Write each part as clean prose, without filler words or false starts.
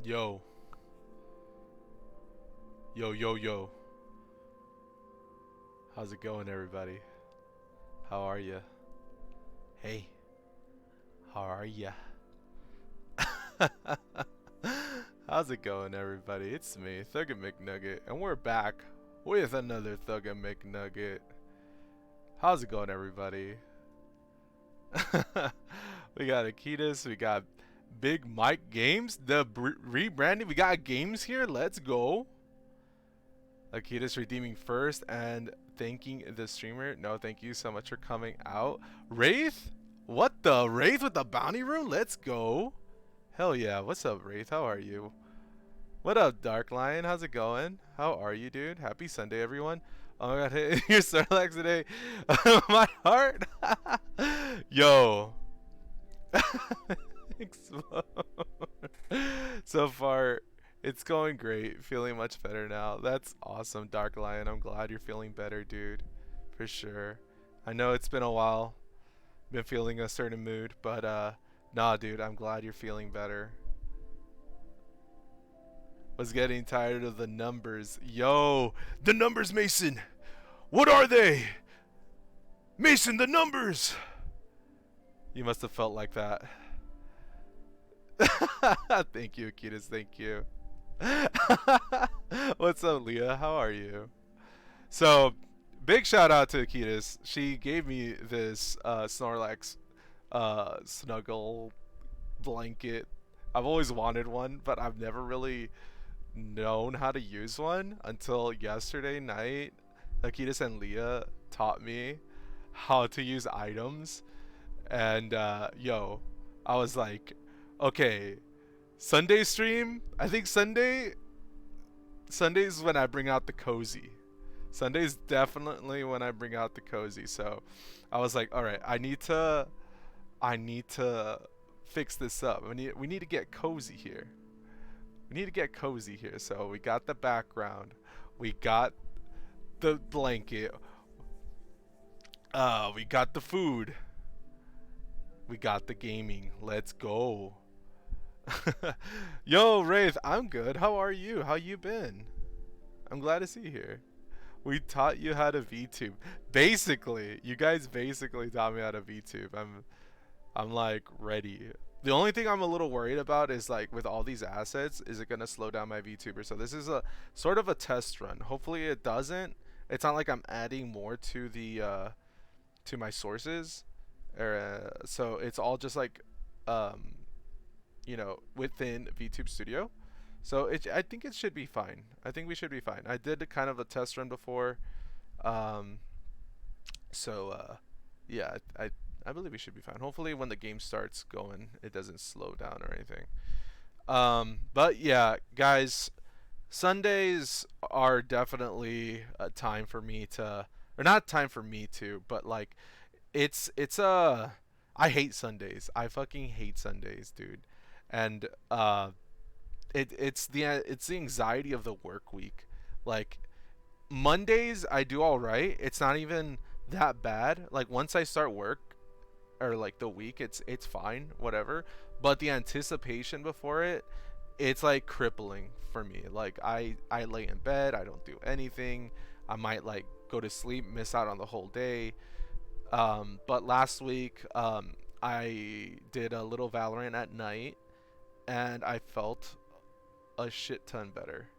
Yo, yo. How's it going, everybody? How are ya? Hey, how are ya? How's it going, everybody? It's me, Thugger McNugget, and we're back with another Thugger McNugget. How's it going, everybody? We got Akitas, we got Big Mike Games, the rebranding. We got games here. Let's go. Akitas redeeming first and thanking the streamer. No, thank you so much for coming out. Wraith? What the? Wraith with the bounty room? Let's go. Hell yeah. What's up, Wraith? How are you? What up, Dark Lion? How's it going? How are you, dude? Happy Sunday, everyone. Oh my god, your Starlax today. My heart. Yo. Explode. So far, it's going great. Feeling much better now. That's awesome, Dark Lion. I'm glad you're feeling better, dude. For sure. I know it's been a while. Been feeling a certain mood, but nah, dude. I'm glad you're feeling better. Was getting tired of the numbers. Yo, the numbers, Mason. What are they? Mason, the numbers. You must have felt like that. Thank you, Akitas. Thank you. What's up, Leah? How are you? So, big shout out to Akitas. She gave me this Snorlax snuggle blanket. I've always wanted one, but I've never really known how to use one until yesterday night. Akitas and Leah taught me how to use items, and yo, I was like, okay, Sunday stream. I think Sunday's when I bring out the cozy. Sunday's definitely when I bring out the cozy. So I was like, all right, I need to fix this up. We need to get cozy here. We need to get cozy here. So we got the background, we got the blanket, we got the food, we got the gaming. Let's go. Yo, Wraith, I'm good. How are you? How you been? I'm glad to see you here. We taught you how to VTube. Basically, you guys basically taught me how to VTube. I'm like ready. The only thing I'm a little worried about is like with all these assets, is it gonna slow down my VTuber? So this is a sort of a test run. Hopefully it doesn't. It's not like I'm adding more to the to my sources, so it's all just like you know, within VTube Studio. So I think it should be fine. I think we should be fine. I did kind of a test run before, so yeah, I believe we should be fine. Hopefully, when the game starts going, it doesn't slow down or anything. But yeah, guys, Sundays are definitely a time for me to, or not time for me to, but like, it's a. I hate Sundays. I fucking hate Sundays, dude. And it's the anxiety of the work week. Like Mondays, I do all right. It's not even that bad. Like once I start work or like the week, it's fine, whatever. But the anticipation before it, it's like crippling for me. Like I lay in bed, I don't do anything. I might like go to sleep, miss out on the whole day. But last week, I did a little Valorant at night, and I felt a shit ton better.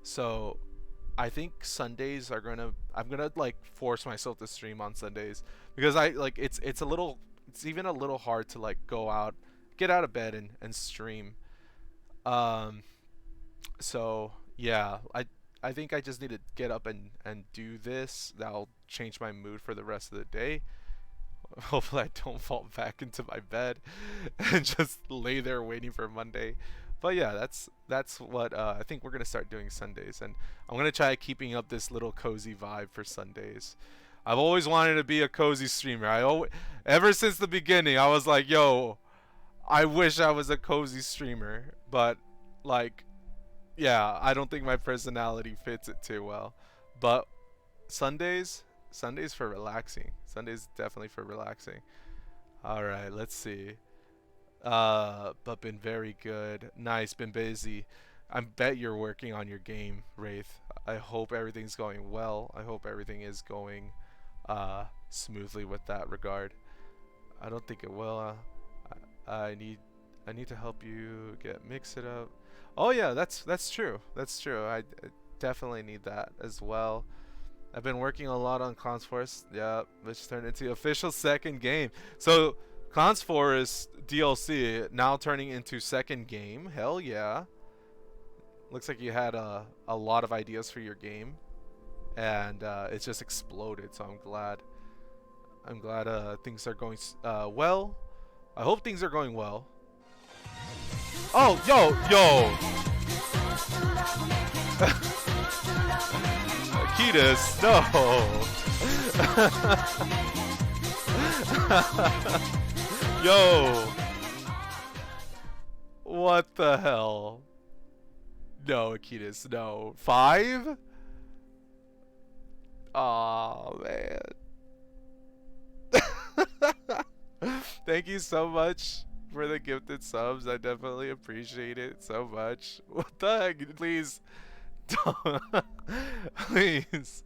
So I think Sundays are I'm gonna like force myself to stream on Sundays, because I like it's even a little hard to like get out of bed and stream. Um, so yeah, I think I just need to get up and do this. That'll change my mood for the rest of the day. Hopefully I don't fall back into my bed and just lay there waiting for Monday. But yeah, that's what I think we're gonna start doing Sundays, and I'm gonna try keeping up this little cozy vibe for Sundays. I've always wanted to be a cozy streamer. Ever since the beginning, I was like, yo, I wish I was a cozy streamer, but like, yeah, I don't think my personality fits it too well. But Sundays for relaxing. Sundays definitely for relaxing. All right, let's see. But been very good. Nice, been busy. I bet you're working on your game, Wraith. I hope everything's going well. I hope everything is going smoothly with that regard. I don't think it will. I need to help you mix it up. Oh yeah, that's true. That's true. I definitely need that as well. I've been working a lot on Clowns Forest. Yeah, which turned into official second game. So Clowns Forest DLC now turning into second game. Hell yeah. Looks like you had a lot of ideas for your game, and it's just exploded. So I'm glad. I'm glad things are going well. I hope things are going well. Oh, yo. Akitas, no. Yo. What the hell? No, Akitas, no. 5? Oh man. Thank you so much for the gifted subs. I definitely appreciate it so much. What the heck? Please don't. Please.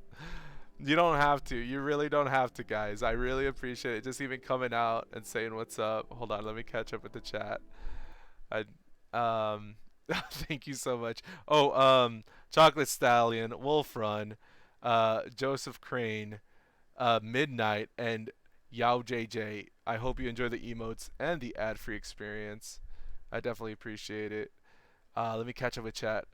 You don't have to. You really don't have to, guys. I really appreciate it. Just even coming out and saying what's up. Hold on, let me catch up with the chat. I thank you so much. Oh, Chocolate Stallion, Wolf Run, Joseph Crane, Midnight, and Yao JJ. I hope you enjoy the emotes and the ad-free experience. I definitely appreciate it. Let me catch up with chat.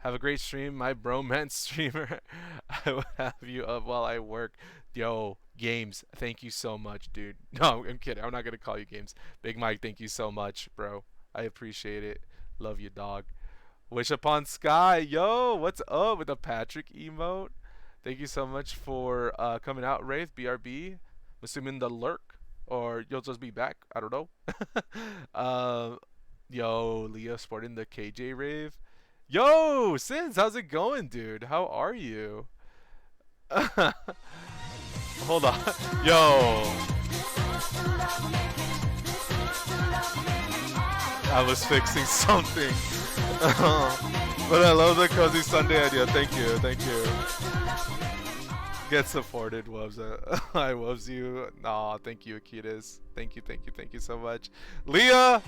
Have a great stream, my bromance streamer. I will have you up while I work. Yo, Games, thank you so much, dude. No, I'm kidding. I'm not going to call you Games. Big Mike, thank you so much, bro. I appreciate it. Love you, dog. Wish Upon Sky. Yo, what's up with the Patrick emote? Thank you so much for coming out, Wraith, BRB. I'm assuming the lurk, or you'll just be back. I don't know. Yo, Leah sporting the KJ rave. Yo, Sins, how's it going, dude? How are you? Hold on. Yo. I was fixing something. But I love the Cozy Sunday idea. Thank you. Thank you. Get supported, Wubs. I loves you. Nah, thank you, Akitas. Thank you, thank you, thank you so much. Leah!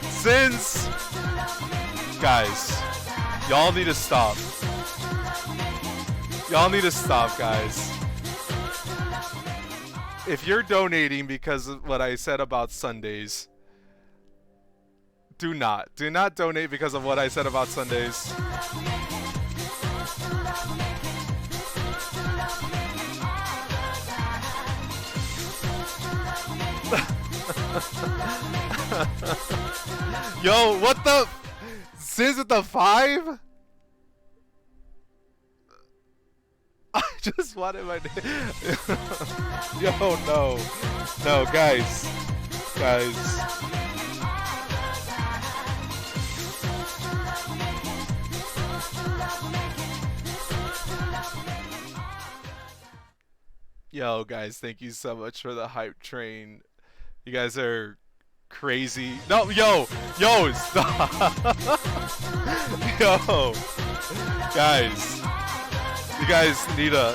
Sins! Guys, y'all need to stop. Y'all need to stop, guys. If you're donating because of what I said about Sundays, do not donate because of what I said about Sundays. Yo, what the? Sis with the 5? I just wanted my Yo, no. No, guys. Guys. Yo, guys, thank you so much for the hype train. You guys are crazy. No, yo, stop. Yo, guys, you guys need to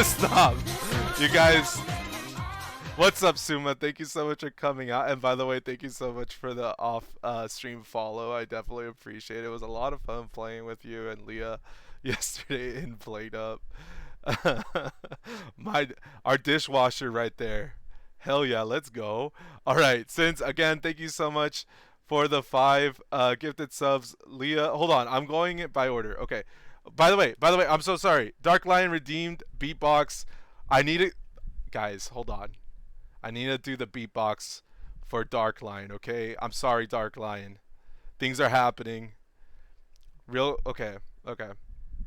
stop. You guys, what's up, Suma? Thank you so much for coming out. And by the way, thank you so much for the off stream follow. I definitely appreciate it. It was a lot of fun playing with you and Leah yesterday in Played Up. Our dishwasher right there. Hell yeah, let's go. All right, since again, thank you so much for the 5 gifted subs. Leah, hold on, I'm going it by order. Okay. By the way, I'm so sorry. Dark Lion redeemed beatbox. I need it, guys. Hold on. I need to do the beatbox for Dark Lion. Okay, I'm sorry, Dark Lion. Things are happening. Okay.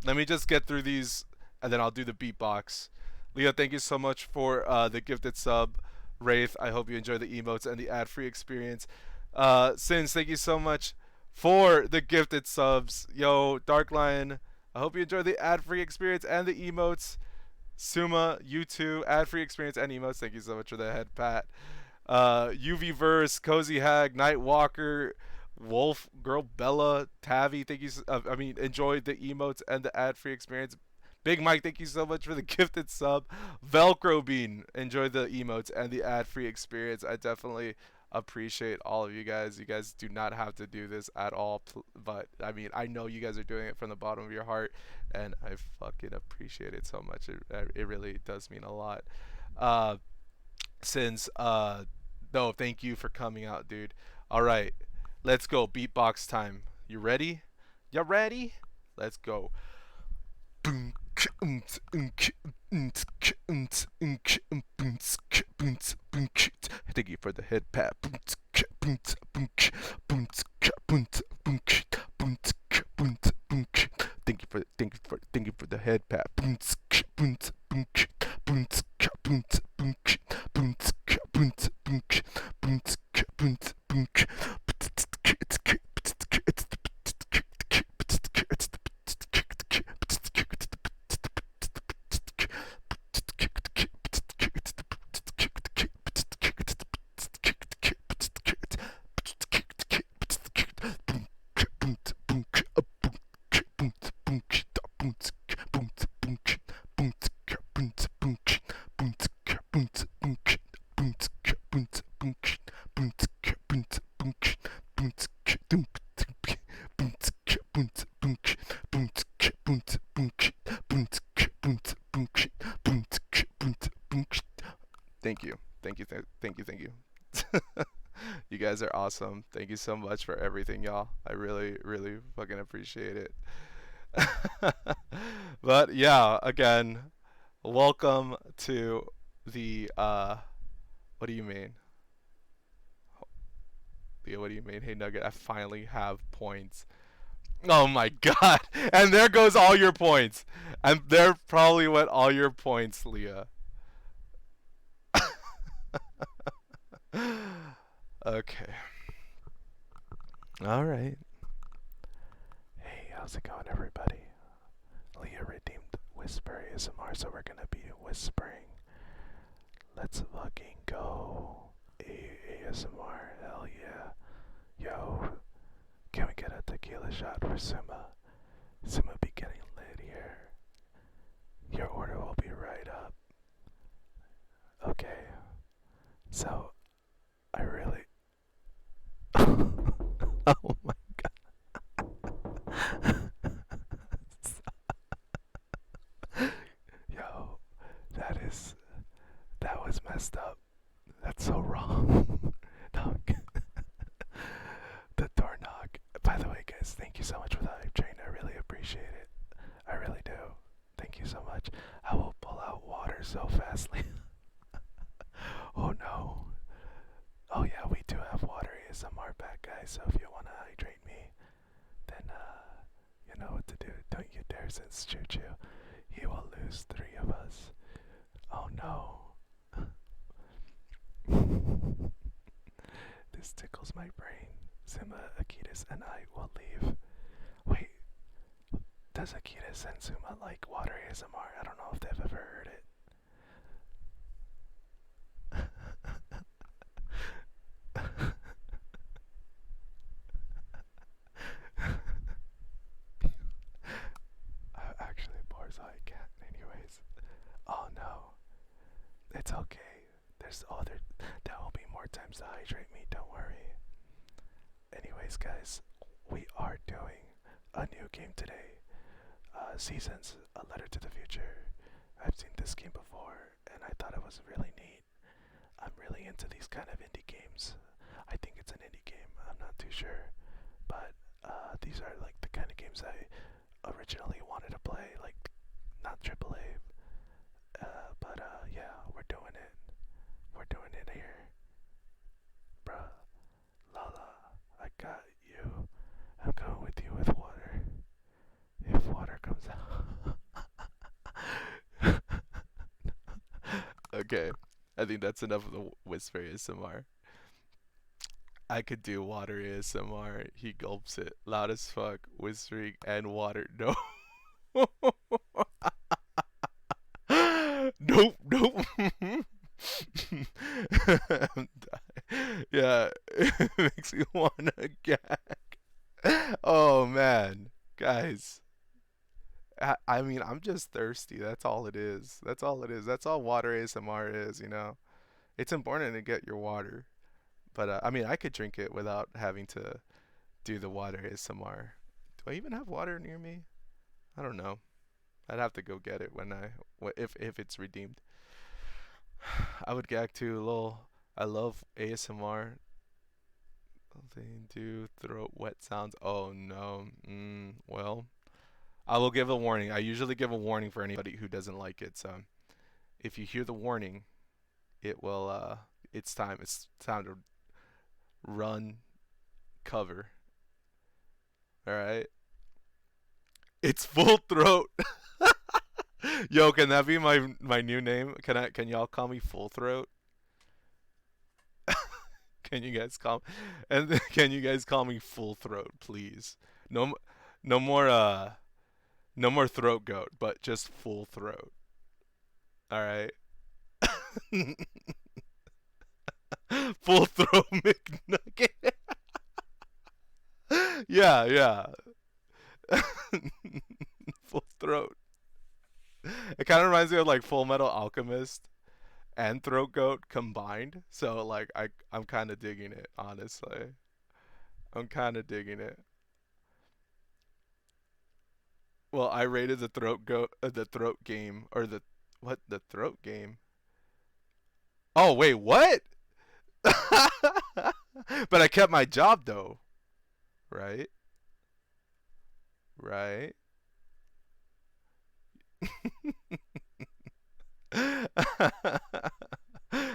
Let me just get through these, and then I'll do the beatbox. Leah, thank you so much for the gifted sub. Wraith, I hope you enjoy the emotes and the ad-free experience. Sins, thank you so much for the gifted subs. Yo, Dark Lion, I hope you enjoy the ad-free experience and the emotes. Suma, you too. Ad free experience and emotes. Thank you so much for the head pat. UV Verse, Cozy Hag, Night Walker, Wolf, Girl Bella, Tavi. Thank you. Enjoy the emotes and the ad free experience. Big Mike, thank you so much for the gifted sub. Velcro Bean, enjoy the emotes and the ad free experience. I definitely appreciate all of you guys. You guys do not have to do this at all, but I mean, I know you guys are doing it from the bottom of your heart, and I fucking appreciate it so much. It really does mean a lot. Uh, since no, thank you for coming out, dude. All right, let's go. Beatbox time. You ready? You ready? Let's go. Thank you for the head pat. Thank you for the head pat. Thank you. Thank you. You guys are awesome. Thank you so much for everything, y'all. I really, really fucking appreciate it. But yeah, again, welcome to the what do you mean? Leo, what do you mean? Hey Nugget, I finally have points. Oh my god. And there goes all your points. And there probably went all your points, Leah. Okay. All right. Hey, how's it going, everybody? Leah redeemed Whisper ASMR, so we're gonna be whispering. Let's fucking go. ASMR, hell yeah. Yo, can we get a tequila shot for Suma? Suma be getting lit here. Your order will be right up. Okay, so I really. Oh my god. Yo, that was messed up. That's so wrong. No, the door knock. By the way, guys, thank you so much for the hype train. I really appreciate it. I really do. Thank you so much. I will pull out water so fastly. Oh no. Oh yeah, we do have water ASMR back, guys. So if you wanna hydrate me, then you know what to do. Don't you dare since Choo Choo. He will lose 3 of us. Oh no. This tickles my brain. Zima, Akitas, and I will leave. Wait, does Akitas and Zuma like water ASMR? I don't know if they've ever heard it. Actually, poor so I can't. Anyways, oh no, it's okay. There will be more times to hydrate me. Don't worry. Anyways, guys, we are doing a new game today. Seasons, A Letter to the Future. I've seen this game before, and I thought it was really neat. I'm really into these kind of indie games. I think it's an indie game. I'm not too sure, but these are like the kind of games I originally wanted to play, like not AAA. But yeah, we're doing it. We're doing it here, bruh. Lala, I got you. I'm going with you with water. If water comes out. Okay, I think that's enough of the whisper ASMR. I could do water ASMR. He gulps it loud as fuck, whispering and water. No. Nope, nope. Yeah, it makes me wanna gag. Oh man, guys. I mean, I'm just thirsty. That's all it is. That's all it is. That's all water ASMR is, you know. It's important to get your water, but I mean, I could drink it without having to do the water ASMR. Do I even have water near me? I don't know. I'd have to go get it when if it's redeemed. I would gag too. Lol. I love ASMR. They do throat wet sounds. Oh no. Well, I will give a warning. I usually give a warning for anybody who doesn't like it. So if you hear the warning, it will. It's time. It's time to run, cover. All right. It's full throat. Yo, can that be my new name? Can y'all call me Full Throat? Can you guys call and can you guys call me Full Throat, please? No, no more no more throat goat, but just full throat. All right. Full throat McNugget. Yeah, yeah. Full throat. It kind of reminds me of like Full Metal Alchemist and Throat Goat combined. So like I'm kind of digging it, honestly. I'm kind of digging it. Well, I rated the throat game or the what the throat game. Oh wait, what? But I kept my job though, right? Right?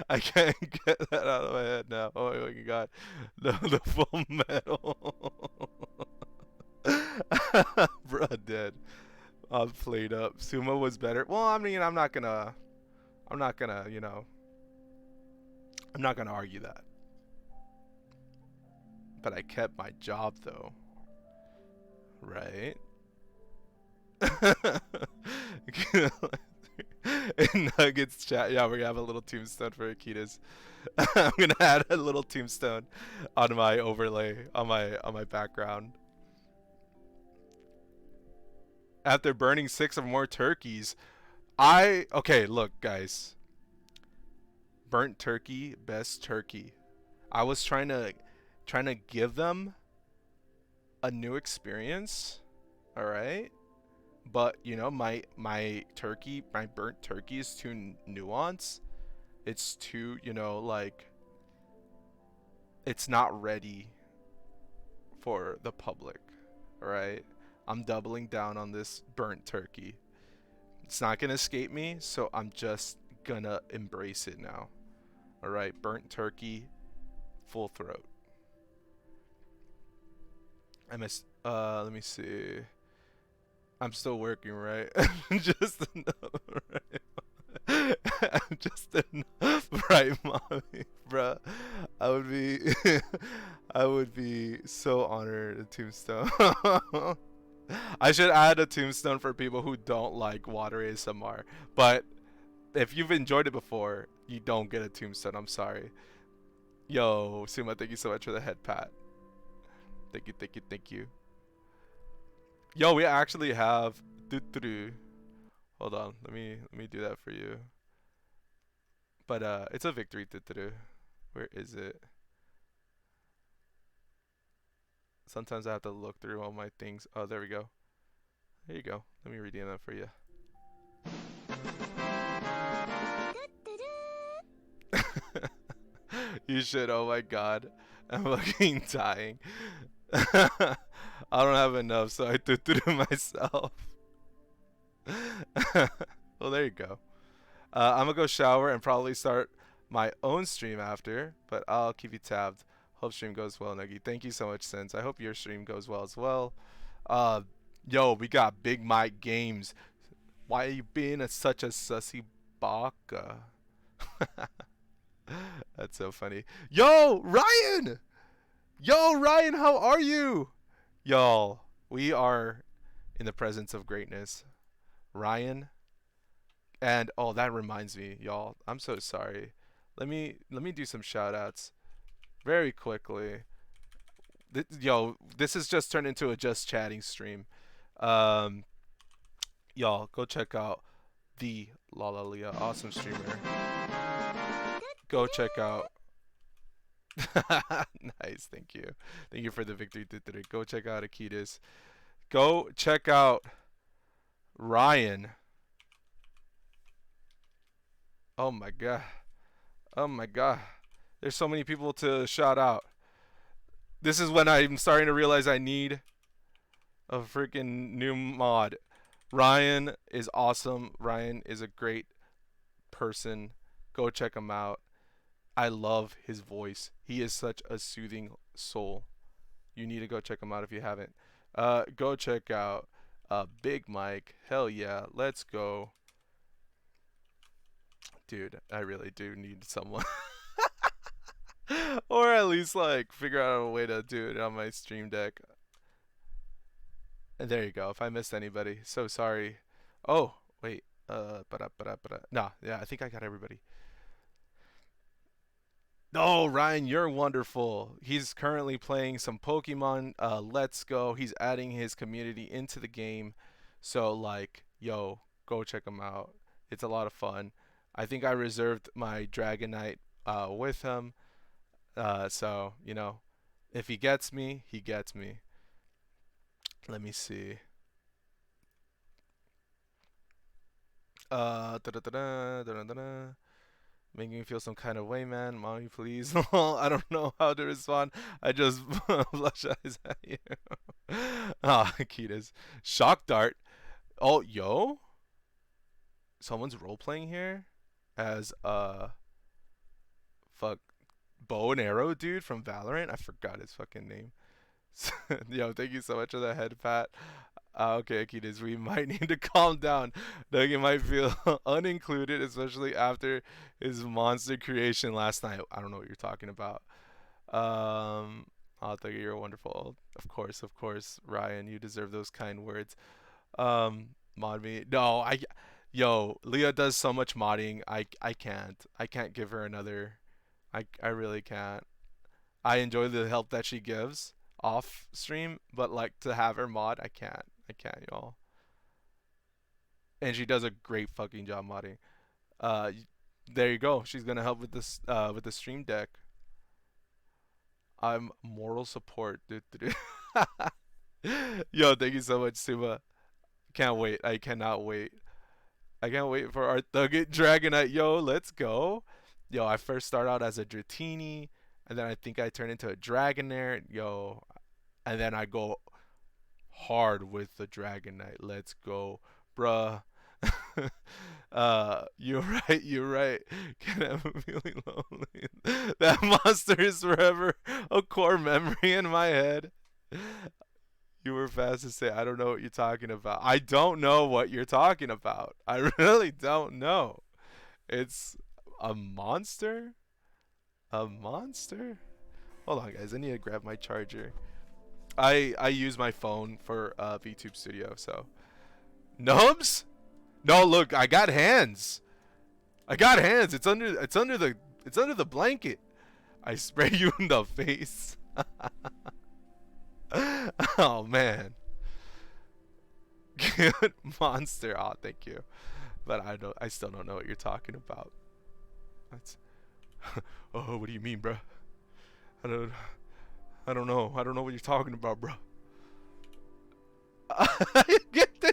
I can't get that out of my head now. Oh my god, the full metal. Bruh, dead. I'm played up. Sumo was better. Well, I mean, I'm not gonna, I'm not gonna argue that. But I kept my job though, right? In Nuggets chat, yeah, we're gonna have a little tombstone for Akitas. I'm gonna add a little tombstone on my overlay on my background. After burning 6 or more turkeys, okay, look guys, burnt turkey, best turkey. I was trying to give them a new experience, all right? But you know, my burnt turkey is too nuanced. It's too, like it's not ready for the public, all right? I'm doubling down on this burnt turkey. It's not gonna escape me, so I'm just gonna embrace it now. All right, burnt turkey, full throat. Let me see. I'm still working, right? Just enough, right? I'm just enough, right, mommy, bruh. I would be, I would be so honored a tombstone. I should add a tombstone for people who don't like water ASMR. But if you've enjoyed it before, you don't get a tombstone. I'm sorry. Yo, Suma, thank you so much for the head pat. Thank you, thank you, thank you. Yo, we actually have. Hold on, let me do that for you. But it's a victory. Where is it? Sometimes I have to look through all my things. Oh, there we go. There you go. Let me redeem that for you. You should. Oh my god, I'm fucking dying. I don't have enough, so I threw myself. Well, there you go. I'm gonna go shower and probably start my own stream after, but I'll keep you tabbed. Hope stream goes well, Nuggy. Thank you so much, Sense. I hope your stream goes well as well. Uh, Yo, we got Big Mike Games. Why are you being such a sussy baka? That's so funny. Yo, Ryan! Yo, Ryan, how are you? Y'all, we are in the presence of greatness. Ryan, And oh, that reminds me, y'all. I'm so sorry. Let me do some shout outs very quickly. Yo, this has just turned into a just chatting stream. Um, y'all go check out the Lala Leah, awesome streamer. Go check out. Nice, thank you for the victory. Go check out Akitas. Go check out Ryan. Oh my god. Oh my god. There's so many people to shout out. This is when I'm starting to realize I need a freaking new mod. Ryan is awesome. Ryan is a great person. Go check him out. I love his voice. He is such a soothing soul. You need to go check him out if you haven't. Go check out Big Mike. Hell yeah. Let's go. Dude, I really do need someone. Or at least like figure out a way to do it on my stream deck. And there you go. If I missed anybody, so sorry. Oh, wait. Nah, yeah, I think I got everybody. No, Ryan, you're wonderful. He's currently playing some Pokemon. Let's go. He's adding his community into the game. So like, yo, go check him out. It's a lot of fun. I think I reserved my Dragonite with him. So, you know, if he gets me, he gets me. Let me see. Da-da-da-da, da-da-da-da. Making me feel some kind of way, man. Mommy, please. I don't know how to respond. I just blush eyes at you. Ah, Akitas. Shock Dart. Oh, yo. Someone's role playing here as fuck bow and arrow dude from Valorant. I forgot his fucking name. Yo, thank you so much for the head pat. Okay, Akitas, we might need to calm down. Doug might feel unincluded, especially after his monster creation last night. I don't know what you're talking about. Oh, Doug, you're wonderful. Of course, Ryan, you deserve those kind words. Mod me. No, yo, Leah does so much modding. I can't give her another. I really can't. I enjoy the help that she gives off stream, but like to have her mod, I can't. I can't, y'all. And she does a great fucking job modding. Uh, there you go. She's gonna help with the stream deck. I'm moral support. Yo, thank you so much, Suba. Can't wait. I cannot wait. I can't wait for our Thugget Dragonite. Yo, let's go. Yo, I first start out as a Dratini, and then I think I turn into a Dragonair. Yo, and then I go hard with the Dragonite. Let's go, bruh. You're right. You're right. Can I have a feeling lonely? That monster is forever a core memory in my head. You were fast to say, I don't know what you're talking about. I don't know what you're talking about. I really don't know. It's a monster? A monster? Hold on, guys. I need to grab my charger. I use my phone for VTube Studio, so. Nubs? No, look, I got hands. I got hands. It's under the blanket. I spray you in the face. Oh man. Good monster. Oh, thank you. But I still don't know what you're talking about. That's Oh, what do you mean, bro? I don't I don't know. I don't know what you're talking about, bro. Get this.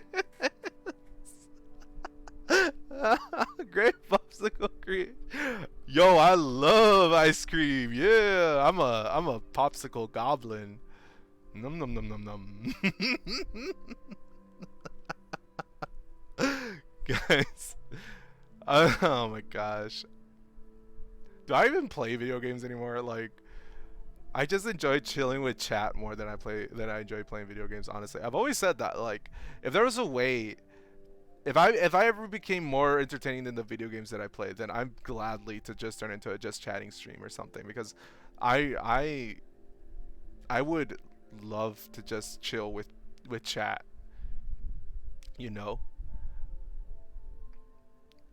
Great popsicle cream. Yo, I love ice cream. Yeah, I'm a popsicle goblin. Num num num num num. Guys, oh my gosh. Do I even play video games anymore? Like, I just enjoy chilling with chat more than I enjoy playing video games. Honestly, I've always said that. Like, if there was a way, if I ever became more entertaining than the video games that I play, then I'm gladly to just turn into a just chatting stream or something because I I would love to just chill with chat. You know.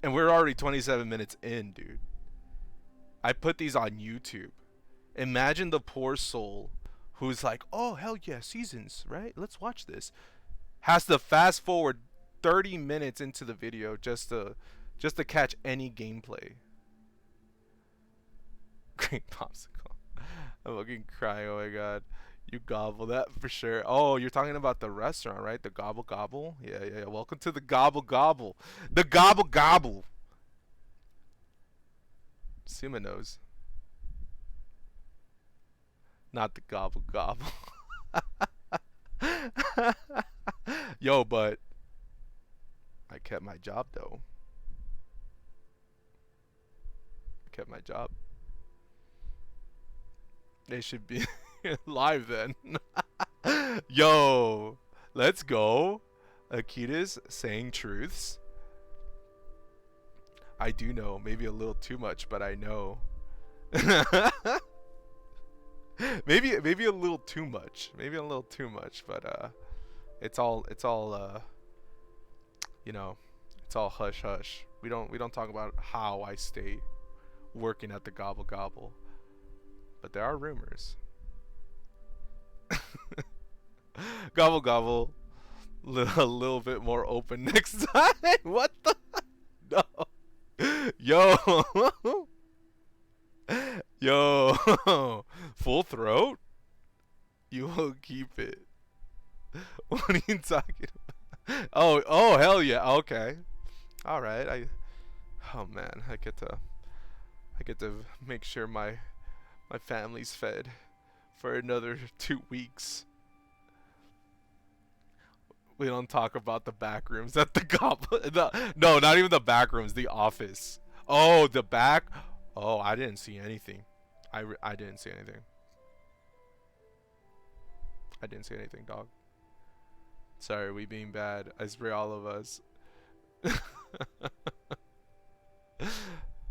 And we're already 27 minutes in, dude. I put these on YouTube. Imagine the poor soul who's like, oh, hell yeah, seasons, right? Let's watch this. Has to fast forward 30 minutes into the video just to catch any gameplay. Great popsicle. I'm fucking crying. Oh my god. You gobble that for sure. Oh, you're talking about the restaurant, right? The Gobble Gobble? Yeah. Welcome to the Gobble Gobble. The Gobble Gobble. Suma knows. Not the Gobble Gobble. Yo, but I kept my job though. I kept my job. They should be live then. Yo, let's go. Akita's saying truths. I do know, maybe a little too much, but I know. maybe a little too much. Maybe a little too much, but it's all you know, it's all hush hush. We don't talk about how I stay working at the Gobble Gobble. But there are rumors. Gobble Gobble, a little bit more open next time. What the? No. Yo. Yo. Full throat? You will keep it. What are you talking about? Oh, hell yeah. Okay. All right. Oh man, I get to make sure my family's fed for another 2 weeks. We don't talk about the back rooms at the Goblin. No, not even the back rooms. The office. Oh, the back. Oh, I didn't see anything. I didn't see anything. I didn't see anything, dog. Sorry, we being bad. I spray all of us.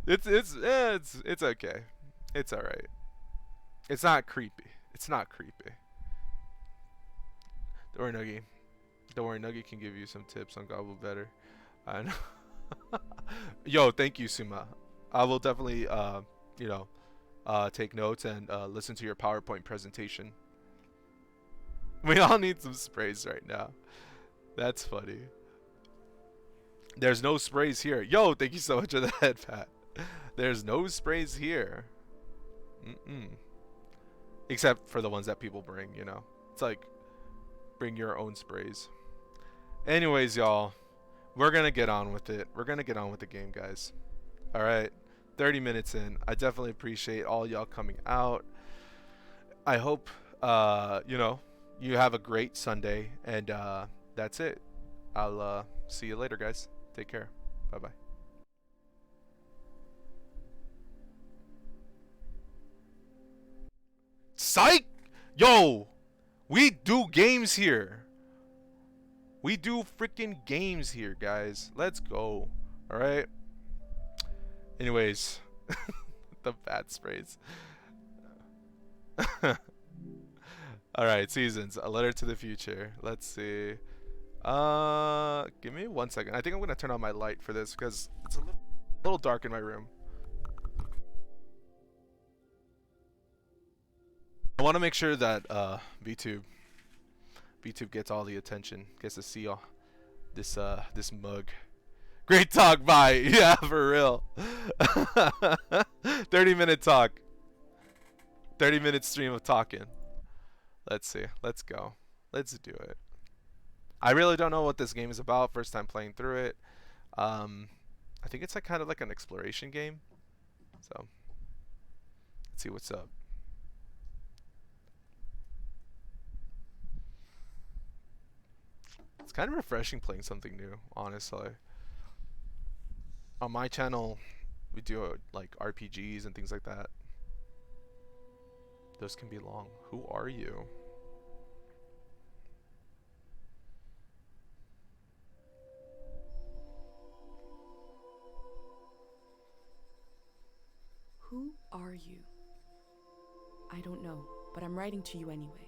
It's okay. It's all right. It's not creepy. It's not creepy. Don't worry, Nuggy. Don't worry, Nuggy can give you some tips on Gobble better. I know. Yo, thank you, Suma. I will definitely, you know, take notes and listen to your PowerPoint presentation. We all need some sprays right now. That's funny. There's no sprays here. Yo, thank you so much for the head pat. There's no sprays here. Except for the ones that people bring, you know. It's like, bring your own sprays. Anyways, y'all, we're going to get on with it. We're going to get on with the game, guys. All right. 30 minutes in. I definitely appreciate all y'all coming out. I hope, you know, you have a great Sunday. And that's it. I'll see you later, guys. Take care. Bye-bye. Psych! Yo! We do games here. We do freaking games here, guys. Let's go. Alright? Anyways. The bat sprays. Alright, seasons. A letter to the future. Let's see. Give me 1 second. I think I'm going to turn on my light for this because it's a little dark in my room. I want to make sure that VTube gets all the attention, gets to see all this this mug. Great talk, bye. Yeah, for real. 30-minute talk. 30-minute stream of talking. Let's see. Let's go. Let's do it. I really don't know what this game is about. First time playing through it. I think it's like kind of like an exploration game. So let's see what's up. It's kind of refreshing playing something new, honestly. On my channel, we do like RPGs and things like that. Those can be long. Who are you? Who are you? I don't know, but I'm writing to you anyway.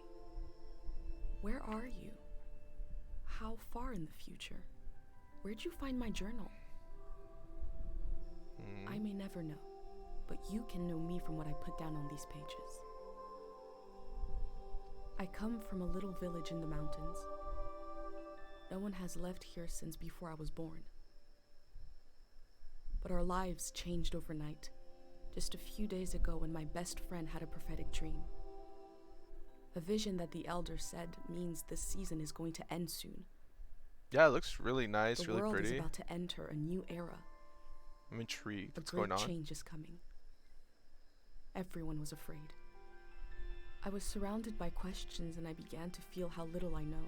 Where are you? How far in the future? Where'd you find my journal? I may never know, but you can know me from what I put down on these pages. I come from a little village in the mountains. No one has left here since before I was born. But our lives changed overnight, just a few days ago when my best friend had a prophetic dream. A vision that the elder said means this season is going to end soon. Yeah, it looks really nice, The really world pretty. is about to enter a new era. I'm intrigued. A What's great going on? change is coming. Everyone was afraid. I was surrounded by questions and I began to feel how little I know.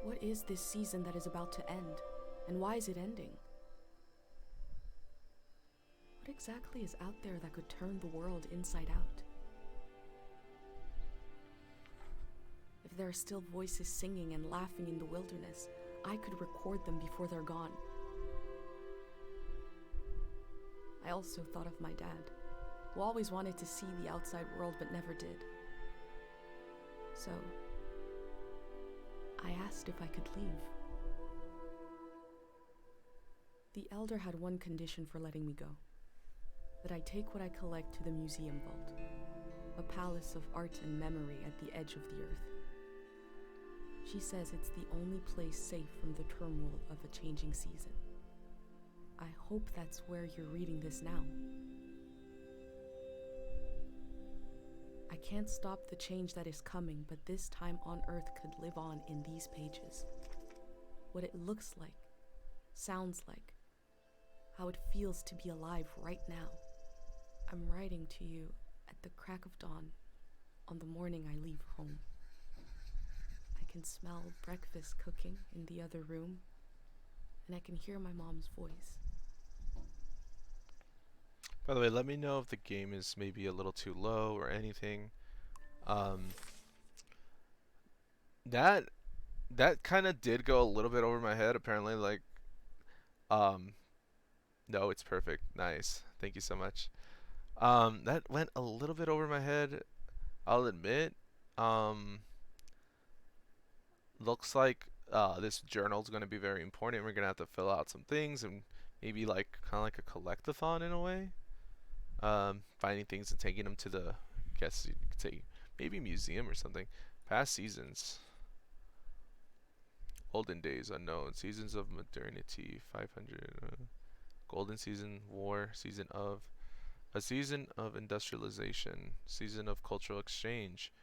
What is this season that is about to end, and why is it ending? What exactly is out there that could turn the world inside out? If there are still voices singing and laughing in the wilderness, I could record them before they're gone. I also thought of my dad, who always wanted to see the outside world but never did. So, I asked if I could leave. The elder had one condition for letting me go: that I take what I collect to the museum vault, a palace of art and memory at the edge of the earth. She says it's the only place safe from the turmoil of a changing season. I hope that's where you're reading this now. I can't stop the change that is coming, but this time on Earth could live on in these pages. What it looks like, sounds like, how it feels to be alive right now. I'm writing to you at the crack of dawn on the morning I leave home. I can smell breakfast cooking in the other room, and I can hear my mom's voice. By the way, let me know if the game is maybe a little too low or anything. Um, that kind of did go a little bit over my head. Apparently, like, um, no, it's perfect. Nice. Thank you so much. That went a little bit over my head, I'll admit. Um, looks like this journal is going to be very important. We're going to have to fill out some things and maybe like kind of like a collectathon in a way. Finding things and taking them to the, I guess you could say, maybe museum or something. Past seasons. Olden days unknown. Seasons of modernity. 500. Golden season. War. Season of. A season of industrialization. Season of cultural exchange.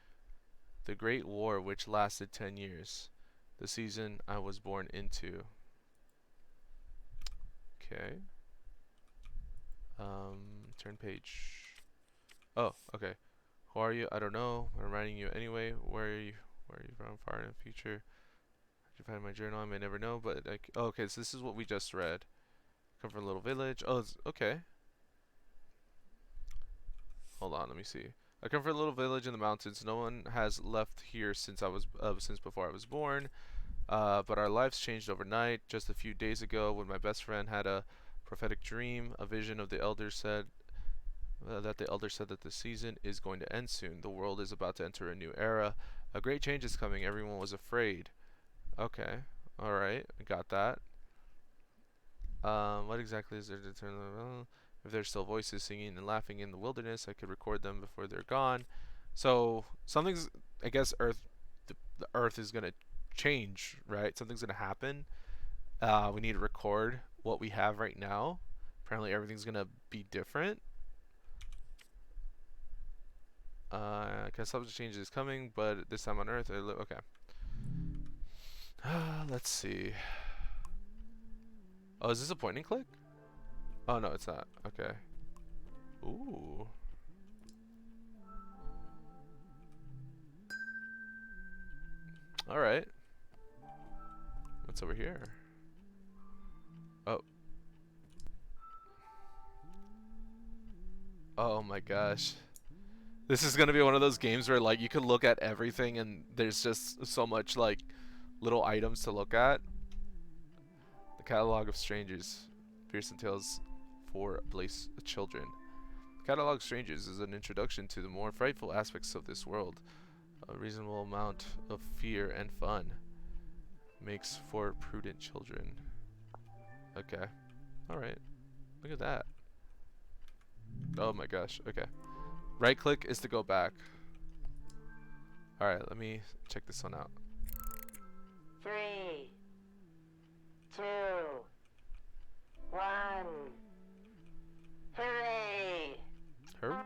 The Great War, which lasted 10 years. The season I was born into. Okay. Turn page. Oh, okay. Who are you? I don't know. I'm writing you anyway. Where are you? Where are you from? Far in the future. Did you find my journal? I may never know, but like, oh, okay. So this is what we just read. Come from a little village. Oh, okay. Hold on. Let me see. I come from a little village in the mountains. No one has left here since since before I was born. But our lives changed overnight. Just a few days ago, when my best friend had a prophetic dream, a vision of the elder said that the season is going to end soon. The world is about to enter a new era. A great change is coming. Everyone was afraid. Okay. All right. I got that. What exactly is there to turn them? If there's still voices singing and laughing in the wilderness, I could record them before they're gone. So something's, I guess, the Earth is gonna change, right? Something's gonna happen. We need to record what we have right now. Apparently, everything's gonna be different. Consumption change is coming, but this time on Earth, okay. Let's see. Oh, is this a point and click? Oh no, it's not. Okay. Ooh. All right. What's over here? Oh. Oh my gosh. This is gonna be one of those games where like you could look at everything and there's just so much like little items to look at. The Catalog of Strangers. Pearson Tales for Blaze Children. The Catalog of Strangers is an introduction to the more frightful aspects of this world. A reasonable amount of fear and fun makes for prudent children. Okay. Alright. Look at that. Oh my gosh. Okay. Right click is to go back. Alright, let me check this one out. 3, 2, 1. Hooray! Hooray.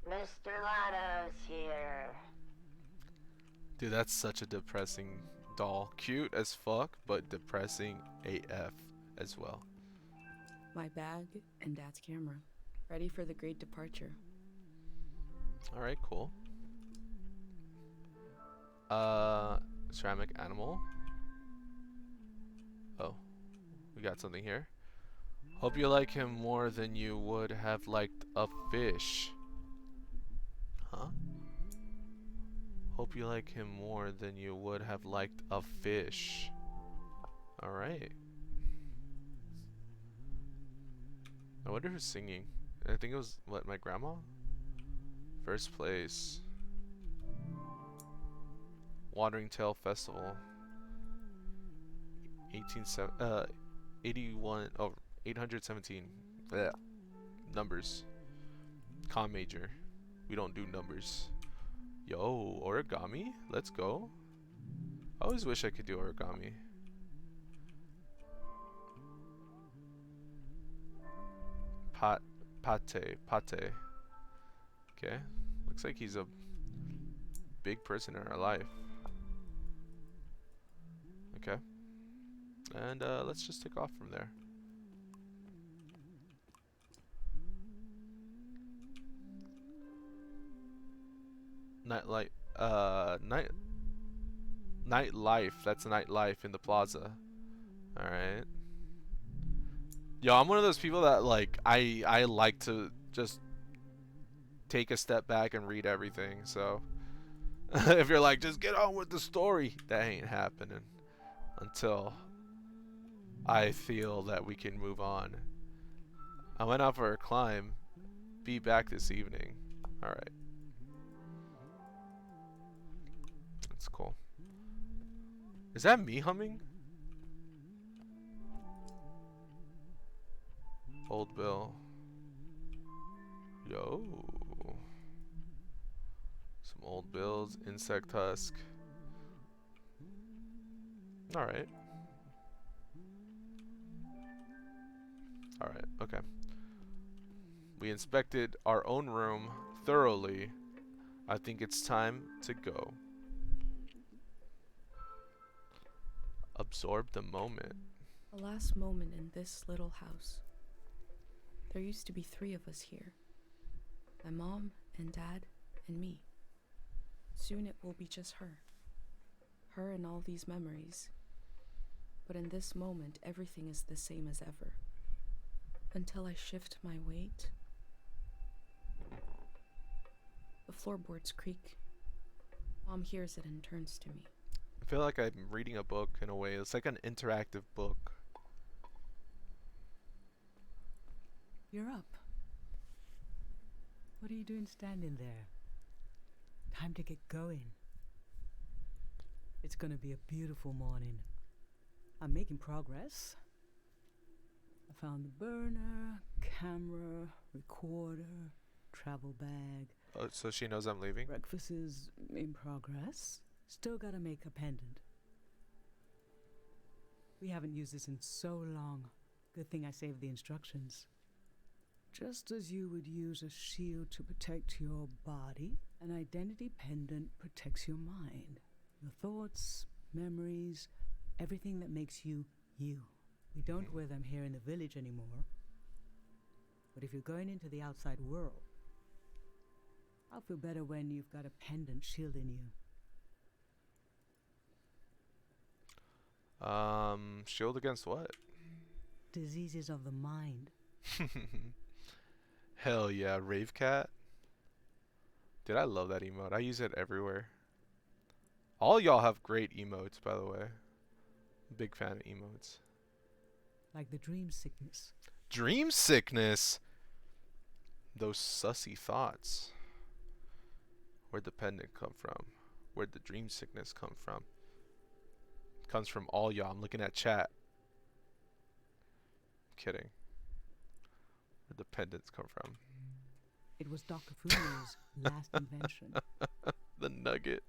Mr. Lotto's here. Dude, that's such a depressing doll. Cute as fuck, but depressing AF as well. My bag and Dad's camera, ready for the great departure. Alright, cool. Ceramic animal. Oh, we got something here. Hope you like him more than you would have liked a fish. Huh? Hope you like him more than you would have liked a fish. Alright. I wonder who's singing. I think it was, what, my grandma? First place. Wandering Tail Festival. 817. Blech. Numbers. Comm major. We don't do numbers. Yo, origami? Let's go. I always wish I could do origami. Pate. Okay. Looks like he's a big person in our life. Okay. And let's just take off from there. Nightlife. Nightlife. That's nightlife in the plaza. Alright. Yo, I'm one of those people that like I like to just take a step back and read everything. So if you're like, just get on with the story, that ain't happening until I feel that we can move on. I went out for a climb. Be back this evening. Alright. That's cool. Is that me humming? Old Bill. Yo. Some Old Bills. Insect Husk. Alright. Alright, okay. We inspected our own room thoroughly. I think it's time to go. Absorb the moment. The last moment in this little house. There used to be 3 of us here. My mom and Dad and me. Soon it will be just her. Her and all these memories. But in this moment, everything is the same as ever. Until I shift my weight. The floorboards creak. Mom hears it and turns to me. I feel like I'm reading a book in a way. It's like an interactive book. You're up. What are you doing standing there? Time to get going. It's gonna be a beautiful morning. I'm making progress. I found the burner, camera, recorder, travel bag. Oh, so she knows I'm leaving? Breakfast is in progress. Still gotta make a pendant. We haven't used this in so long. Good thing I saved the instructions. Just as you would use a shield to protect your body, an identity pendant protects your mind. Your thoughts, memories, everything that makes you, you. We don't wear them here in the village anymore. But if you're going into the outside world, I'll feel better when you've got a pendant shielding you. Shield against what? Diseases of the mind. Hell yeah, Rave Cat. Dude, I love that emote. I use it everywhere. All y'all have great emotes, by the way. Big fan of emotes. Like the dream sickness. Dream sickness? Those sussy thoughts. Where'd the pendant come from? Where'd the dream sickness come from? Comes from all y'all. I'm looking at chat. kidding. Where'd the pendants come from? It was Dr. Fumo's last invention. The nugget.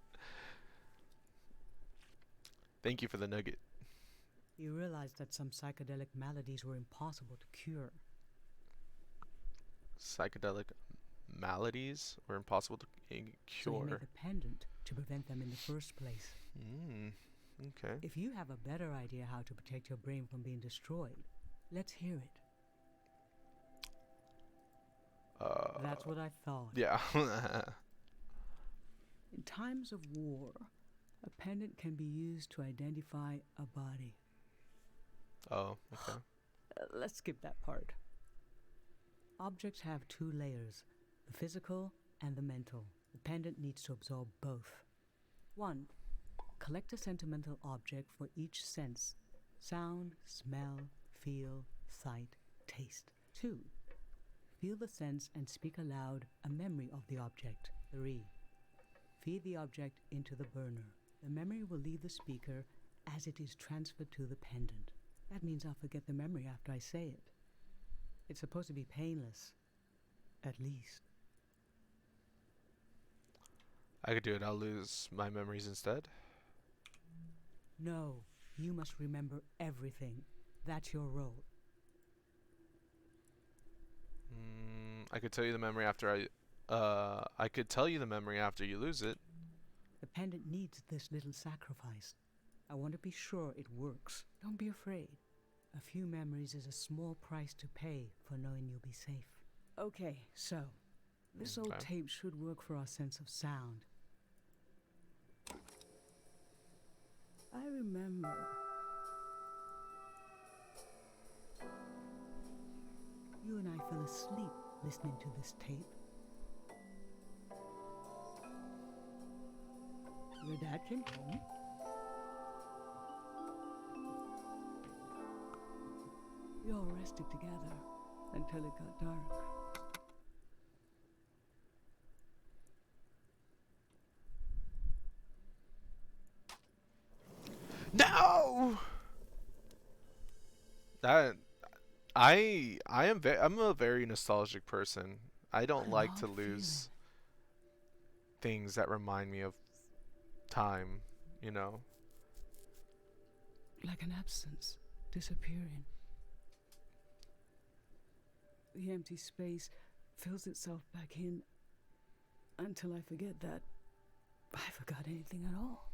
Thank you for the nugget. He realized that some psychedelic maladies were impossible to cure. Psychedelic maladies were impossible to So he cure. made the pendant to prevent them in the first place. Okay. If you have a better idea how to protect your brain from being destroyed, let's hear it. That's what I thought. Yeah. In times of war, a pendant can be used to identify a body. Oh, okay. Let's skip that part. Objects have two layers, the physical and the mental. The pendant needs to absorb both. 1. Collect a sentimental object for each sense: sound, smell, feel, sight, taste. 2. Feel the sense and speak aloud a memory of the object. 3. Feed the object into the burner. The memory will leave the speaker as it is transferred to the pendant. That means I'll forget the memory after I say it. It's supposed to be painless. At least. I could do it. I'll lose my memories instead. No, you must remember everything. That's your role. I could tell you the memory after I could tell you the memory after you lose it. The pendant needs this little sacrifice. I want to be sure it works. Don't be afraid. A few memories is a small price to pay for knowing you'll be safe. Okay, so this old Okay. tape should work for our sense of sound. I remember. You and I fell asleep listening to this tape. Your dad came home. We all rested together until it got dark. No. That I'm a very nostalgic person. I don't An like to odd lose things that remind me of time, you know. Like an absence, disappearing. The empty space fills itself back in until I forget that I forgot anything at all.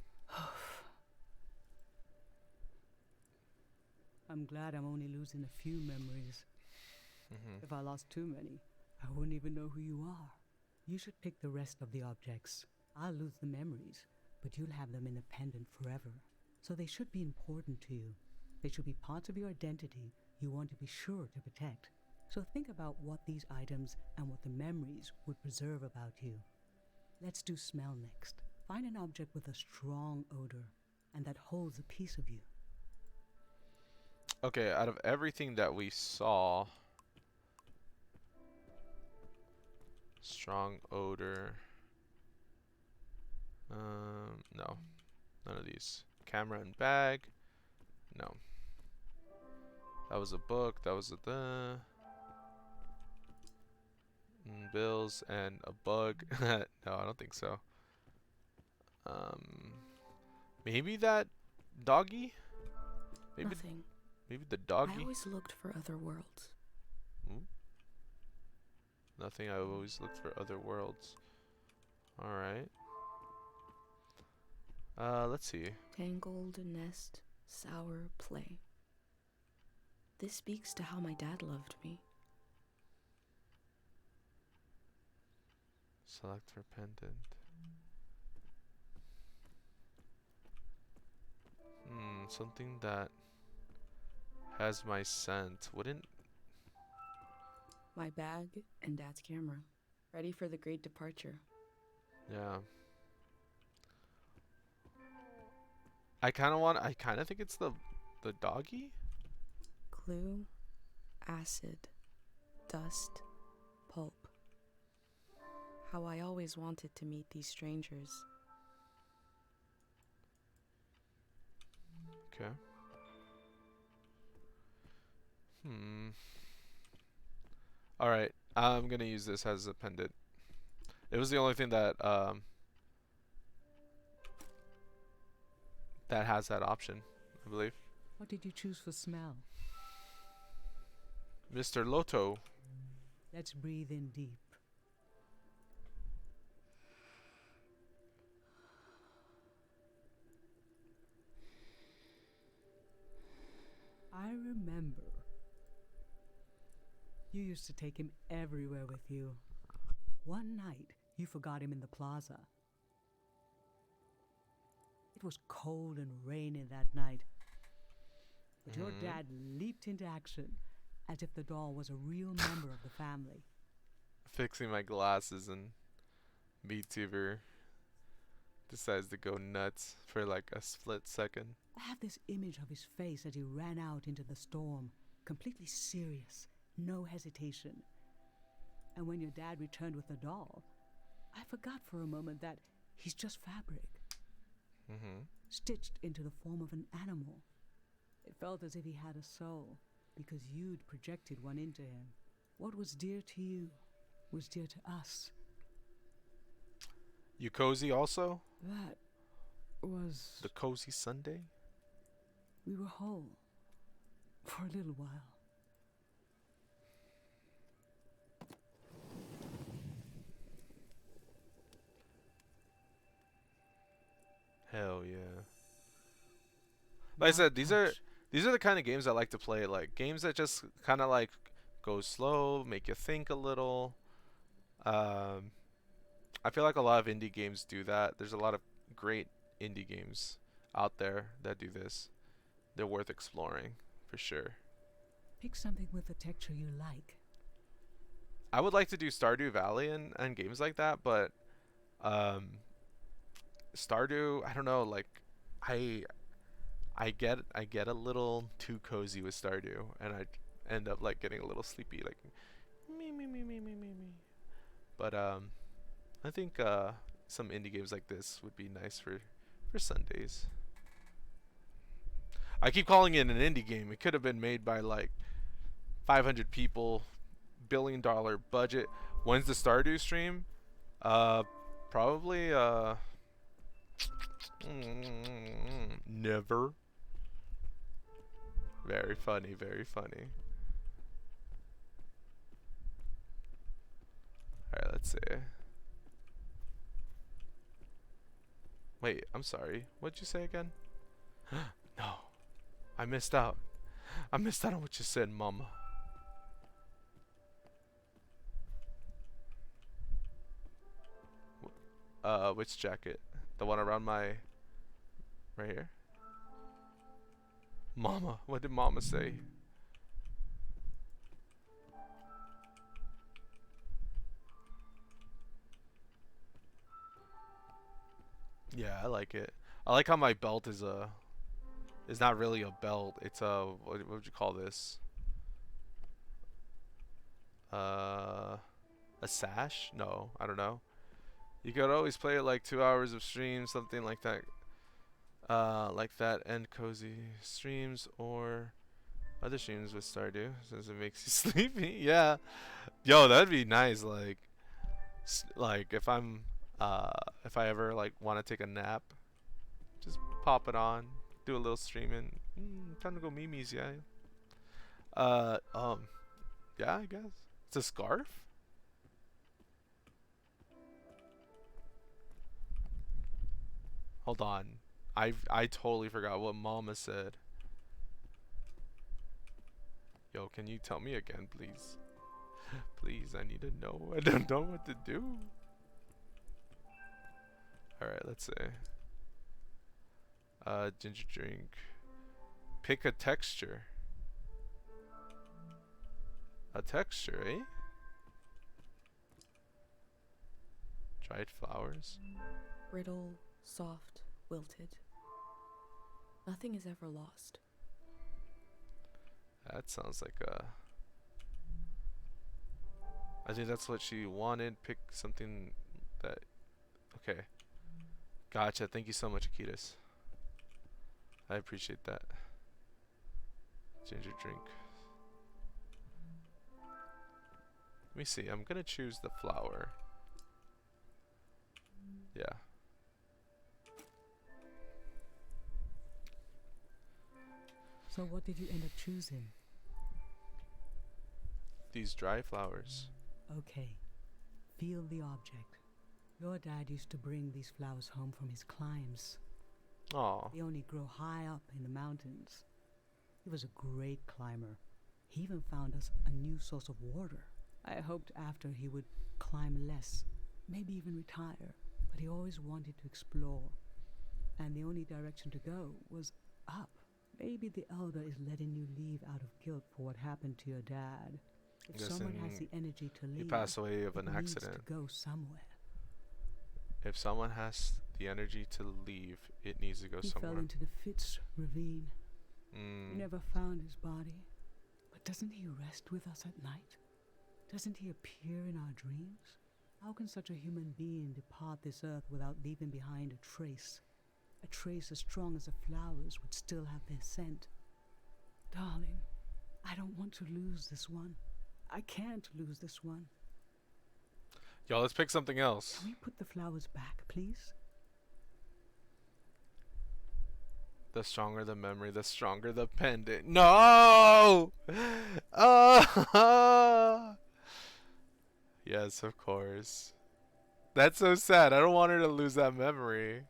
I'm glad I'm only losing a few memories. If I lost too many, I wouldn't even know who you are. You should pick the rest of the objects. I'll lose the memories, but you'll have them in a pendant forever. So they should be important to you. They should be parts of your identity you want to be sure to protect. So think about what these items and what the memories would preserve about you. Let's do smell next. Find an object with a strong odor and that holds a piece of you. Okay, out of everything that we saw, strong odor. No, none of these. Camera and bag. No. That was a book. That was bills and a bug. No, I don't think so. Maybe that doggy. Maybe Nothing. maybe the I doggy. always looked for other worlds. Nothing. I always looked for other worlds. All right. Let's see. Tangled nest, sour play. This speaks to how my dad loved me. Select for pendant. Something that has my scent. Wouldn't. My bag and dad's camera. Ready for the great departure. Yeah. I kind of think it's the doggy. Clue, acid, dust, pulp. How I always wanted to meet these strangers. Okay. Hmm. All right. I'm gonna use this as a pendant. It was the only thing that that has that option, I believe. What did you choose for smell? Mr. Loto. Let's breathe in deep. I remember. You used to take him everywhere with you. One night, you forgot him in the plaza. It was cold and rainy that night. But your dad leaped into action as if the doll was a real member of the family. Fixing my glasses and VTuber decides to go nuts for like a split second. I have this image of his face as he ran out into the storm, completely serious, no hesitation. And when your dad returned with the doll, I forgot for a moment that he's just fabric, stitched into the form of an animal. It felt as if he had a soul, because you'd projected one into him. What was dear to you was dear to us. You cozy also? That was... The cozy Sunday? We were whole. For a little while. Hell yeah. Like I said, these are the kind of games I like to play. Like games that just kind of like go slow, make you think a little. I feel like a lot of indie games do that. There's a lot of great indie games out there that do this. They're worth exploring for sure. Pick something with a texture you like. I would like to do Stardew Valley and games like that, but Stardew, I don't know, like I get a little too cozy with Stardew, and I end up like getting a little sleepy, like me. But I think some indie games like this would be nice for Sundays. I keep calling it an indie game. It could have been made by like 500 people, $1 billion budget. When's the Stardew stream? Probably never. Very funny, very funny. Alright, let's see. Wait, I'm sorry. What'd you say again? No. I missed out. I missed out on what you said, mama. Which jacket? The one around my... right here? Mama. What did mama say? Yeah, I like it. I like how my belt is not really a belt. It's a what would you call this? A sash? No, I don't know. You could always play it like 2 hours of stream, something like that. Like that, and cozy streams or other streams with Stardew, since it makes you sleepy. Yeah, yo, that'd be nice. Like if if I ever like want to take a nap, just pop it on, do a little streaming. Time to go memes, yeah. Yeah, I guess it's a scarf. Hold on, I totally forgot what Mama said. Yo, can you tell me again, please? Please, I need to know. I don't know what to do. Alright, let's see. Ginger drink. Pick a texture. A texture, eh? Dried flowers. Brittle, soft, wilted. Nothing is ever lost. That sounds like a... I think that's what she wanted. Pick something that... Okay. Gotcha. Thank you so much, Akitas. I appreciate that. Ginger drink. Let me see. I'm gonna choose the flower. Yeah. So what did you end up choosing? These dry flowers. Okay. Feel the object. Your dad used to bring these flowers home from his climbs. Aw. They only grow high up in the mountains. He was a great climber. He even found us a new source of water. I hoped after he would climb less, maybe even retire, but he always wanted to explore. And the only direction to go was up. Maybe the Elder is letting you leave out of guilt for what happened to your dad. If someone has the energy to leave, He passed away of an it needs accident. to go somewhere. If someone has the energy to leave, it needs to go He somewhere. fell into the Fitz ravine. We Mm. never found his body. But doesn't he rest with us at night? Doesn't he appear in our dreams? How can such a human being depart this earth without leaving behind a trace? A trace as strong as the flowers would still have their scent. Darling, I don't want to lose this one. I can't lose this one. Yo, let's pick something else. Can we put the flowers back, please? The stronger the memory, the stronger the pendant. No! Ah! Yes, of course. That's so sad. I don't want her to lose that memory.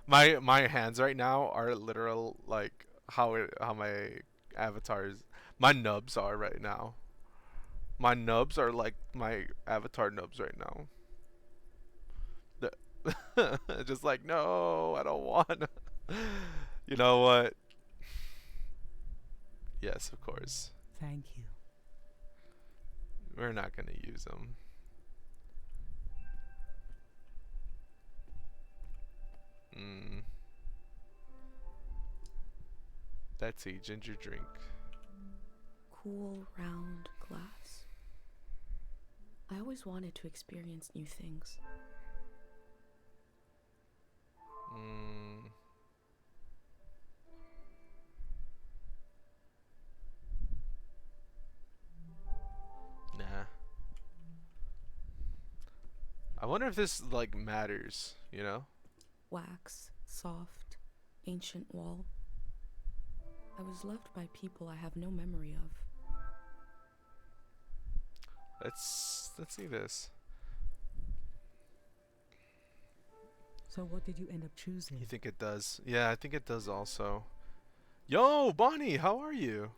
My hands right now are literal like how my avatars, my nubs are right now. My nubs are like my avatar nubs right now. Just like, no, I don't want. You know what? Yes, of course. Thank you. We're not gonna use them. That's a ginger drink. Cool, round glass. I always wanted to experience new things. Nah. I wonder if this like matters, you know? Wax, soft, ancient wall. I was left by people I have no memory of. Let's see this. So what did you end up choosing? You think it does? Yeah, I think it does also. Yo, Bonnie, how are you?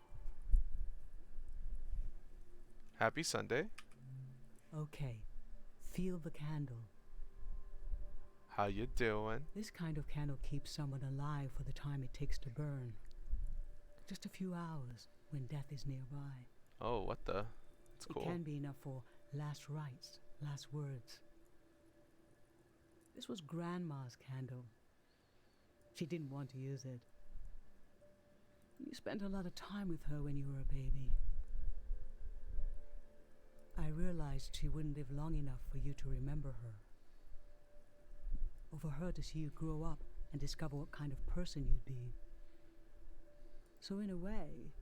Happy Sunday. Okay. Feel the candle. How you doing? This kind of candle keeps someone alive for the time it takes to burn. Just a few hours when death is nearby. Oh, what the? It's cool. It can be enough for last rites, last words. This was Grandma's candle. She didn't want to use it. You spent a lot of time with her when you were a baby. I realized she wouldn't live long enough for you to remember her. Or for her to see you grow up and discover what kind of person you'd be. So in a way,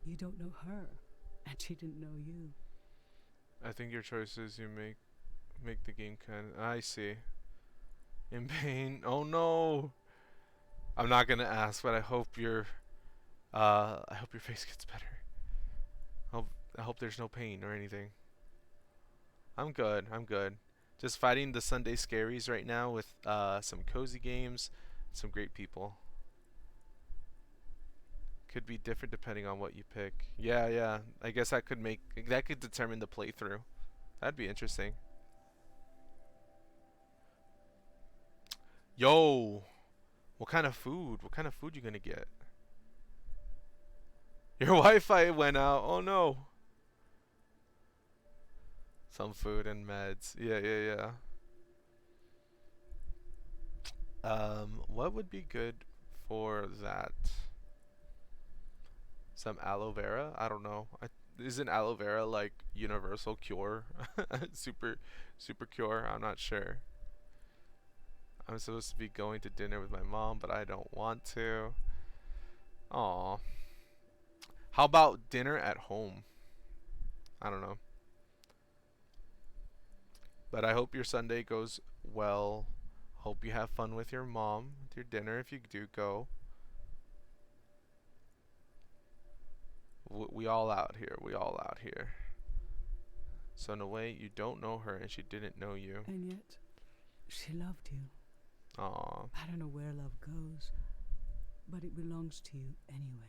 you don't know her, and she didn't know you. I think your choices you make the game I see. In pain. Oh no. I'm not gonna ask, but I hope your face gets better. I hope there's no pain or anything. I'm good. I'm good. Just fighting the Sunday scaries right now with some cozy games, some great people. Could be different depending on what you pick. Yeah. I guess that could determine the playthrough. That'd be interesting. Yo, what kind of food? What kind of food you gonna get? Your Wi-Fi went out. Oh no. Some food and meds. Yeah. What would be good for that? Some aloe vera? I don't know. Isn't aloe vera like universal cure? super cure? I'm not sure. I'm supposed to be going to dinner with my mom, but I don't want to. Aw. How about dinner at home? I don't know. But I hope your Sunday goes well. Hope you have fun with your mom, with your dinner if you do go. We all out here. We all out here. So in a way, you don't know her and she didn't know you. And yet, she loved you. Aww. I don't know where love goes, but it belongs to you anyway.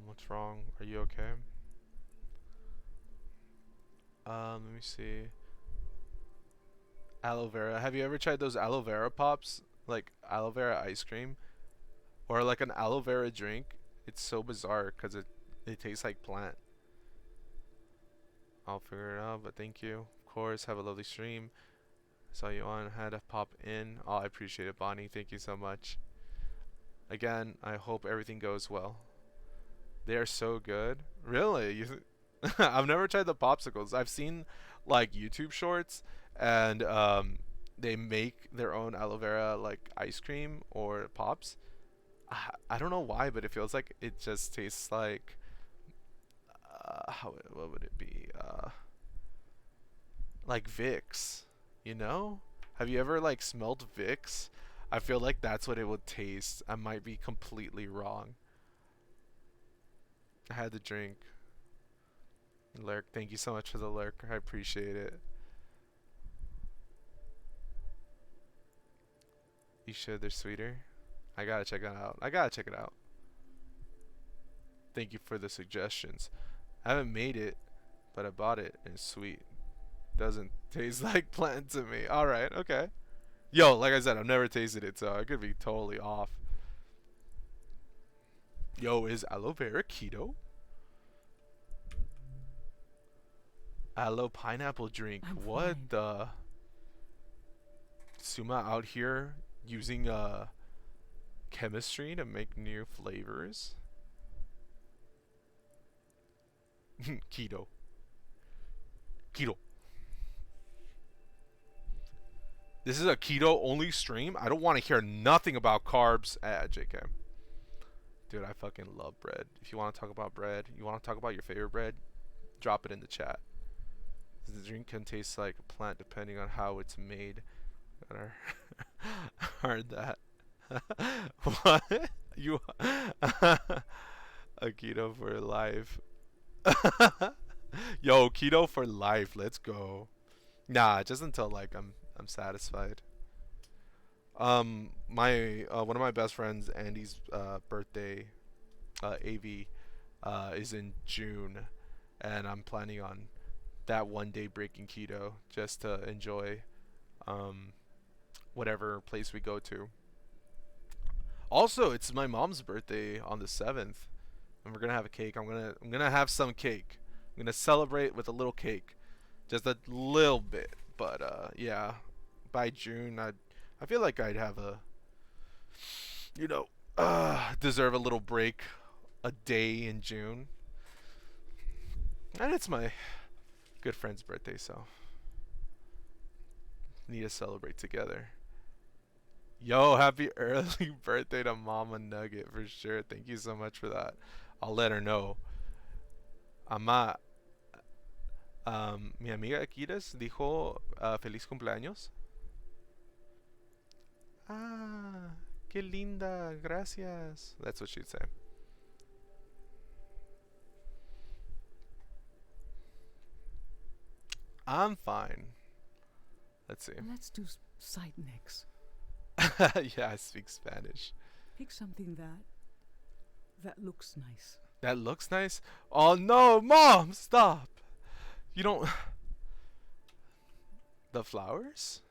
What's wrong? Are you okay? Let me see. Aloe vera. Have you ever tried those aloe vera pops? Like aloe vera ice cream? Or like an aloe vera drink? It's so bizarre because it tastes like plant. I'll figure it out, but thank you. Of course, have a lovely stream. Saw you on, had to pop in. Oh, I appreciate it, Bonnie. Thank you so much. Again, I hope everything goes well. They are so good. Really? I've never tried the popsicles. I've seen like YouTube shorts and they make their own aloe vera like ice cream or pops. I don't know why, but it feels like it just tastes like what would it be? Like Vicks, you know? Have you ever like smelled Vicks? I feel like that's what it would taste. I might be completely wrong. I had the drink. Lurk, thank you so much for the lurk. I appreciate it. You should, they're sweeter. I gotta check it out. I gotta check it out. Thank you for the suggestions. I haven't made it, but I bought it and it's sweet. Doesn't taste like plant to me. Alright, okay. Yo, like I said, I've never tasted it, so I could be totally off. Yo, is aloe vera keto? Aloe pineapple drink. I'm What fine. the? Suma out here using chemistry to make new flavors. Keto. Keto. This is a keto only stream. I don't want to hear nothing about carbs. JK. Dude, I fucking love bread. If you want to talk about bread, you want to talk about your favorite bread, drop it in the chat. The drink can taste like a plant depending on how it's made. Heard that. What? You a keto for life. Yo, keto for life. Let's go. Nah, just until like I'm satisfied. My one of my best friends, Andy's birthday, AV, is in June, and I'm planning on that one day breaking keto just to enjoy whatever place we go to. Also, it's my mom's birthday on the 7th, and we're gonna have a cake. I'm gonna have some cake. I'm gonna celebrate with a little cake, just a little bit. But yeah, by June, I feel like I'd have a, you know, deserve a little break, a day in June, and it's my good friend's birthday, so need to celebrate together. Yo, happy early birthday to Mama Nugget for sure. Thank you so much for that. I'll let her know. Ama, mi amiga Akiras dijo feliz cumpleaños. Ah, qué linda, gracias. That's what she'd say. I'm fine. Let's see. Let's do sight next. Yeah, I speak Spanish. Pick something that looks nice. That looks nice? Oh no, Mom, stop. You don't... The flowers?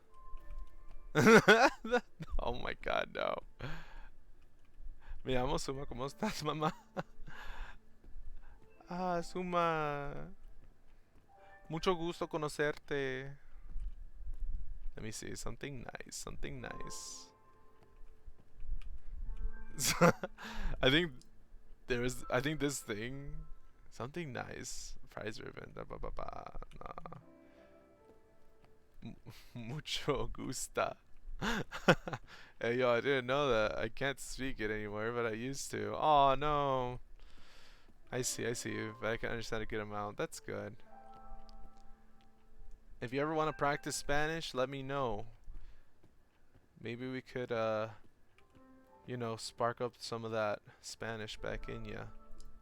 Oh my god, no. Me llamo Suma, ¿cómo estás, mamá? Ah, Suma. Mucho gusto conocerte. Let me see, something nice, something nice. I think I think this thing, something nice. Prize ribbon. Da, ba, ba, ba. Nah. Mucho gusta. Hey yo, I didn't know that. I can't speak it anymore, but I used to. Oh no. I see, but I can understand a good amount. That's good. If you ever want to practice Spanish, let me know. Maybe we could, you know, spark up some of that Spanish back in ya.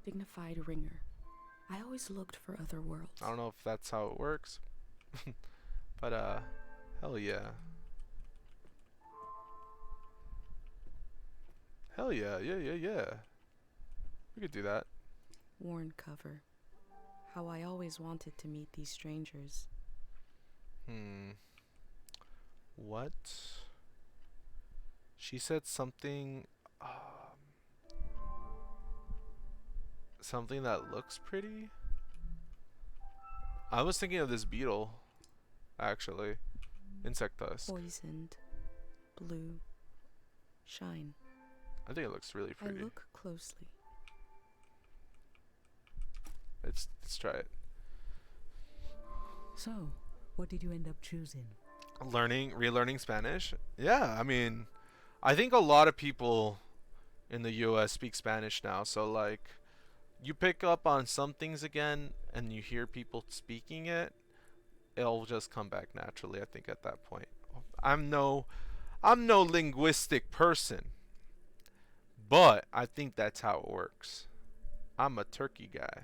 Dignified ringer. I always looked for other worlds. I don't know if that's how it works. But, hell yeah. Hell yeah, yeah. We could do that. Worn cover. How I always wanted to meet these strangers. What? She said something, something that looks pretty? I was thinking of this beetle, actually. Insect tusk. Poisoned. Blue. Shine. I think it looks really pretty. I look closely. Let's try it. So, what did you end up choosing? Relearning Spanish? Yeah, I mean, I think a lot of people in the US speak Spanish now, so like, you pick up on some things again and you hear people speaking it, it'll just come back naturally, I think, at that point. I'm no linguistic person, but I think that's how it works. I'm a turkey guy.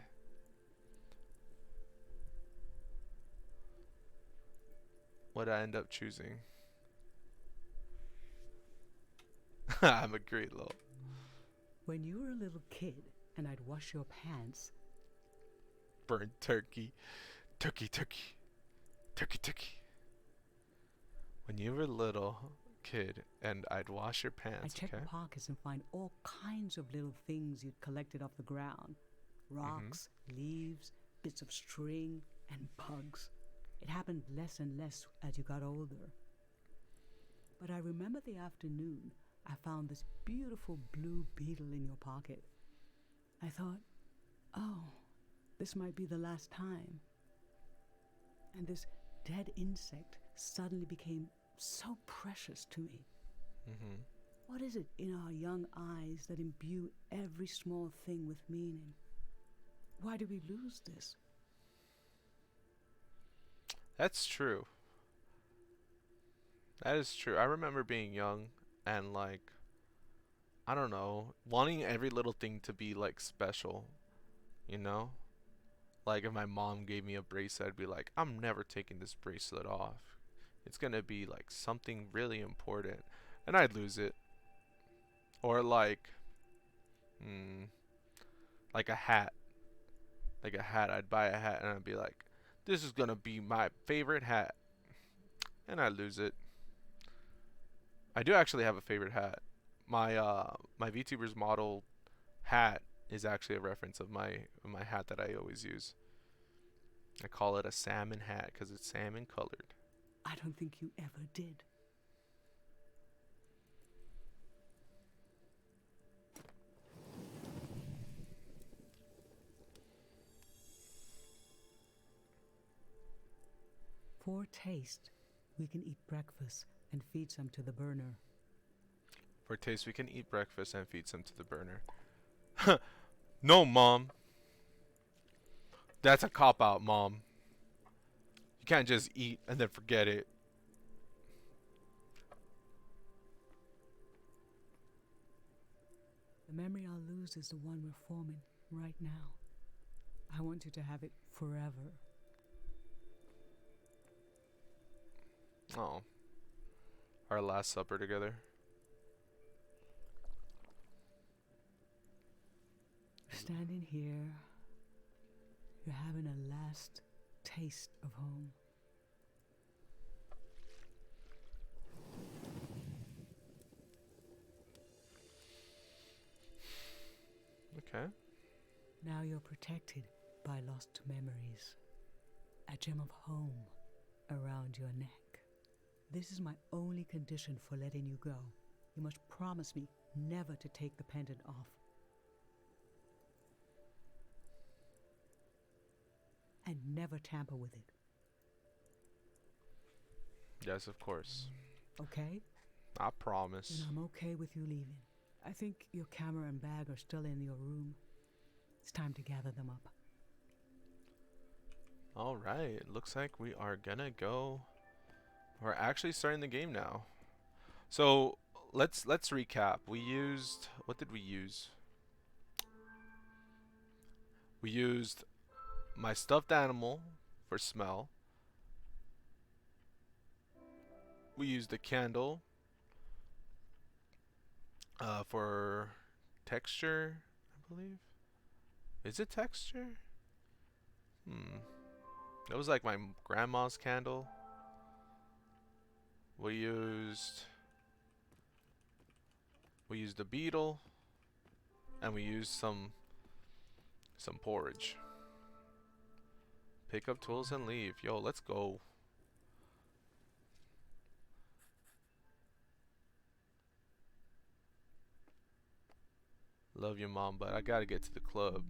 What I end up choosing? I'm a great little. When you were a little kid and I'd wash your pants, Burnt turkey. Turkey. When you were a little kid and I'd wash your pants, I'd check okay? the pockets and find all kinds of little things you'd collected off the ground. Rocks, leaves, bits of string, and bugs. It happened less and less as you got older. But I remember the afternoon I found this beautiful blue beetle in your pocket. I thought, oh, this might be the last time. And this dead insect suddenly became so precious to me. What is it in our young eyes that imbue every small thing with meaning? Why do we lose this? That's true. That is true. I remember being young and like, I don't know, wanting every little thing to be like special, you know? Like if my mom gave me a bracelet, I'd be like, I'm never taking this bracelet off. It's gonna be like something really important, and I'd lose it. Or like a hat. Like a hat, I'd buy a hat and I'd be like, this is gonna be my favorite hat, and I'd lose it. I do actually have a favorite hat. My VTubers model hat is actually a reference of my hat that I always use. I call it a salmon hat because it's salmon colored. I don't think you ever did. For taste, we can eat breakfast and feed some to the burner. For taste, we can eat breakfast and feed some to the burner. No, Mom. That's a cop-out, Mom. You can't just eat and then forget it. The memory I'll lose is the one we're forming right now. I want you to have it forever. Oh. Our last supper together. Standing here, you're having a last taste of home. Okay. Now you're protected by lost memories. A gem of home around your neck. This is my only condition for letting you go. You must promise me never to take the pendant off. And never tamper with it, Yes, of course. okay? I promise. And I'm okay with you leaving. I think your camera and bag are still in your room. It's time to gather them up. All right. Looks like we are gonna go. We're actually starting the game now. So let's recap. We used, what did we use? We used my stuffed animal for smell. We used a candle for texture, I believe. Is it texture? That was like my grandma's candle. We used the beetle, and we used some porridge. Pick up tools and leave. Yo, let's go. Love your mom, but I gotta get to the club.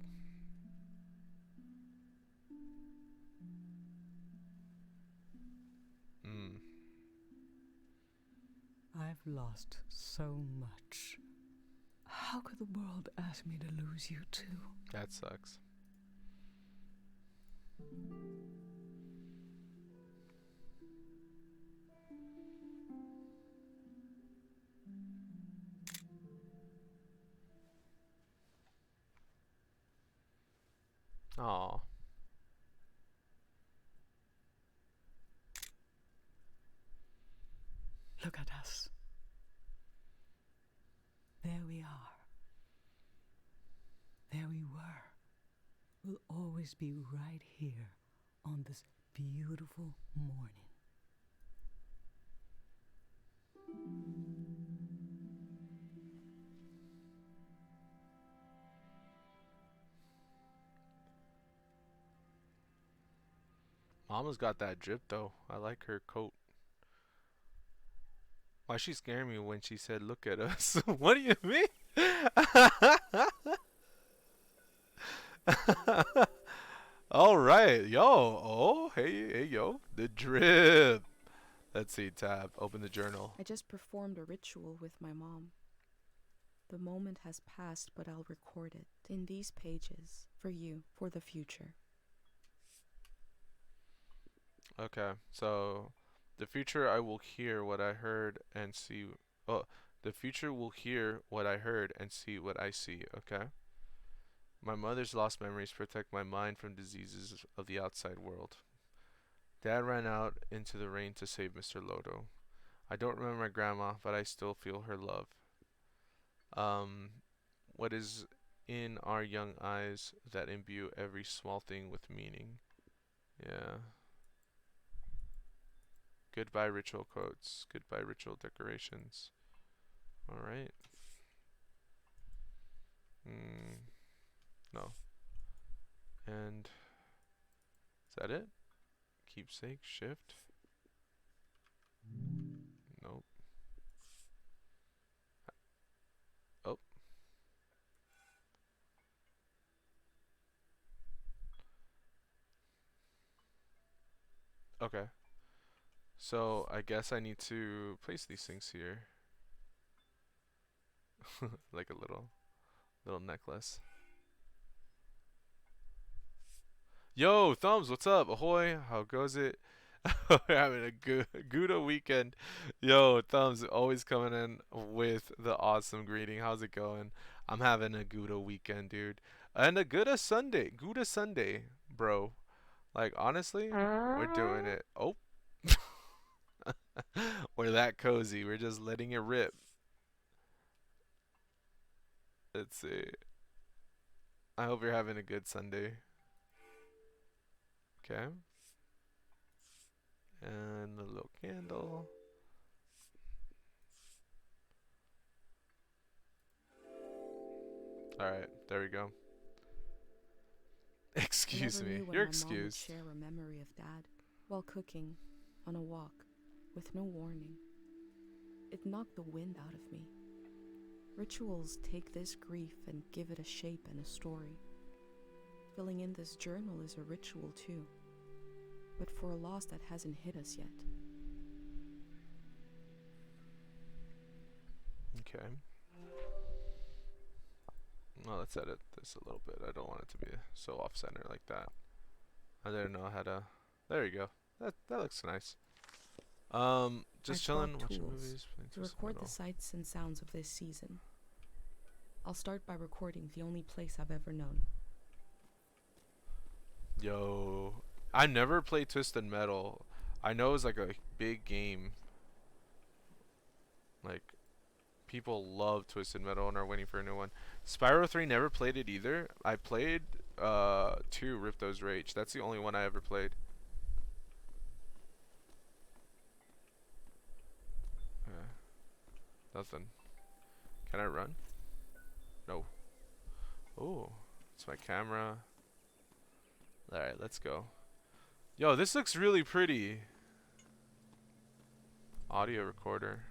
I've lost so much. How could the world ask me to lose you too? That sucks. Aw. Look at us. There we are. There we were. We'll always be right here on this beautiful morning. Mama's got that drip though. I like her coat. Why she scared me when she said, "Look at us." What do you mean? All right, yo. Oh, hey, yo. The drip. Let's see, tab. Open the journal. I just performed a ritual with my mom. The moment has passed, but I'll record it in these pages for you, for the future. Okay, so the future I will hear what I heard and see. Oh, the future will hear what I heard and see what I see. Okay. My mother's lost memories protect my mind from diseases of the outside world. Dad ran out into the rain to save Mr. Lodo. I don't remember my grandma, but I still feel her love. What is in our young eyes that imbue every small thing with meaning? Yeah. Goodbye ritual quotes. Goodbye ritual decorations. Alright. No. And is that it? Keepsake, shift. Nope. Oh. Okay. So I guess I need to place these things here. Like a little necklace. Yo, Thumbs, what's up? Ahoy, how goes it? We're having a Gouda weekend. Yo, Thumbs, always coming in with the awesome greeting. How's it going? I'm having a Gouda weekend, dude. And a Gouda Sunday, bro. Like, honestly, we're doing it. Oh. We're that cozy. We're just letting it rip. Let's see. I hope you're having a good Sunday. Okay. And the little candle. Alright, there we go. Excuse I never me. knew when You're my mom would excused. share a memory of Dad while cooking, on a walk, with no warning. It knocked the wind out of me. Rituals take this grief and give it a shape and a story. Filling in this journal is a ritual too, but for a loss that hasn't hit us yet. Okay. Well, let's edit this a little bit. I don't want it to be so off-center like that. I didn't know how to... There you go. That looks nice. Just I've chilling, brought watching tools movies, playing to Twisted record Metal. the sights and sounds of this season. I'll start by recording the only place I've ever known. Yo, I never played Twisted Metal. I know it's like a big game. Like, people love Twisted Metal and are waiting for a new one. Spyro 3 never played it either. I played 2 Ripto's Rage. That's the only one I ever played. Nothing. Can I run? No. Oh, it's my camera. Alright, let's go. Yo, this looks really pretty. Audio recorder.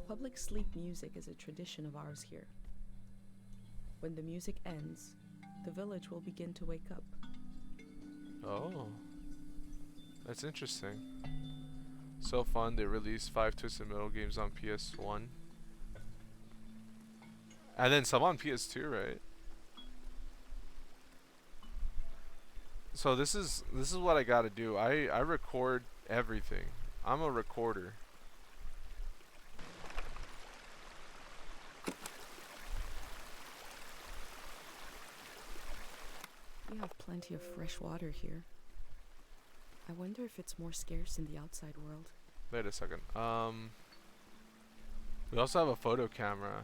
Public sleep music is a tradition of ours here. When the music ends, the village will begin to wake up. Oh. That's interesting. So fun, they released 5 Twisted Metal games on PS1. And then some on PS2, right? So this is what I gotta do. I record everything. I'm a recorder. We have plenty of fresh water here. I wonder if it's more scarce in the outside world. Wait a second. We also have a photo camera.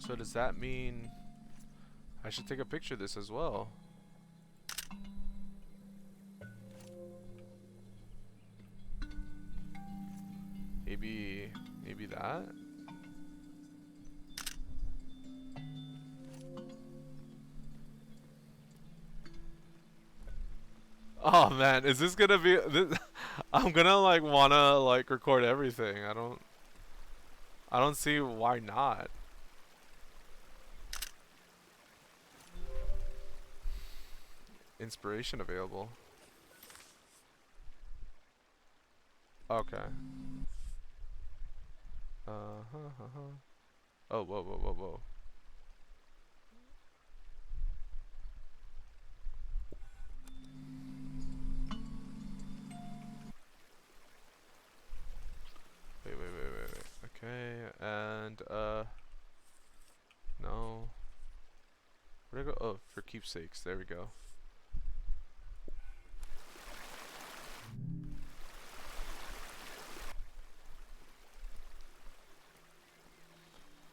So does that mean I should take a picture of this as well? Maybe that? Oh man, is this gonna be this? I'm gonna like wanna like record everything. I don't see why not. Inspiration available. Okay. Oh, whoa. Wait. Okay, and no. Where'd I go? Oh, for keepsakes. There we go.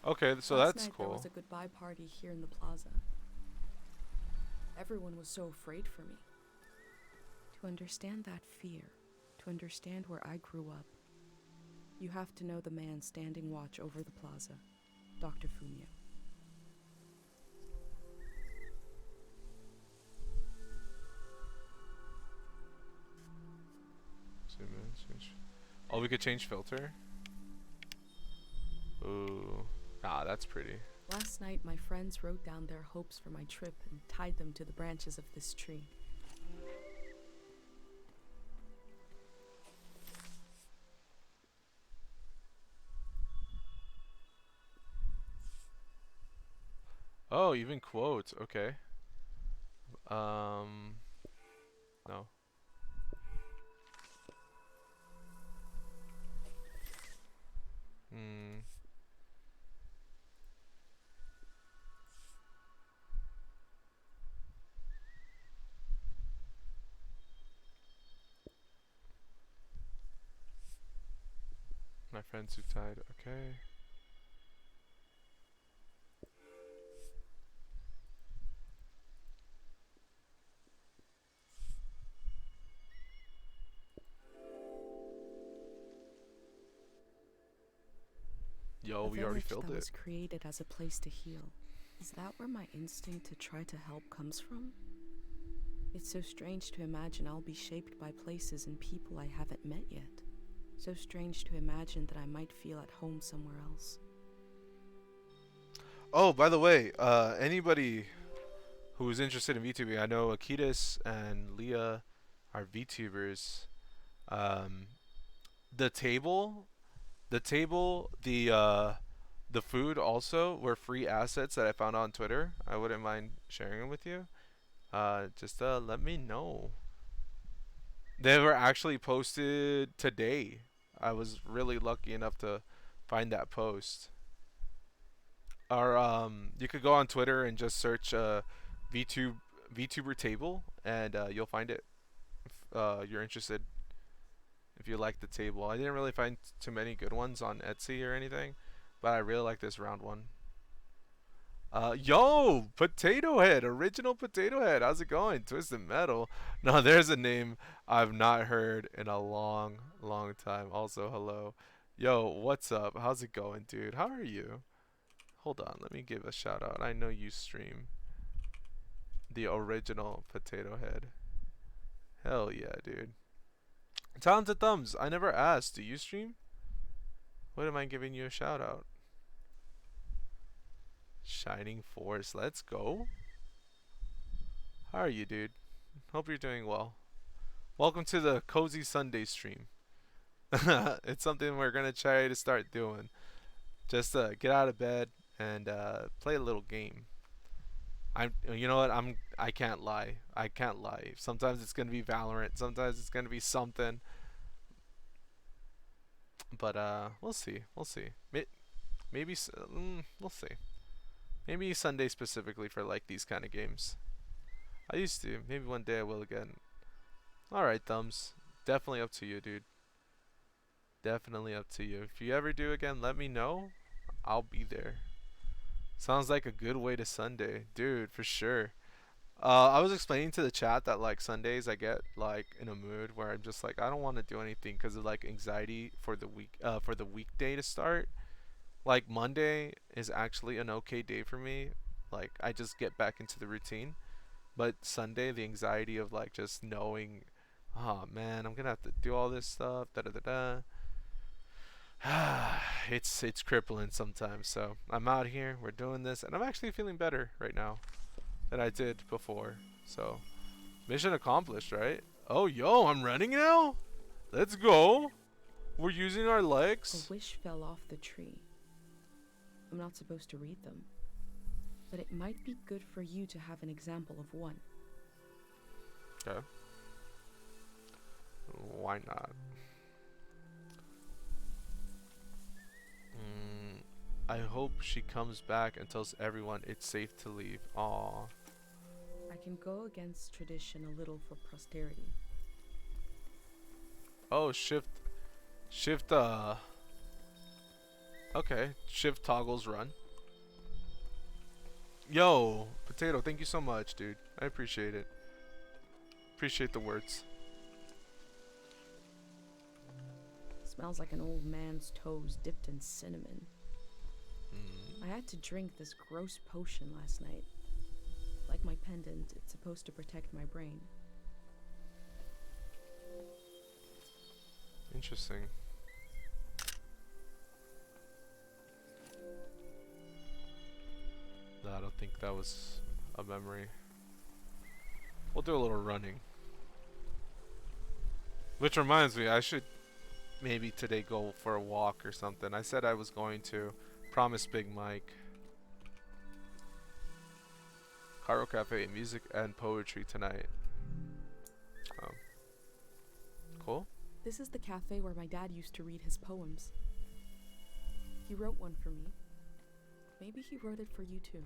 Okay, so Last that's night there cool. was a goodbye party here in the plaza. Everyone was so afraid for me. To understand that fear, to understand where I grew up, you have to know the man standing watch over the plaza, Dr. Fumio. Oh, we could change filter? Ooh. Ah, that's pretty. Last night, my friends wrote down their hopes for my trip and tied them to the branches of this tree. Oh, even quotes. Okay. No. My friends who tied. Okay. Yo, A we already village filled that it. was created as a place to heal. Is that where my instinct to try to help comes from? It's so strange to imagine I'll be shaped by places and people I haven't met yet. So strange to imagine that I might feel at home somewhere else. Oh, by the way, anybody who's interested in VTubing, I know Akitas and Leah are VTubers. Um, the table, the food also were free assets that I found on Twitter. I wouldn't mind sharing them with you. Just let me know. They were actually posted today. I was really lucky enough to find that post. Or you could go on Twitter and just search VTube VTuber table, and you'll find it if you're interested. If you like the table, I didn't really find too many good ones on Etsy or anything, but I really like this round one. Yo, Potato Head, original Potato Head. How's it going? Twisted Metal. No, there's a name I've not heard in a long, long time. Also, hello. Yo, what's up? How's it going, dude? How are you? Hold on, let me give a shout out. I know you stream the original Potato Head. Hell yeah, dude. Talented Thumbs, I never asked. Do you stream? What am I giving you a shout out? Shining Force, let's go. How are you, dude? Hope you're doing well. Welcome to the Cozy Sunday stream. It's something we're gonna try to start doing. Just get out of bed and play a little game. You know what? I can't lie. I can't lie. Sometimes it's gonna be Valorant. Sometimes it's gonna be something. But we'll see. We'll see. Maybe we'll see. Maybe Sunday specifically for like these kind of games. I used to. Maybe one day I will again. Alright, Thumbs. Definitely up to you, dude. Definitely up to you. If you ever do again, let me know. I'll be there. Sounds like a good way to Sunday. Dude, for sure. I was explaining to the chat that like Sundays I get like in a mood where I'm just like I don't want to do anything because of like anxiety for the weekday to start. Like Monday is actually an okay day for me. Like I just get back into the routine. But Sunday, the anxiety of like just knowing, oh man, I'm gonna have to do all this stuff. Da da da da. It's crippling sometimes. So I'm out here. We're doing this, and I'm actually feeling better right now than I did before. So mission accomplished, right? Oh yo, I'm running now. Let's go. We're using our A legs. wish fell off the tree. I'm not supposed to read them, but it might be good for you to have an example of one. Okay. Why not? I hope she comes back and tells everyone it's safe to leave. Aw. I can go against tradition a little for posterity. Oh, shift, okay, shift toggles run. Yo, Potato, thank you so much, dude. I appreciate it. Appreciate the words. Smells like an old man's toes dipped in cinnamon. I had to drink this gross potion last night. Like my pendant, it's supposed to protect my brain. Interesting. No, I don't think that was a memory. We'll do a little running. Which reminds me, I should maybe today go for a walk or something. I said I was going to. Promise Big Mike. Cairo Cafe, music and poetry tonight. Cool. This is the cafe where my dad used to read his poems. He wrote one for me. Maybe he wrote it for you too.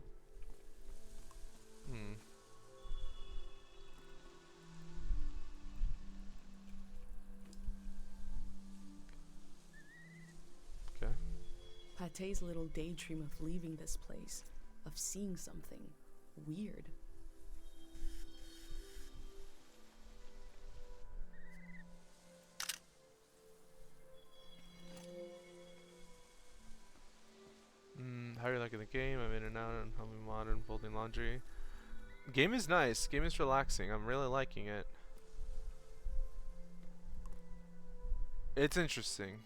Okay. Pate's little daydream of leaving this place, of seeing something weird. and out and helping modern, folding laundry. Game is nice. Game is relaxing. I'm really liking it. It's interesting.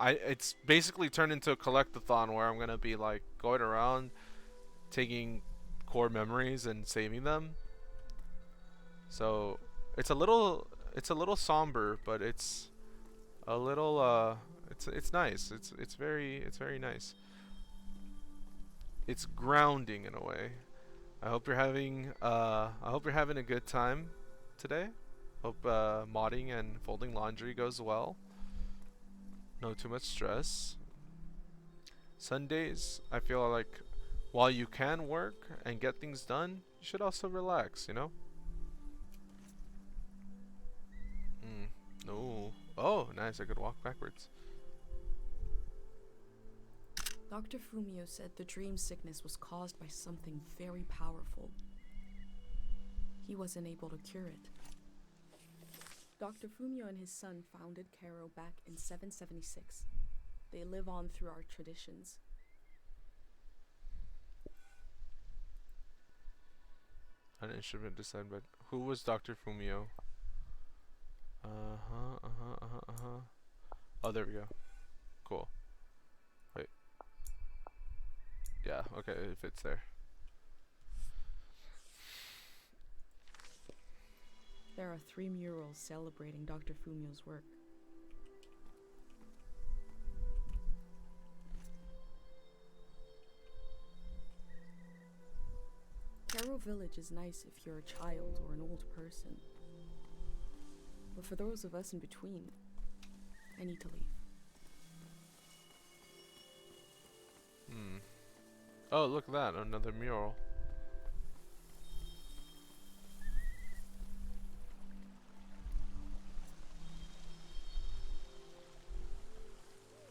It's basically turned into a collectathon where I'm gonna be like going around taking core memories and saving them. So it's a little somber, but it's a little it's nice. It's very nice. It's grounding in a way. I hope you're having a good time today. Hope modding and folding laundry goes well. No too much stress. Sundays, I feel like while you can work and get things done, you should also relax, you know? No. Oh, nice. I could walk backwards. Dr. Fumio said the dream sickness was caused by something very powerful. He wasn't able to cure it. Dr. Fumio and his son founded Kero back in 776. They live on through our traditions. An instrument designed by... Who was Dr. Fumio? Oh, there we go. Cool. Wait. Yeah, okay, it fits there. There are 3 murals celebrating Dr. Fumio's work. Kero Village is nice if you're a child or an old person. But for those of us in between, I need to leave. Oh, look at that, another mural.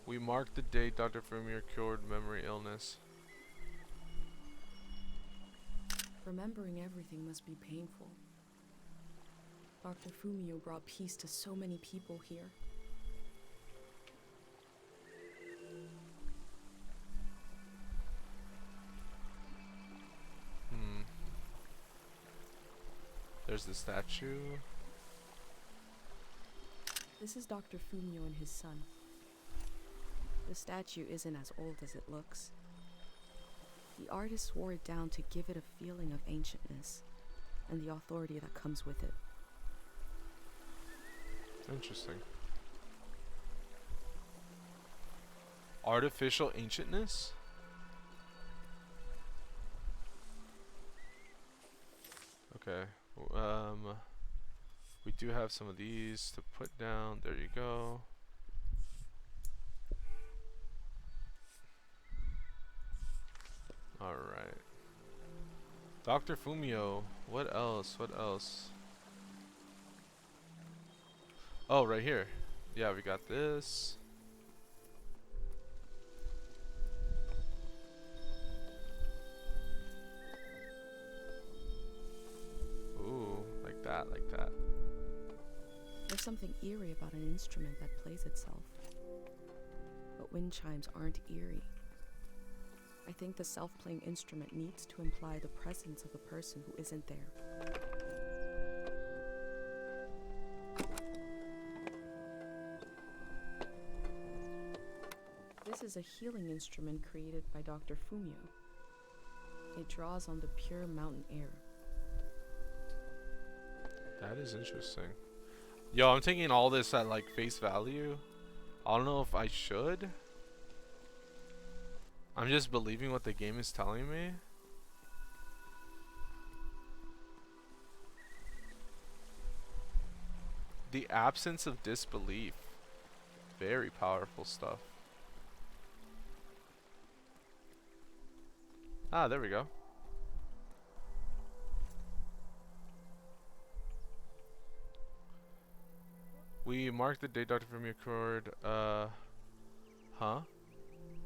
We mark the date Dr. Fumio cured memory illness. Remembering everything must be painful. Dr. Fumio brought peace to so many people here. There's the statue. This is Dr. Fumio and his son. The statue isn't as old as it looks. The artist wore it down to give it a feeling of ancientness and the authority that comes with it. Interesting. Artificial ancientness? Okay. We do have some of these to put down. There you go. Alright. Dr. Fumio. What else? What else? Oh, right here. Yeah, we got this. Ooh, like that, like that. There's something eerie about an instrument that plays itself. But wind chimes aren't eerie. I think the self-playing instrument needs to imply the presence of a person who isn't there. This is a healing instrument created by Dr. Fumio. It draws on the pure mountain air. That is interesting. Yo, I'm taking all this at like face value. I don't know if I should. I'm just believing what the game is telling me. The absence of disbelief. Very powerful stuff. Ah, there we go. We marked the date Dr. Fumio cured,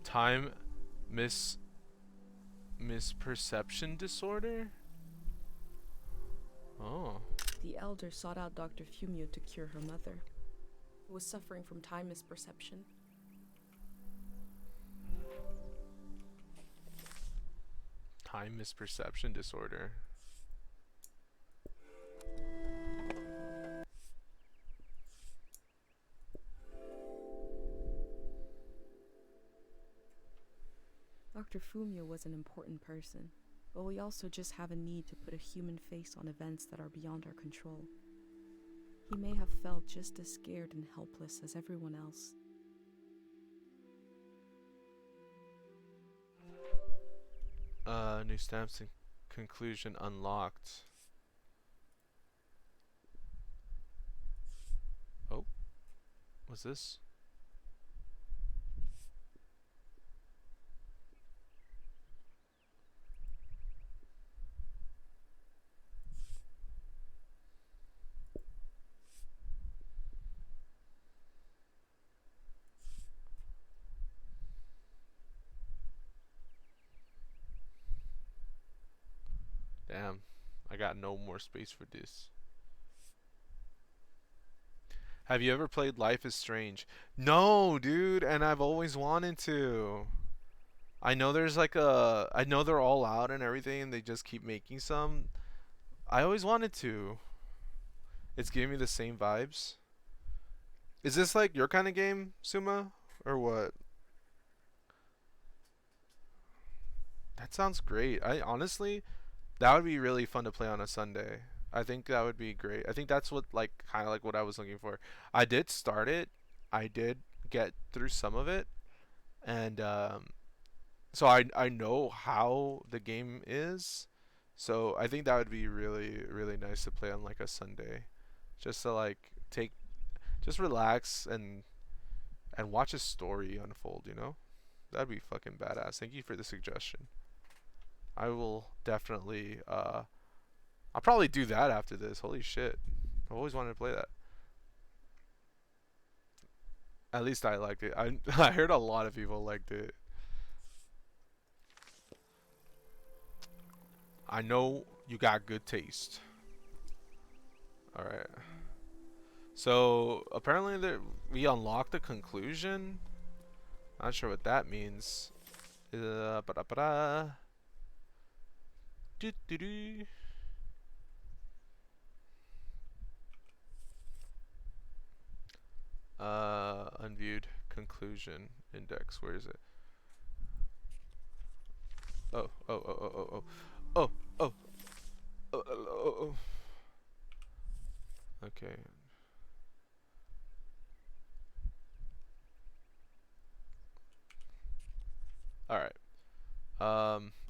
time misperception disorder? Oh. The elder sought out Dr. Fumio to cure her mother, who was suffering from time misperception. Time misperception disorder. Dr. Fumio was an important person, but we also just have a need to put a human face on events that are beyond our control. He may have felt just as scared and helpless as everyone else. New stamps and conclusion unlocked. Oh, what's this? Damn, I got no more space for this. Have you ever played Life is Strange? No, dude, and I've always wanted to. I know there's like I know they're all out and everything, and they just keep making some. I always wanted to. It's giving me the same vibes. Is this like your kind of game, Suma? Or what? That sounds great. I honestly, that would be really fun to play on a Sunday. I think that would be great. I think that's what like kind of like what I was looking for. I did start it. I did get through some of it, and so I know how the game is. So I think that would be really really nice to play on like a Sunday, just to like just relax and watch a story unfold. You know, that'd be fucking badass. Thank you for the suggestion. I will definitely I'll probably do that after this. Holy shit. I've always wanted to play that. At least I liked it. I heard a lot of people liked it. I know you got good taste. Alright. So apparently we unlocked the conclusion. Not sure what that means. Ba-da-ba-da. Do-do-do. Unviewed conclusion index. Where is it? Oh, oh, oh, oh, oh, oh, oh, oh, oh, oh, oh, oh. Okay. All right.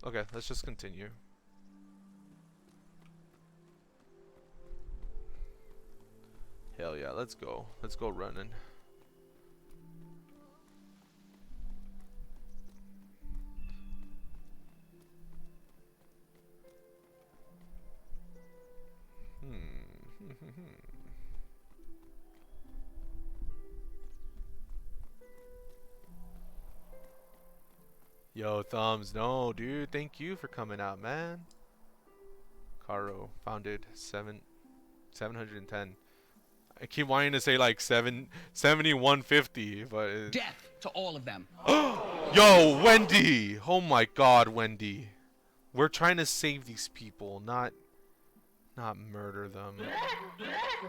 Okay, let's just continue. Hell yeah, let's go. Let's go running. Yo, Thumbs, no, dude. Thank you for coming out, man. Caro, founded 710. I keep wanting to say like 7150, but Death to all of them. Yo, Wendy! Oh my God, Wendy. We're trying to save these people, not murder them.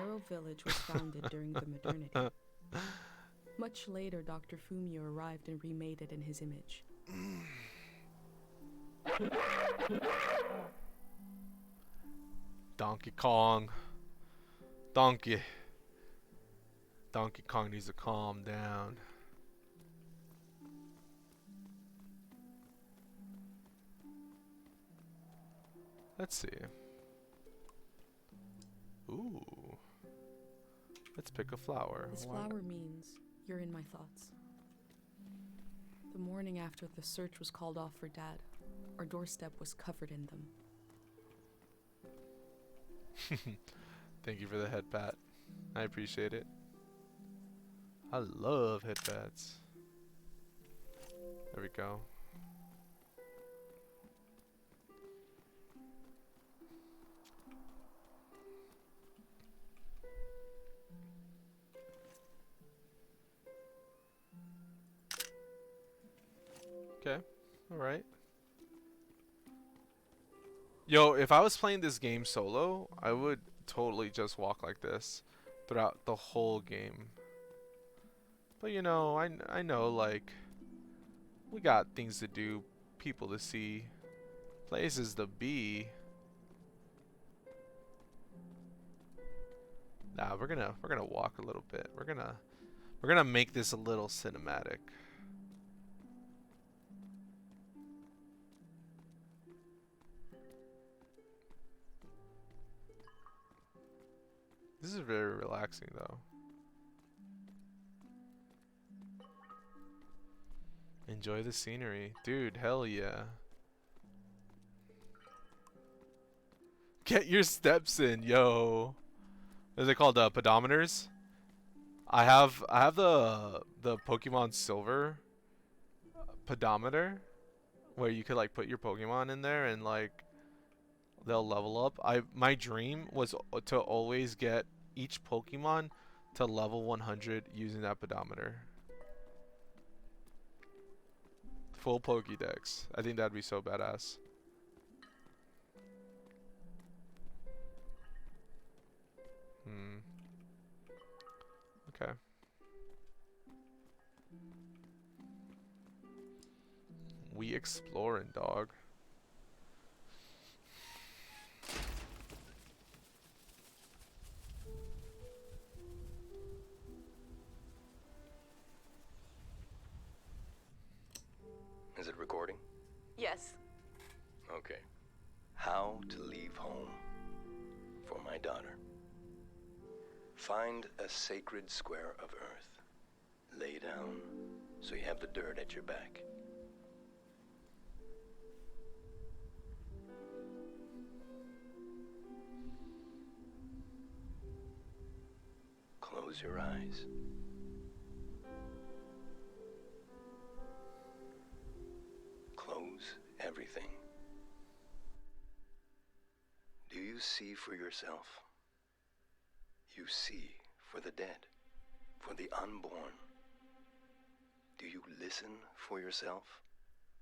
Arrow Village was founded during the modernity. Much later, Dr. Fumio arrived and remade it in his image. Donkey Kong. Donkey Kong needs to calm down. Let's see. Ooh. Let's pick a flower. This flower means you're in my thoughts. The morning after the search was called off for Dad, our doorstep was covered in them. Thank you for the head pat. I appreciate it. I love head pats. There we go. Okay, alright. Yo, if I was playing this game solo, I would totally just walk like this throughout the whole game. But you know, I know like we got things to do, people to see, places to be. Nah, we're gonna walk a little bit. We're gonna make this a little cinematic. This is very relaxing though. Enjoy the scenery. Dude, hell yeah. Get your steps in, yo. What is it called? Pedometers? I have the Pokemon Silver pedometer where you could like put your Pokemon in there and like they'll level up. My dream was to always get each Pokemon to level 100 using that pedometer. Full Pokédex. I think that'd be so badass. Okay. We exploring, dog. Is it recording? Yes. Okay. How to leave home for my daughter. Find a sacred square of earth. Lay down so you have the dirt at your back. Close your eyes. Close everything. Do you see for yourself? You see for the dead, for the unborn. Do you listen for yourself?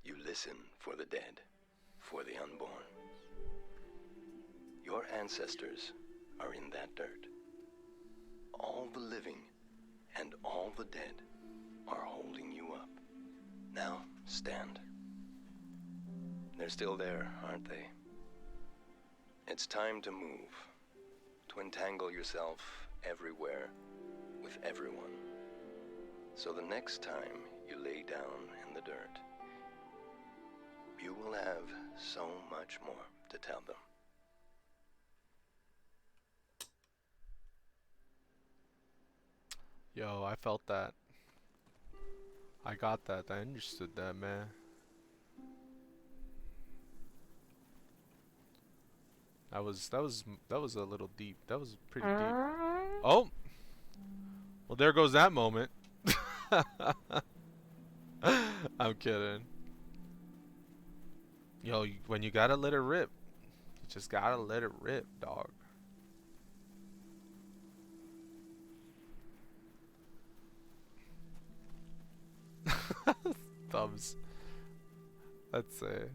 You listen for the dead, for the unborn. Your ancestors are in that dirt. All the living and all the dead are holding you up. Now, stand. They're still there, aren't they? It's time to move, to entangle yourself everywhere with everyone. So the next time you lay down in the dirt, you will have so much more to tell them. Yo, I felt that. I got that. I understood that, man. That was a little deep. That was pretty deep. Oh. Well, there goes that moment. I'm kidding. Yo, when you gotta let it rip, you just gotta let it rip, dog. Thumbs. Let's say.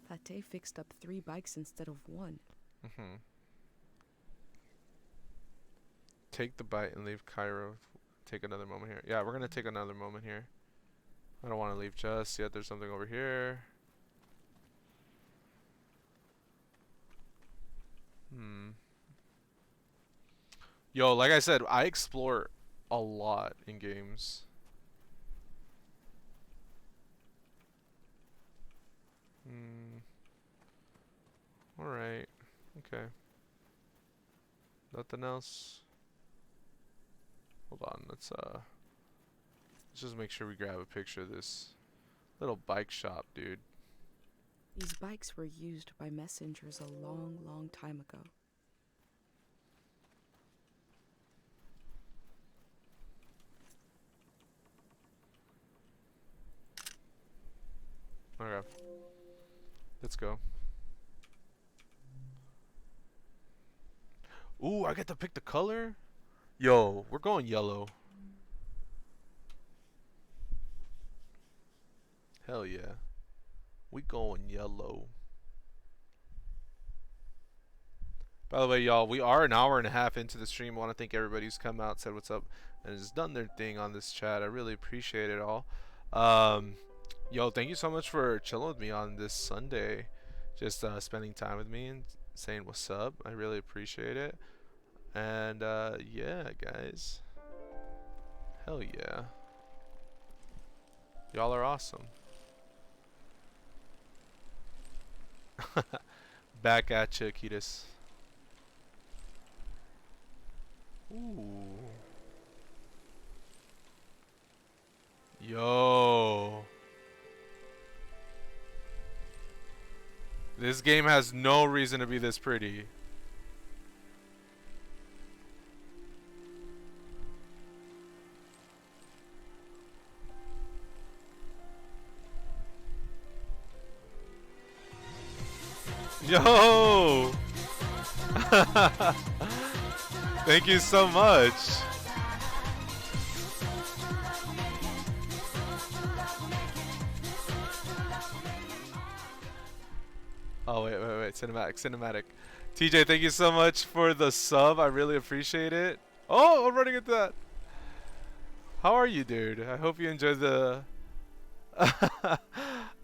Pate fixed up 3 bikes instead of 1. Take the bite and leave Cairo. Take another moment here. Yeah, we're gonna take another moment here. I don't want to leave just yet. There's something over here. Yo, like I said, I explore a lot in games. Alright. Okay. Nothing else. Hold on, let's just make sure we grab a picture of this little bike shop, dude. These bikes were used by messengers a long, long time ago. Okay. Let's go. Ooh, I get to pick the color? Yo, we're going yellow. Hell yeah. We going yellow. By the way, y'all, we are an hour and a half into the stream. I want to thank everybody who's come out, said what's up, and has done their thing on this chat. I really appreciate it all. Yo, thank you so much for chilling with me on this Sunday. Just spending time with me and saying what's up. I really appreciate it. And yeah, guys. Hell yeah. Y'all are awesome. Back at you, Akitas. Ooh. Yo. This game has no reason to be this pretty. Yo! Thank you so much. Oh, wait. Cinematic. TJ, thank you so much for the sub. I really appreciate it. Oh, I'm running into that. How are you, dude? I hope you enjoy the...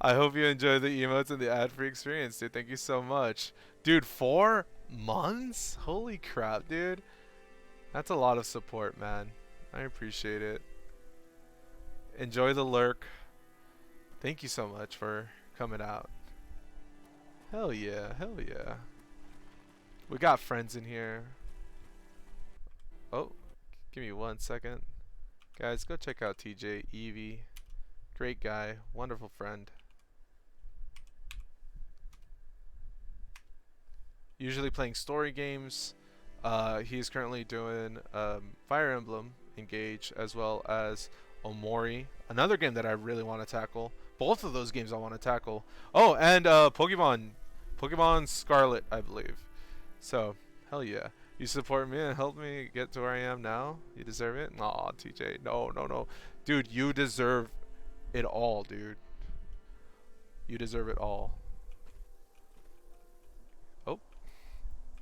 I hope you enjoy the emotes and the ad-free experience, dude. Thank you so much. Dude, 4 months? Holy crap, dude. That's a lot of support, man. I appreciate it. Enjoy the lurk. Thank you so much for coming out. Hell yeah, hell yeah. We got friends in here. Oh, give me 1 second. Guys, go check out TJ, Evie. Great guy, wonderful friend. Usually playing story games. He's currently doing Fire Emblem Engage as well as Omori, another game that I really want to tackle. Both of those games I want to tackle. Oh, and Pokemon Scarlet, I believe. So, hell yeah. You support me and help me get to where I am now? You deserve it? Aw, TJ. No. Dude, you deserve it all, dude. You deserve it all. Oh.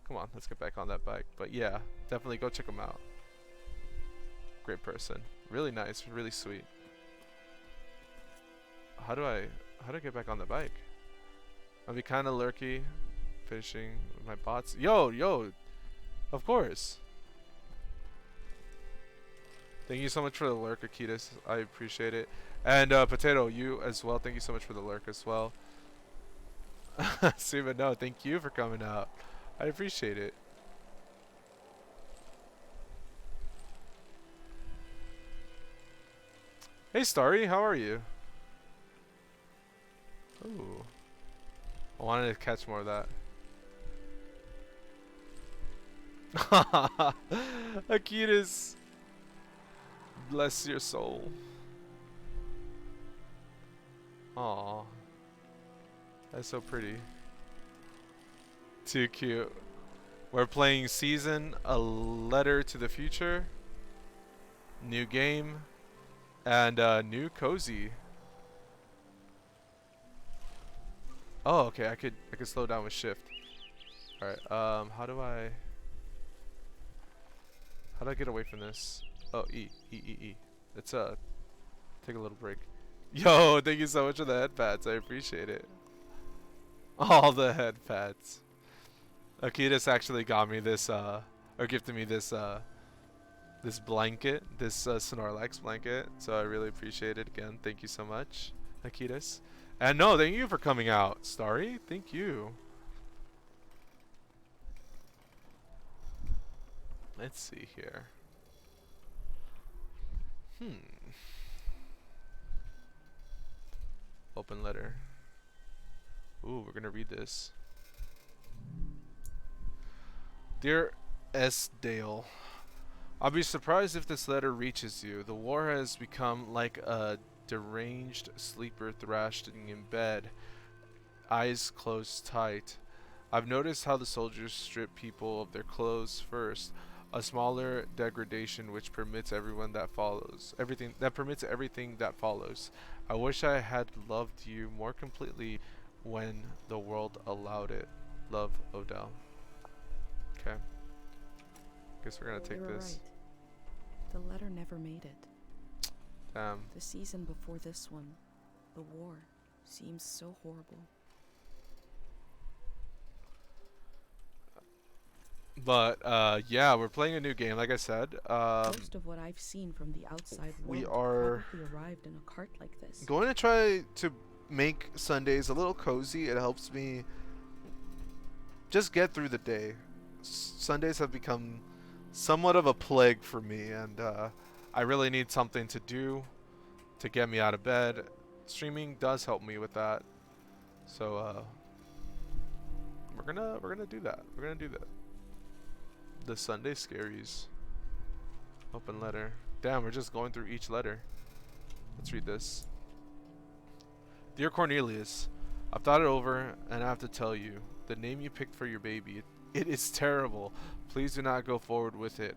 Come on, let's get back on that bike. But yeah, definitely go check him out. Great person. Really nice, really sweet. How do I get back on the bike? I'll be kind of lurky, finishing with my bots. Yo, of course. Thank you so much for the lurk, Akitas. I appreciate it. And Potato, you as well. Thank you so much for the lurk as well. Suba, no, thank you for coming out. I appreciate it. Hey, Starry, how are you? Ooh. I wanted to catch more of that. Akitas, bless your soul. Aw, that's so pretty. Too cute. We're playing Season, A Letter to the Future, new game, and new cozy. Oh, okay. I could slow down with shift. All right. How do I get away from this? Oh, E. Let's take a little break. Yo, thank you so much for the head pats. I appreciate it. All the head pats. Akitas actually got me this or gifted me this this blanket, this Snorlax blanket. So I really appreciate it. Again, thank you so much, Akitas. And no, thank you for coming out, Starry. Thank you. Let's see here. Open letter. Ooh, we're gonna read this. Dear S. Dale, I'll be surprised if this letter reaches you. The war has become like a deranged sleeper thrashing in bed, eyes closed tight. I've noticed how the soldiers strip people of their clothes first, a smaller degradation which permits everything that follows. I wish I had loved you more completely when the world allowed it. Love, Odell. Okay. Guess we're gonna They take were this. right. The letter never made it. Damn. The season before this one, the war, seems so horrible. But yeah, we're playing a new game. Like I said, Most of what I've seen from the outside we world are probably arrived in a cart like this. going to try to make Sundays a little cozy. It helps me just get through the day. Sundays have become somewhat of a plague for me, and I really need something to do to get me out of bed. Streaming does help me with that, so we're gonna do that. We're gonna do that. The Sunday Scaries. Open letter. Damn, we're just going through each letter. Let's read this. Dear Cornelius, I've thought it over and I have to tell you, the name you picked for your baby, it is terrible. Please do not go forward with it.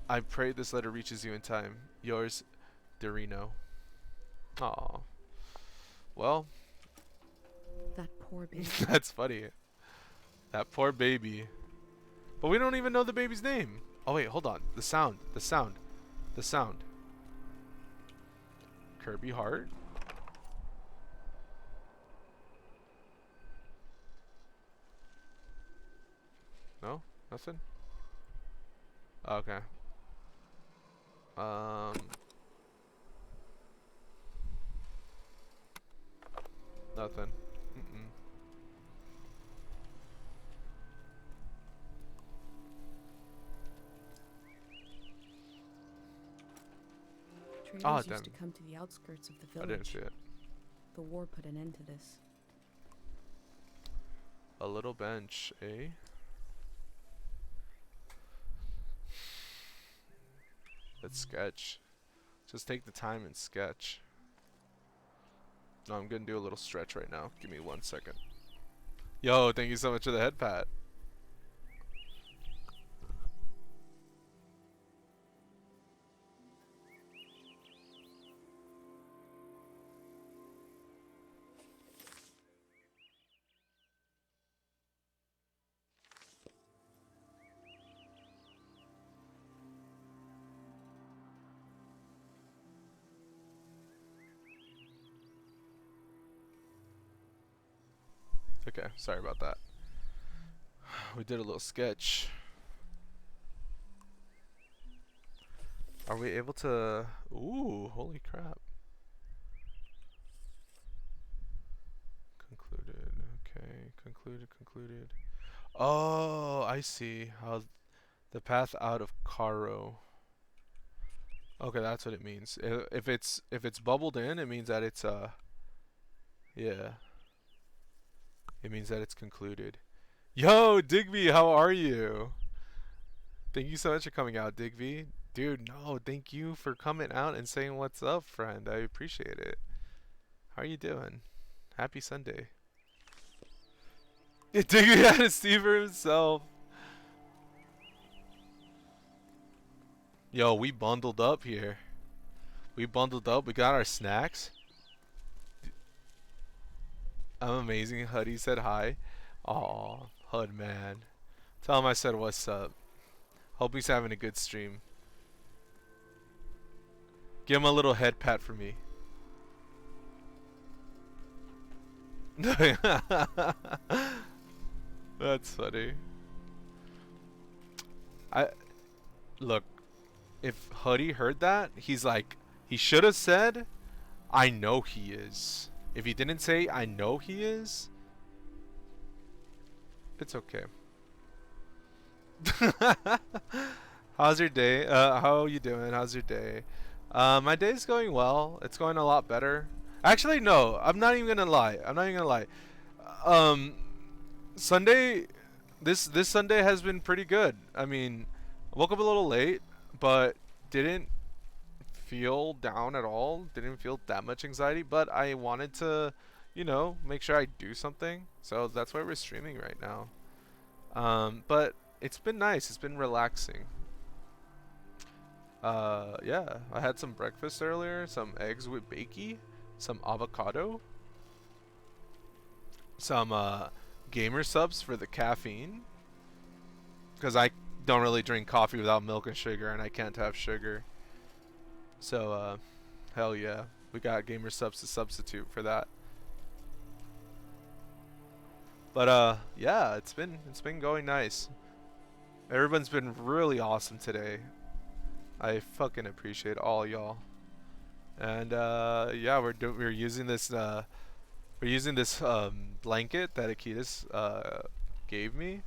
I pray this letter reaches you in time. Yours, Dorino. Aw. Well, That poor baby. that's funny. That poor baby. But we don't even know the baby's name. Oh wait, hold on. The sound. The sound. The sound. Kirby Hart? No? Nothing? Okay. Nothing. Mm-mm. Traders Ah, used damn. to come to the outskirts of the I village. didn't see it. The war put an end to this. A little bench, eh? Let's sketch. Just take the time and sketch. No, I'm gonna do a little stretch right now. Give me 1 second. Yo, thank you so much for the head pat. Okay, sorry about that. We did a little sketch. Are we able to... Ooh, holy crap. Concluded. Okay, concluded. Oh, I see. How the path out of Karo. Okay, that's what it means. If it's bubbled in, it means that it's yeah. It means that it's concluded. Yo, Digby, how are you? Thank you so much for coming out, Digby. Dude, no, thank you for coming out and saying what's up, friend. I appreciate it. How are you doing? Happy Sunday. Digby had a Stever himself. Yo, we bundled up here. We bundled up. We got our snacks. I'm amazing. Huddy said hi. Aw, Hud man. Tell him I said what's up. Hope he's having a good stream. Give him a little head pat for me. That's funny. Look, if Huddy heard that, he's like, he should have said, I know he is. If he didn't say, I know he is, it's okay. How's your day? How are you doing? How's your day? My day's going well. It's going a lot better. Actually, no. I'm not even gonna lie. Sunday, this Sunday has been pretty good. I mean, I woke up a little late, but didn't feel down at all. Didn't feel that much anxiety, but I wanted to, make sure I do something. So that's why we're streaming right now. But it's been nice. It's been relaxing. Yeah, I had some breakfast earlier, some eggs with bakey, some avocado. some gamer subs for the caffeine, because I don't really drink coffee without milk and sugar, and I can't have sugar. So hell yeah, we got gamer subs to substitute for that. But yeah, it's been going nice. Everyone's been really awesome today. I fucking appreciate all y'all. And yeah, we're using this blanket that Akitas gave me,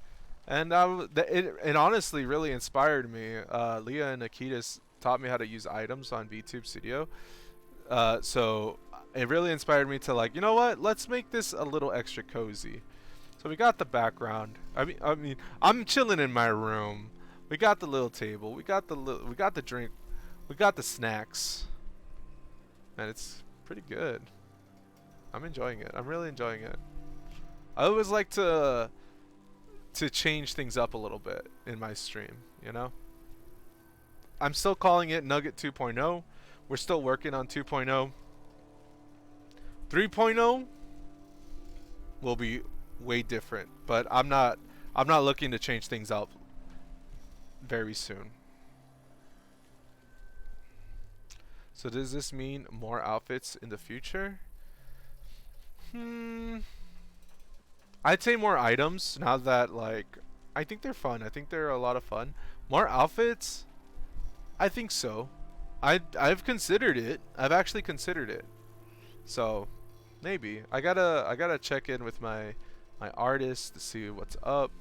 and it honestly really inspired me. Leah and Akitas taught me how to use items on VTube Studio, so it really inspired me to, like, you know what? Let's make this a little extra cozy. So we got the background. I mean, I'm chilling in my room. We got the little table. We got the drink. We got the snacks. And it's pretty good. I'm enjoying it. I'm really enjoying it. I always like to change things up a little bit in my stream, you know? I'm still calling it Nugget 2.0. We're still working on 2.0. 3.0 will be way different, but I'm not looking to change things up very soon. So does this mean more outfits in the future? I'd say more items now that, like, I think they're fun. I think they're a lot of fun. More outfits? I think so. I've considered it. I've actually considered it. So maybe I gotta check in with my artist to see what's up,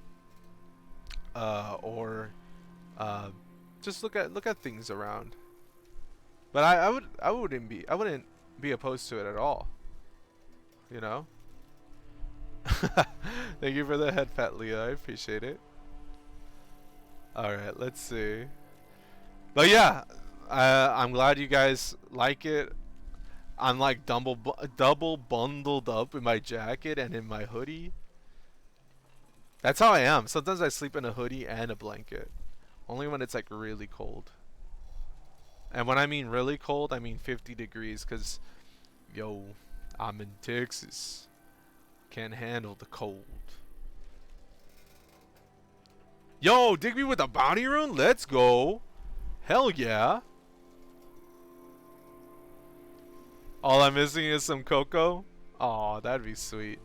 or just look at things around. But I wouldn't be opposed to it at all, you know. Thank you for the head pat, Leah. I appreciate it. All right, let's see. But yeah, I'm glad you guys like it. I'm like double bundled up in my jacket and in my hoodie. That's how I am. Sometimes I sleep in a hoodie and a blanket. Only when it's like really cold. And when I mean really cold, I mean 50 degrees, because, yo, I'm in Texas. Can't handle the cold. Yo, Digby with a bounty rune? Let's go. Hell yeah. All I'm missing is some cocoa. Aw, that'd be sweet.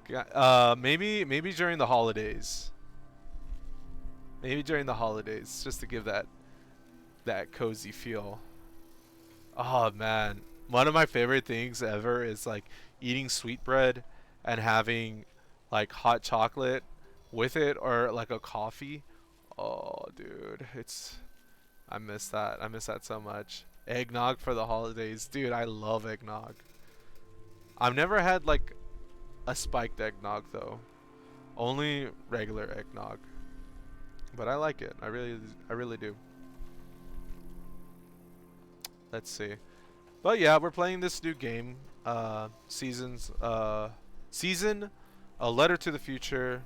Maybe during the holidays. Maybe during the holidays, just to give that cozy feel. Oh man, one of my favorite things ever is like eating sweetbread and having like hot chocolate with it, or like a coffee. Oh dude, I miss that. I miss that so much. Eggnog for the holidays. Dude, I love eggnog. I've never had like a spiked eggnog though. Only regular eggnog. But I like it. I really do. Let's see. But yeah, we're playing this new game. Season A Letter to the Future.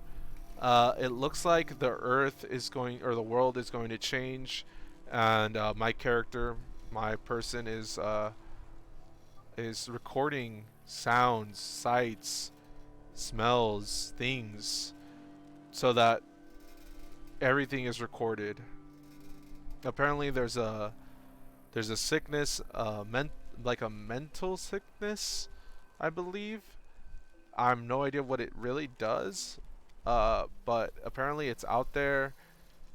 It looks like the Earth is going, or the world is going to change, and my character, my person is recording sounds, sights, smells, things, so that everything is recorded. Apparently, there's a sickness, like a mental sickness, I believe. I have no idea what it really does, but apparently it's out there,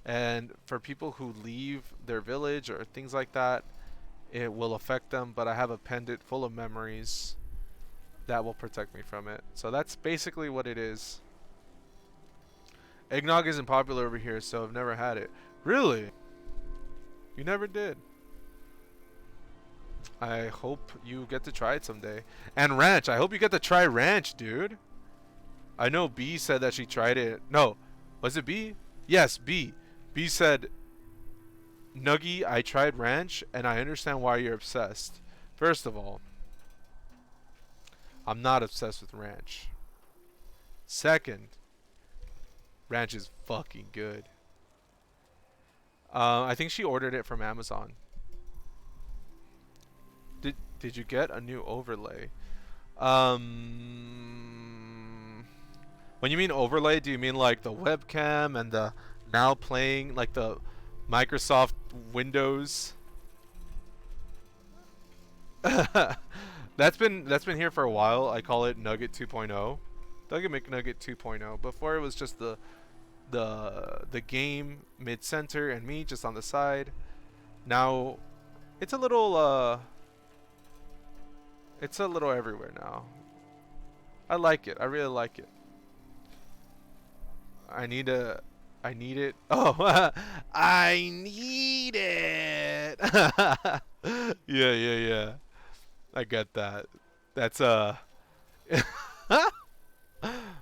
and for people who leave their village or things like that, it will affect them. But I have a pendant full of memories that will protect me from it. So that's basically what it is. Eggnog isn't popular over here, so I've never had it. Really? You never did? I hope you get to try it someday. And ranch. I hope you get to try ranch, dude. I know B said that she tried it. No. Was it B? Yes, B. B said, Nuggy, I tried ranch, and I understand why you're obsessed. First of all, I'm not obsessed with ranch. Second, ranch is fucking good. I think she ordered it from Amazon. Did you get a new overlay? When you mean overlay, do you mean like the webcam and the now playing like the Microsoft Windows? That's been here for a while. I call it Nugget 2.0. Nugget McNugget 2.0. Before it was just the game mid center and me just on the side. Now it's a little everywhere now. I like it. I really like it. I need it. Oh, I need it. Yeah. I get that. That's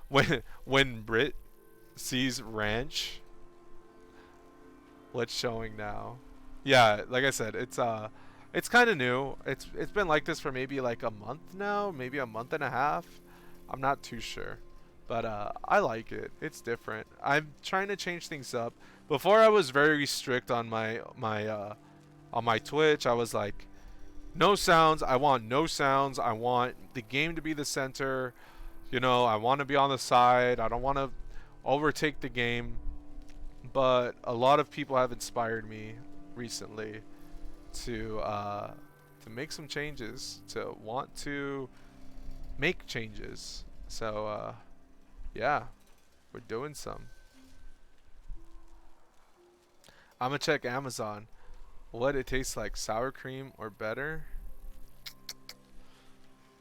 when Brit sees ranch, what's showing now? Yeah, like I said, it's kind of new. It's been like this for maybe like a month now, maybe a month and a half. I'm not too sure. But I like it. It's different. I'm trying to change things up. Before I was very strict on my Twitch. I was like, no sounds. I want no sounds. I want the game to be the center. You know, I want to be on the side. I don't want to overtake the game. But a lot of people have inspired me recently to make some changes, to want to make changes. So yeah, we're doing some. I'm gonna check Amazon. What it tastes like, sour cream or better?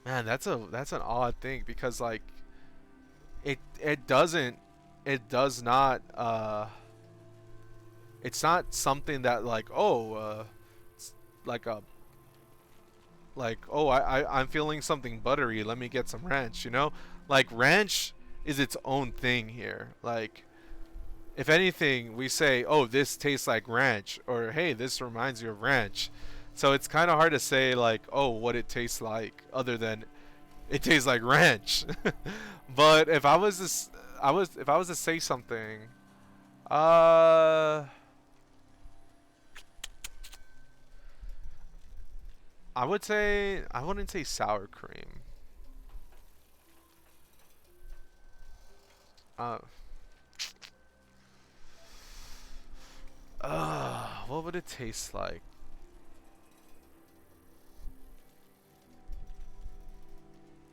Man, that's an odd thing because like it does not it's not something that like it's like a I'm feeling something buttery, let me get some ranch, you know? Like ranch is its own thing here. Like if anything, we say, oh, this tastes like ranch, or hey, this reminds you of ranch. So it's kind of hard to say like, oh, what it tastes like other than it tastes like ranch. But if I was to say something, I wouldn't say sour cream. What would it taste like?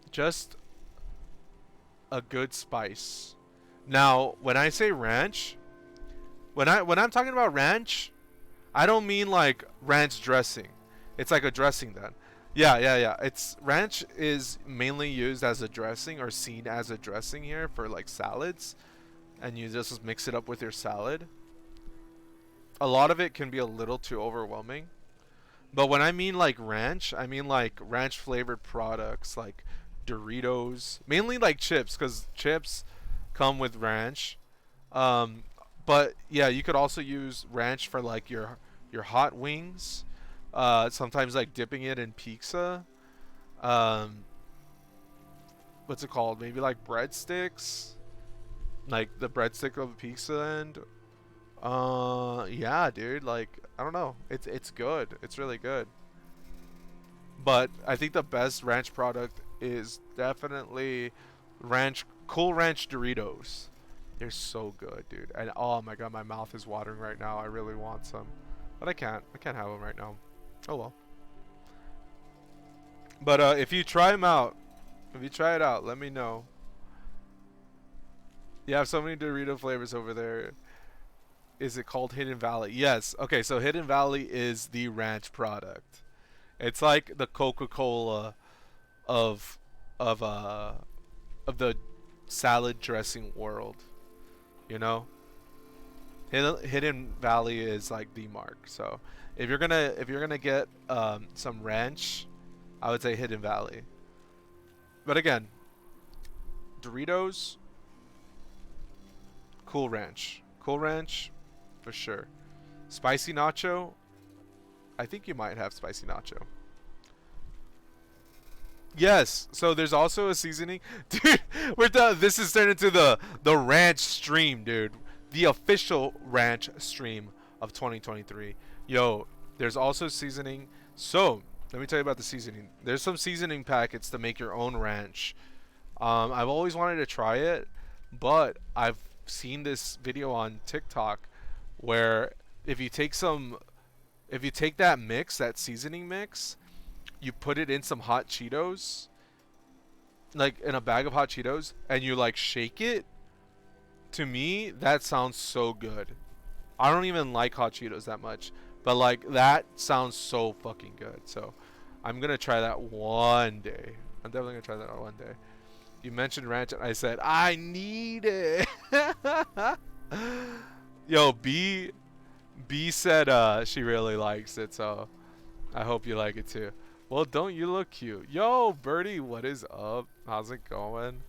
Just a good spice. Now, when I say ranch, when I'm talking about ranch, I don't mean like ranch dressing. It's like a dressing then. Yeah. It's ranch is mainly used as a dressing or seen as a dressing here for like salads, and you just mix it up with your salad. A lot of it can be a little too overwhelming. But when I mean like ranch, I mean like ranch flavored products like Doritos, mainly like chips cuz chips come with ranch. But yeah, you could also use ranch for like your hot wings. Sometimes like dipping it in pizza. What's it called? Maybe like breadsticks, like the breadstick of a pizza end. Yeah, dude. Like I don't know. It's good. It's really good. But I think the best ranch product is definitely Cool Ranch Doritos. They're so good, dude. And oh my god, my mouth is watering right now. I really want some, but I can't. I can't have them right now. Oh well. But if you try them out, if you try it out, let me know. You have so many Dorito flavors over there. Is it called Hidden Valley? Yes. Okay, so Hidden Valley is the ranch product. It's like the Coca-Cola of the salad dressing world. You know? Hidden Valley is like the mark. So if you're gonna get some ranch, I would say Hidden Valley. But again, Doritos, Cool Ranch for sure. Spicy nacho, I think you might have spicy nacho. Yes, so there's also a seasoning. Dude, we're done. This is turned into the ranch stream, dude. The official ranch stream of 2023. Yo, there's also seasoning. So, let me tell you about the seasoning. There's some seasoning packets to make your own ranch. I've always wanted to try it, but I've seen this video on TikTok where if you take that mix, that seasoning mix, you put it in some hot Cheetos, like in a bag of hot Cheetos, and you like shake it. To me, that sounds so good. I don't even like hot Cheetos that much, but like that sounds so fucking good. So I'm gonna try that one day. I'm definitely gonna try that one day. You mentioned ranch, and I said I need it. Yo, B said she really likes it, so I hope you like it too. Well, don't you look cute? Yo, Birdie, what is up? How's it going?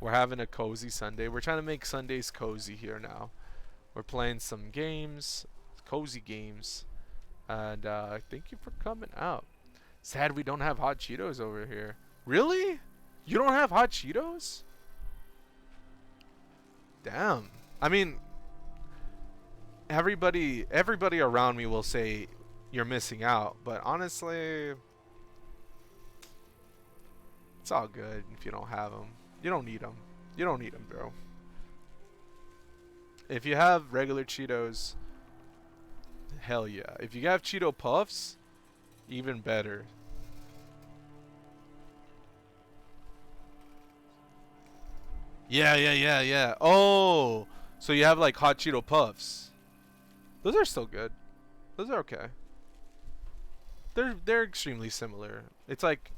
We're having a cozy Sunday. We're trying to make Sundays cozy here now. We're playing some games, cozy games, and thank you for coming out. Sad we don't have hot Cheetos over here. Really? You don't have hot Cheetos? Damn. I mean, everybody around me will say you're missing out, but honestly, it's all good if you don't have them. You don't need them. You don't need them, bro. If you have regular Cheetos, hell yeah. If you have Cheeto Puffs, even better. Yeah. Oh, so you have like hot Cheeto Puffs. Those are still good. Those are okay. They're extremely similar. It's like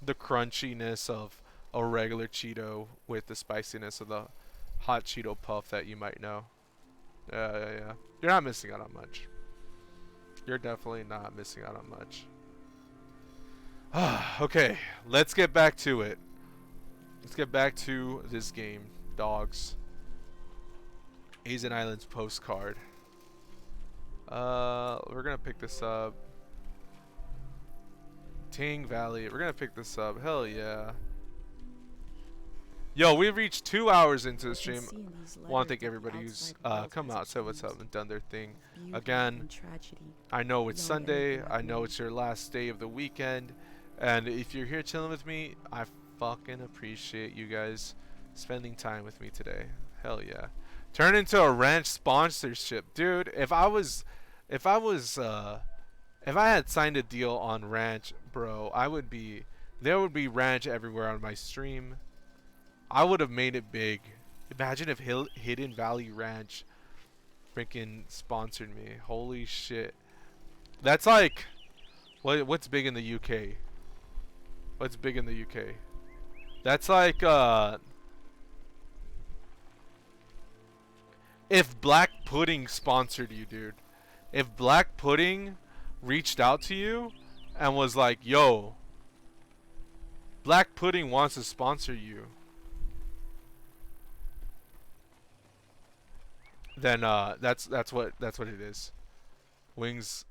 the crunchiness of a regular Cheeto with the spiciness of the hot Cheeto Puff that you might know. Yeah. You're not missing out on much. You're definitely not missing out on much. Okay, let's get back to it. Let's get back to this game, dogs. Asian Islands postcard. We're gonna pick this up. Ting Valley. We're gonna pick this up. Hell yeah. Yo, we've reached 2 hours into the stream. Want to thank everybody who's come out, said what's up, and done their thing. Again, I know it's Sunday. I know it's your last day of the weekend. And if you're here chilling with me, I fucking appreciate you guys spending time with me today. Hell yeah. Turn into a ranch sponsorship. Dude, if I had signed a deal on ranch, bro, there would be ranch everywhere on my stream. I would have made it big. Imagine if Hidden Valley Ranch freaking sponsored me. Holy shit. That's like, what's big in the UK? What's big in the UK? That's like, if Black Pudding sponsored you, dude. If Black Pudding reached out to you and was like, yo, Black Pudding wants to sponsor you, then that's what it is. Wings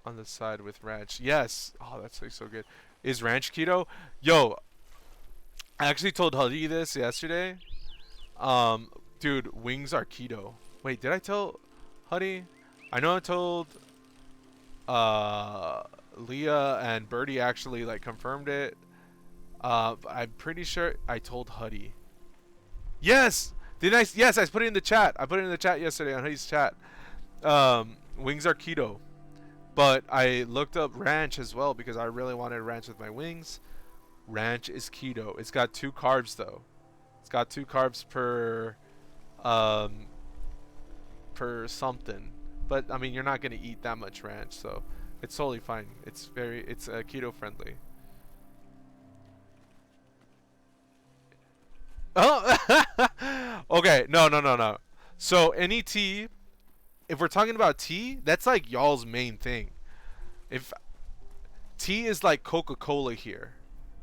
on the side with ranch. Yes. Oh, that's like so good. Is ranch keto? Yo, I actually told Huddy this yesterday. Dude, wings are keto. Wait, did I tell Huddy? I know I told Leah, and Birdie actually like confirmed it. I'm pretty sure I told Huddy. Yes. Yes, I put it in the chat. I put it in the chat yesterday on Huddy's chat. Wings are keto. But I looked up ranch as well because I really wanted ranch with my wings. Ranch is keto. It's got 2 carbs though. It's got 2 carbs per something. But I mean, you're not gonna eat that much ranch, so it's totally fine. It's keto friendly. Oh, okay. No. So any tea, if we're talking about tea, that's like y'all's main thing. If tea is like Coca-Cola here,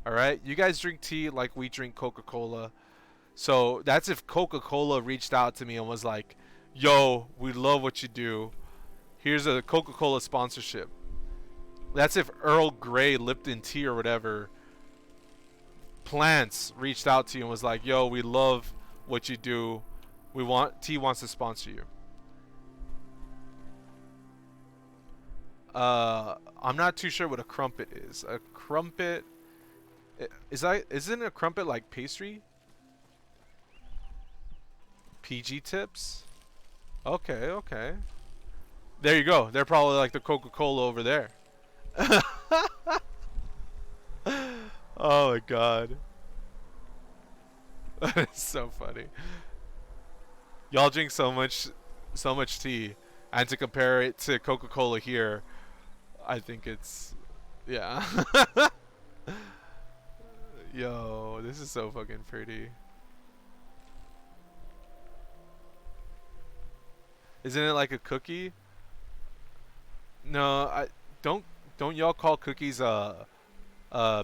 all right? You guys drink tea like we drink Coca-Cola. So that's if Coca-Cola reached out to me and was like, yo, we love what you do. Here's a Coca-Cola sponsorship. That's if Earl Grey Lipton tea or whatever plants reached out to you and was like, yo, we love what you do. Tea wants to sponsor you. I'm not too sure what a crumpet is. A crumpet isn't a crumpet like pastry? PG tips? Okay, okay. There you go. They're probably like the Coca-Cola over there. Oh my god. That is so funny. Y'all drink so much tea, and to compare it to Coca-Cola here, I think it's, yeah. Yo, this is so fucking pretty. Isn't it like a cookie? No, I don't y'all call cookies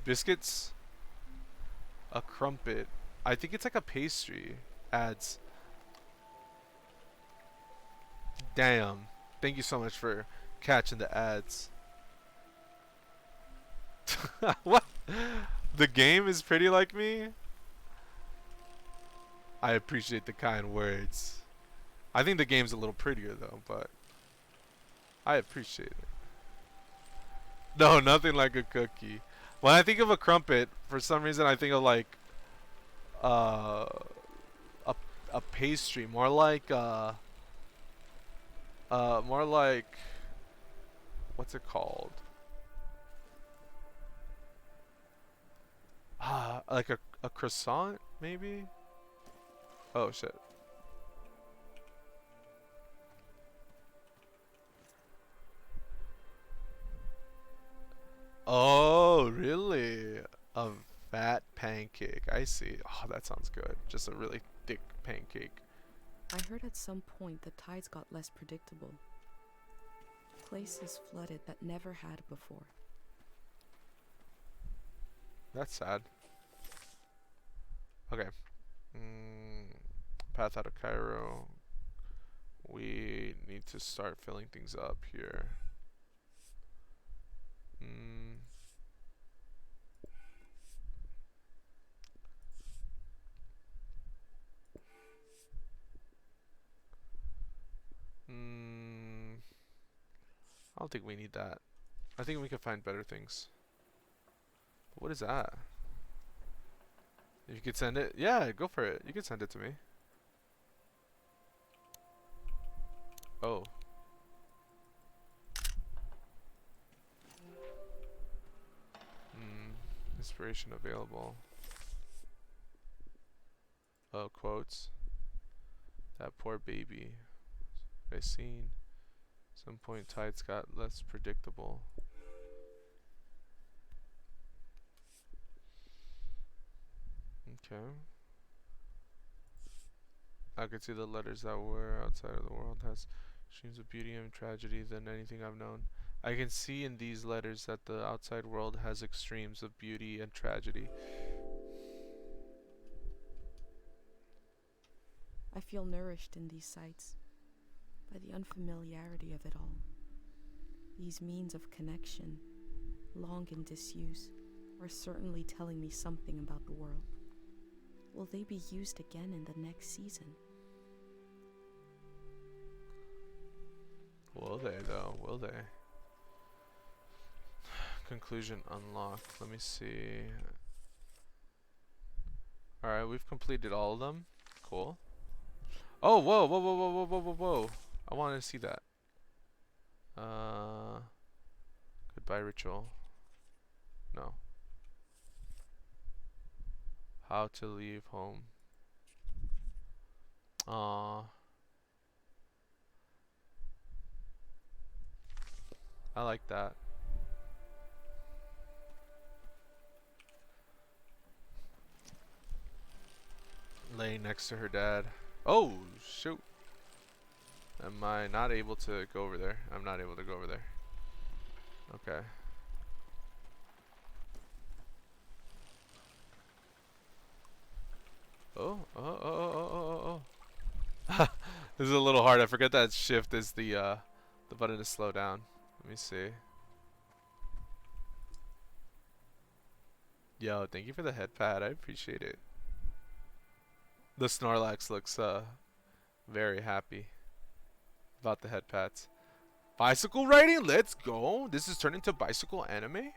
biscuits? A crumpet. I think it's like a pastry. Ads. Damn. Thank you so much for catching the ads. What? The game is pretty like me? I appreciate the kind words. I think the game's a little prettier though, but I appreciate it. No, nothing like a cookie. When I think of a crumpet, for some reason I think of like uh a pastry, more like what's it called? Like a croissant maybe? Oh shit. Oh, really? A fat pancake. I see. Oh, that sounds good. Just a really thick pancake. I heard at some point the tides got less predictable. Places flooded that never had before. That's sad. Okay. Path out of Cairo. We need to start filling things up here. I don't think we need that. I think we can find better things. What is that? If you could send it, yeah, go for it. You can send it to me. Oh. Inspiration available. Oh, quotes. That poor baby. I seen. Some point tides got less predictable. Okay. I could see the letters that were outside of the world has streams of beauty and tragedy than anything I've known. I can see in these letters that the outside world has extremes of beauty and tragedy. I feel nourished in these sights by the unfamiliarity of it all. These means of connection, long in disuse, are certainly telling me something about the world. Will they be used again in the next season? Will they though? Will they? Conclusion unlocked. Let me see. Alright, we've completed all of them. Cool. Oh, whoa, whoa, whoa, whoa, whoa, whoa, whoa, whoa. I want to see that. Goodbye ritual. No. How to leave home. Aww. I like that. Laying next to her dad. Oh, shoot. Am I not able to go over there? I'm not able to go over there. Okay. Oh, oh, oh, oh, oh, oh, oh. This is a little hard. I forget that shift is the button to slow down. Let me see. Yo, thank you for the head pad. I appreciate it. The Snorlax looks very happy about the head pads. Bicycle riding, let's go. This is turned into bicycle anime.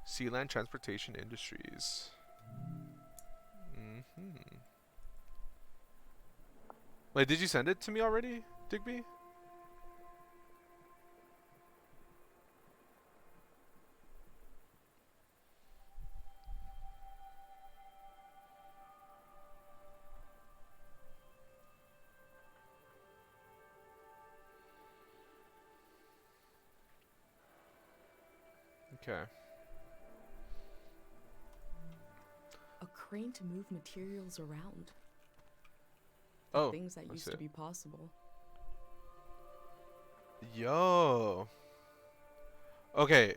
Sealand Transportation Industries. Wait, did you send it to me already, Digby? Okay. A crane to move materials around. Oh, Things that I used see to it. be possible. Yo. Okay.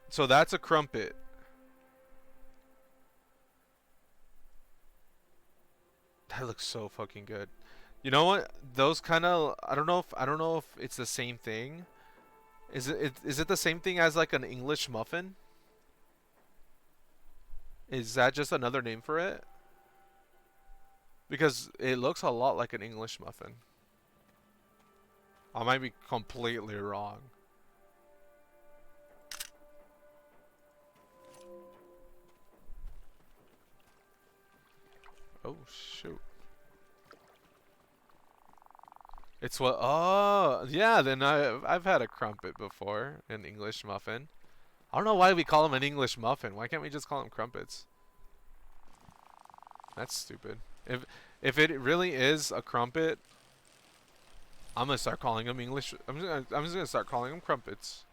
So that's a crumpet. That looks so fucking good. You know what? Those kind of I don't know if it's the same thing. Is it the same thing as like an English muffin? Is that just another name for it? Because it looks a lot like an English muffin. I might be completely wrong. Oh shoot. It's what? Oh, yeah. Then I've had a crumpet before, an English muffin. I don't know why we call them an English muffin. Why can't we just call them crumpets? That's stupid. If it really is a crumpet, I'm gonna start calling them English. I'm just gonna start calling them crumpets.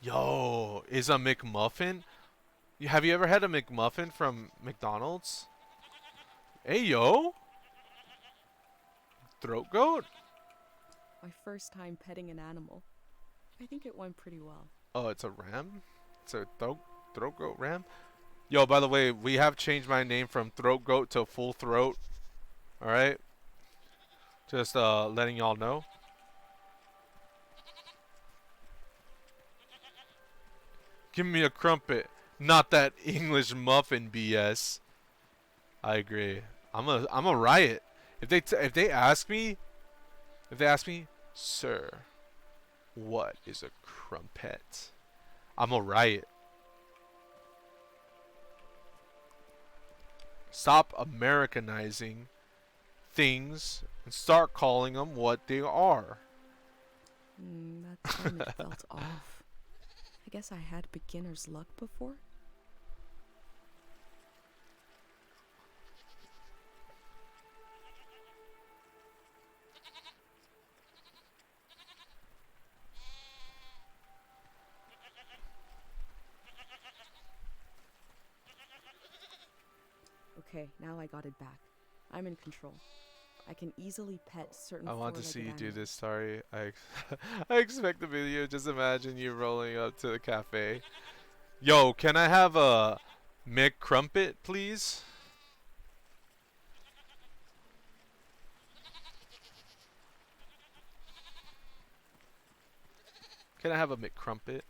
Yo, is a McMuffin? Have you ever had a McMuffin from McDonald's? Hey yo, throat goat. My first time petting an animal. I think it went pretty well. Oh, it's a ram. It's a throat goat ram. Yo, by the way, we have changed my name from throat goat to full throat. All right, just letting y'all know. Give me a crumpet, not that English muffin BS. I agree. I'm a riot. If they ask me, sir, what is a crumpet? I'm a riot. Stop Americanizing things and start calling them what they are. That time it felt off. I guess I had beginner's luck before. Okay, now I got it back. I'm in control. I can easily pet certain I want to four-legged see you do animals. this. Sorry, I expect the video. Just imagine you rolling up to the cafe. Yo, can I have a McCrumpet, please? Can I have a McCrumpet?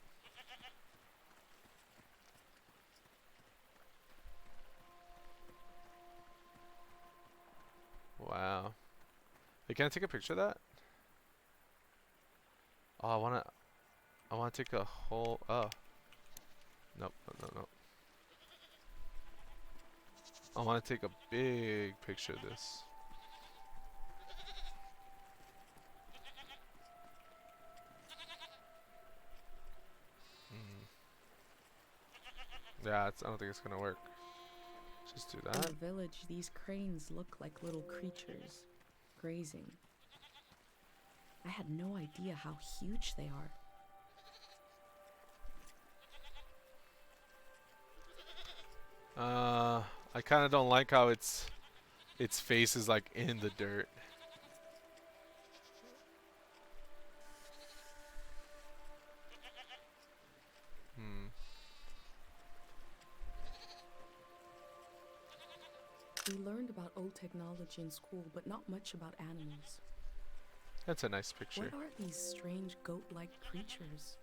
Wow. Hey, can I take a picture of that? Oh, I wanna take a whole. Oh. Nope. No. I wanna take a big picture of this. Yeah, I don't think it's gonna work. Just do In that. the village, these cranes look like little creatures, grazing. I had no idea how huge they are. I kind of don't like how its face is like in the dirt. We learned about old technology in school, but not much about animals. That's a nice picture. What are these strange goat-like creatures?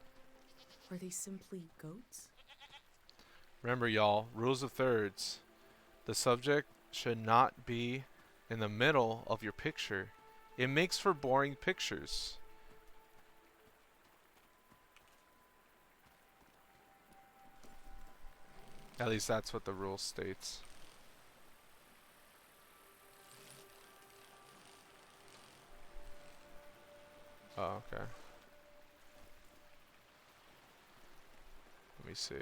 Are they simply goats? Remember, y'all, rules of thirds. The subject should not be in the middle of your picture. It makes for boring pictures. At least that's what the rule states. Oh, okay. Let me see.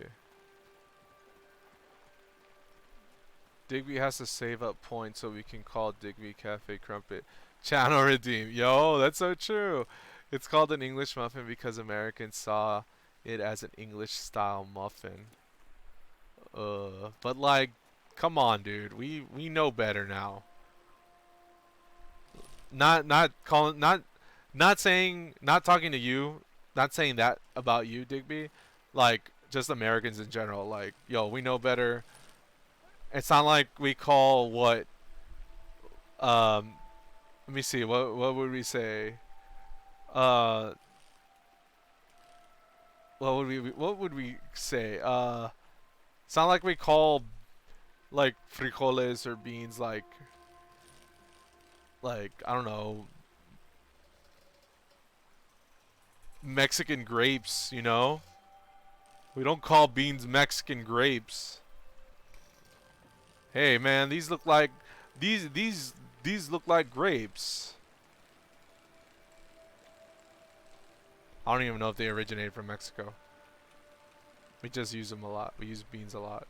Digby has to save up points so we can call Digby Cafe Crumpet. Channel redeem. Yo, that's so true. It's called an English muffin because Americans saw it as an English style muffin. But like, come on, dude. We know better now. Not calling, not saying, not talking to you, not saying that about you, Digby. Like, just Americans in general. Like, yo, we know better. It's not like we call what, let me see, what would we say? What would we say? It's not like we call like frijoles or beans like I don't know, Mexican grapes, you know? We don't call beans Mexican grapes. Hey man, these look like these look like grapes. I don't even know if they originated from Mexico. We just use them a lot. We use beans a lot.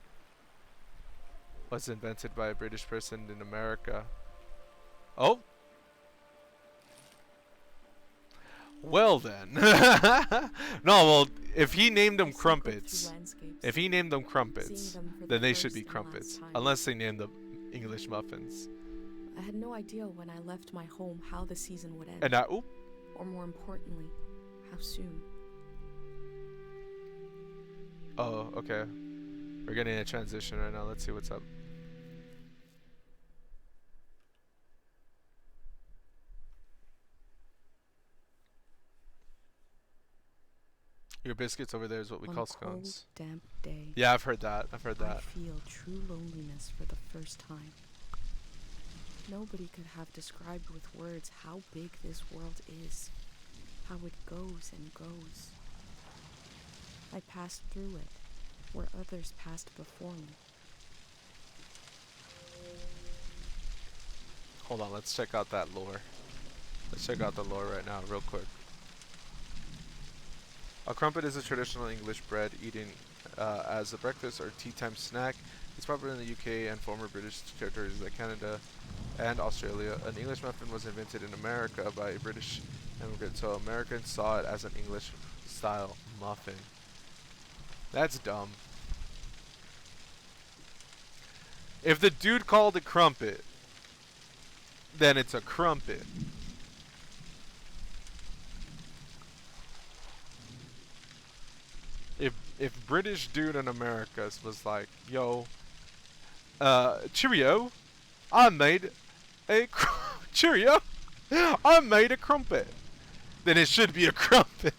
Was invented by a British person in America. Oh. Well then. No, well, if he named them crumpets, then they should be crumpets. Unless they named them English muffins. I had no idea when I left my home how the season would end. And oop. Or more importantly, how soon. Oh, okay. We're getting a transition right now. Let's see what's up. Your biscuits over there is what we call scones. On a cold, damp day, yeah, I've heard that. I feel true loneliness for the first time. Nobody could have described with words how big this world is, how it goes and goes. I passed through it, where others passed before me. Hold on, let's check out that lore. Let's check out the lore right now, real quick. A crumpet is a traditional English bread eaten as a breakfast or tea time snack. It's popular in the UK and former British territories like Canada and Australia. An English muffin was invented in America by a British immigrant, so Americans saw it as an English style muffin. That's dumb. If the dude called it crumpet, then it's a crumpet. If British dude in America was like, yo, cheerio, I made a cheerio, I made a crumpet, then it should be a crumpet.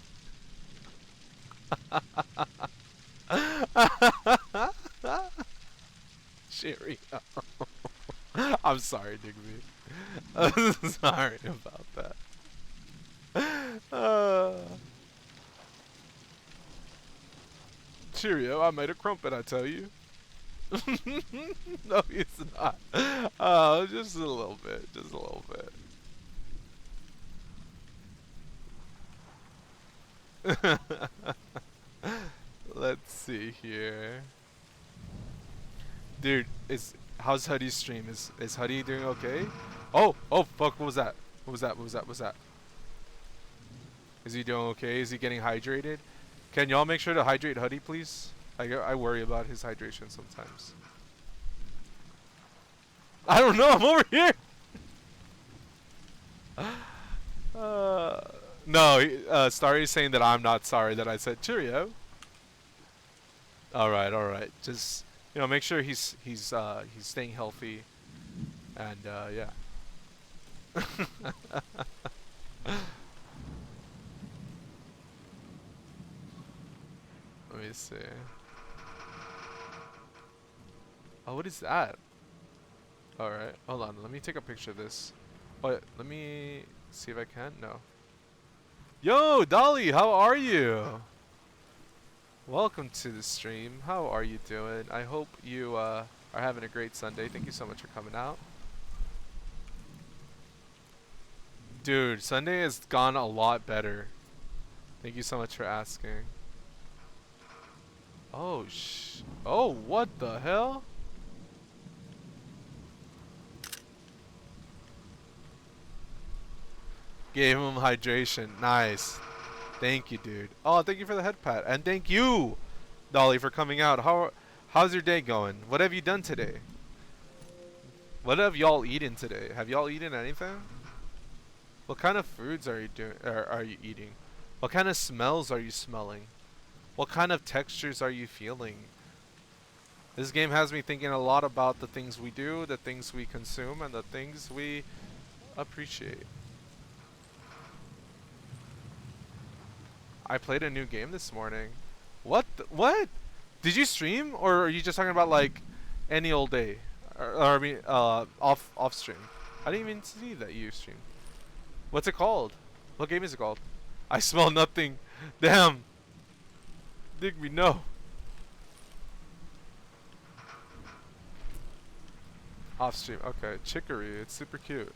Cheerio. I'm sorry, Digby. I'm sorry about that. Cheerio, I made a crumpet, I tell you. No, it's not. Oh, just a little bit. Just a little bit. Let's see here. Dude, how's Huddy's stream? Is Huddy doing okay? Oh, fuck, what was that? What was that? Is he doing okay? Is he getting hydrated? Can y'all make sure to hydrate Huddy, please? I worry about his hydration sometimes. I don't know, I'm over here! No, Starry's saying that I'm not sorry that I said cheerio. Alright. Just, make sure he's staying healthy. And, yeah. Let me see. Oh, what is that? Alright, hold on. Let me take a picture of this. Oh, let me see if I can. No. Yo, Dolly, how are you? Welcome to the stream. How are you doing? I hope you are having a great Sunday. Thank you so much for coming out. Dude, Sunday has gone a lot better. Thank you so much for asking. Oh, oh, what the hell? Gave him hydration. Nice. Thank you, dude. Oh, thank you for the head pat. And thank you, Dolly, for coming out. How's your day going? What have you done today? What have y'all eaten today? Have y'all eaten anything? What kind of foods are you doing? Are you eating? What kind of smells are you smelling? What kind of textures are you feeling? This game has me thinking a lot about the things we do, the things we consume, and the things we appreciate. I played a new game this morning. What? What? Did you stream, or are you just talking about like any old day, or I mean, off stream? I didn't even see that you streamed. What's it called? What game is it called? I smell nothing. Damn. Digby, no. Off stream. Okay, Chicory. It's super cute.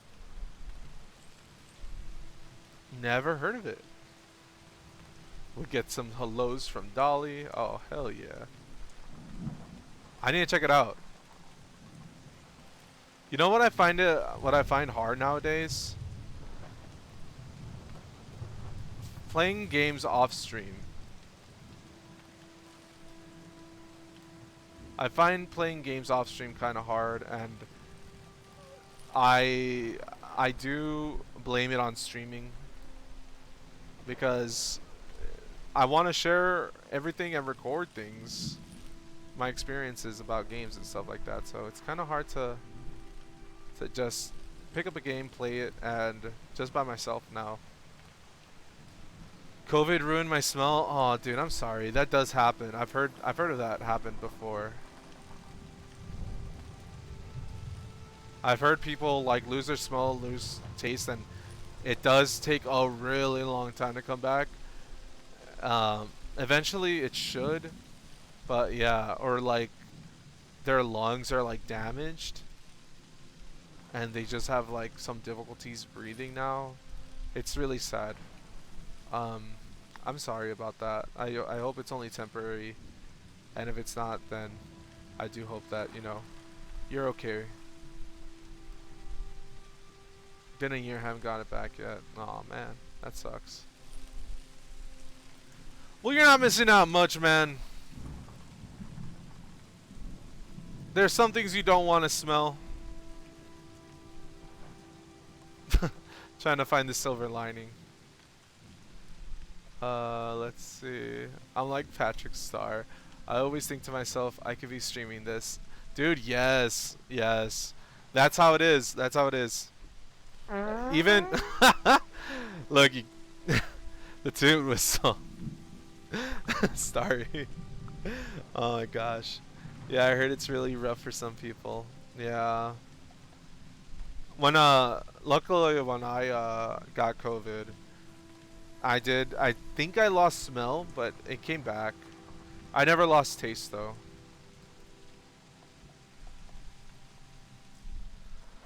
Never heard of it. We get some hellos from Dolly. Oh, hell yeah. I need to check it out. You know what I find hard nowadays? Playing games off stream. I find playing games off stream kind of hard, and I do blame it on streaming because I want to share everything and record things, my experiences about games and stuff like that. So it's kind of hard to just pick up a game, play it, and just by myself now. COVID ruined my smell. Oh, dude, I'm sorry. That does happen. I've heard of that happen before. I've heard people like lose their smell, lose taste, and it does take a really long time to come back. Eventually it should, but yeah, or like their lungs are like damaged and they just have like some difficulties breathing now. It's really sad. I'm sorry about that. I hope it's only temporary, and if it's not, then I do hope that, you know, you're okay. Been a year, haven't got it back yet. Oh man, that sucks. Well, you're not missing out much, man. There's some things you don't want to smell. Trying to find the silver lining. Let's see. I'm like Patrick Star. I always think to myself, I could be streaming this. Dude, yes. Yes. That's how it is. That's how it is. Even... Look, the tune was so... Starry. Oh my gosh. Yeah, I heard it's really rough for some people. Yeah. When luckily when I got COVID, I think I lost smell, but it came back. I never lost taste though.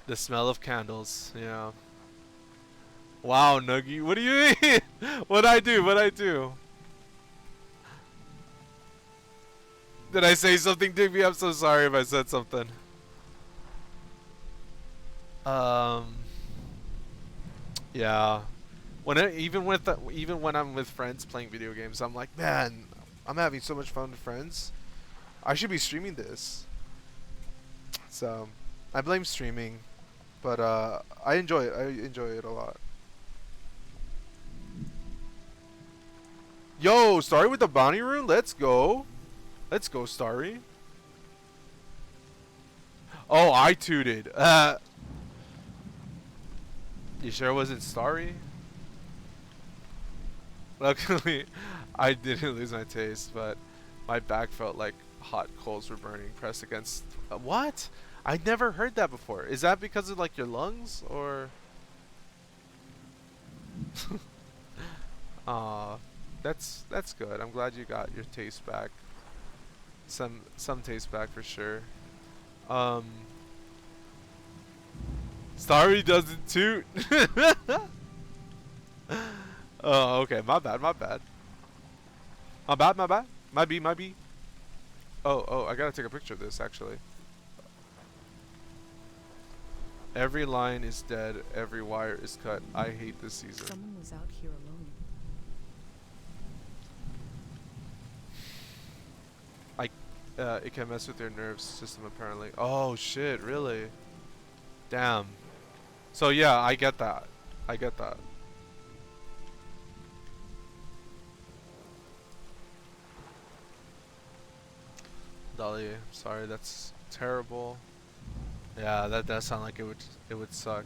The smell of candles, yeah. Wow, Nuggy, what do you mean? What'd I do? What'd I do? Did I say something, Digby? I'm so sorry if I said something. Yeah. Even when I'm with friends playing video games, I'm like, man, I'm having so much fun with friends. I should be streaming this. So, I blame streaming, but I enjoy it. I enjoy it a lot. Yo, Starry with the bounty rune. Let's go. Let's go, Starry. Oh, I tooted. You sure it wasn't Starry? Luckily, I didn't lose my taste, but my back felt like hot coals were burning pressed against... what? I never heard that before. Is that because of like your lungs, or... Aw. That's good. I'm glad you got your taste back. Some taste back for sure. Um, Starry doesn't toot. Oh, okay. My bad. My bad. My bad. My bad. Might be. Might be. Oh, I gotta take a picture of this actually. Every line is dead. Every wire is cut. I hate this season. Someone was out here alone. It can mess with your nerve system apparently. Oh shit, really? Damn. So yeah, I get that. I get that. Dolly, sorry, that's terrible. Yeah, that does sound like it would suck.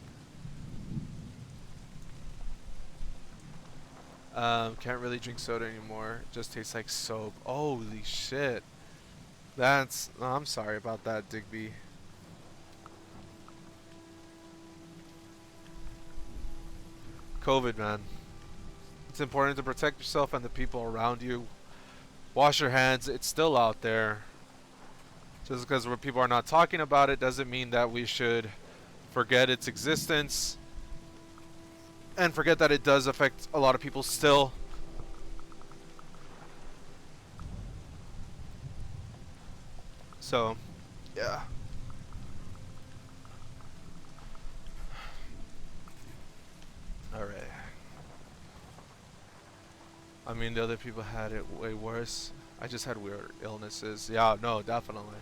Can't really drink soda anymore. Just tastes like soap. Holy shit. That's no, I'm sorry about that, Digby. COVID, man. It's important to protect yourself and the people around you. Wash your hands. It's still out there. Just because people are not talking about it doesn't mean that we should forget its existence and forget that it does affect a lot of people still. So, yeah. Alright. I mean, the other people had it way worse. I just had weird illnesses. Yeah, no, definitely.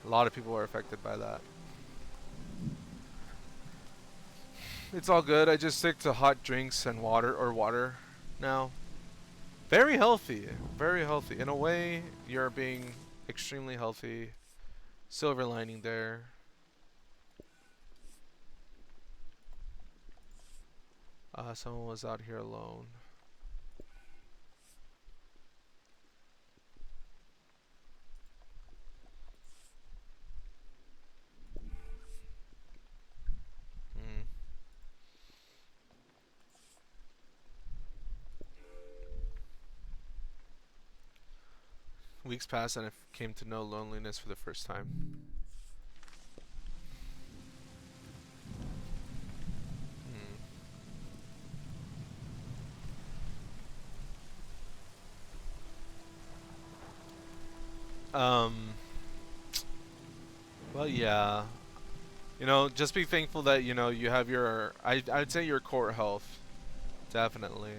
A lot of people were affected by that. It's all good. I just stick to hot drinks and water now. Very healthy. Very healthy. In a way, you're being extremely healthy. Silver lining there. Someone was out here alone. Weeks passed and I came to know loneliness for the first time. Well, yeah. You know, just be thankful that, you know, you have your, I'd say your core health. Definitely.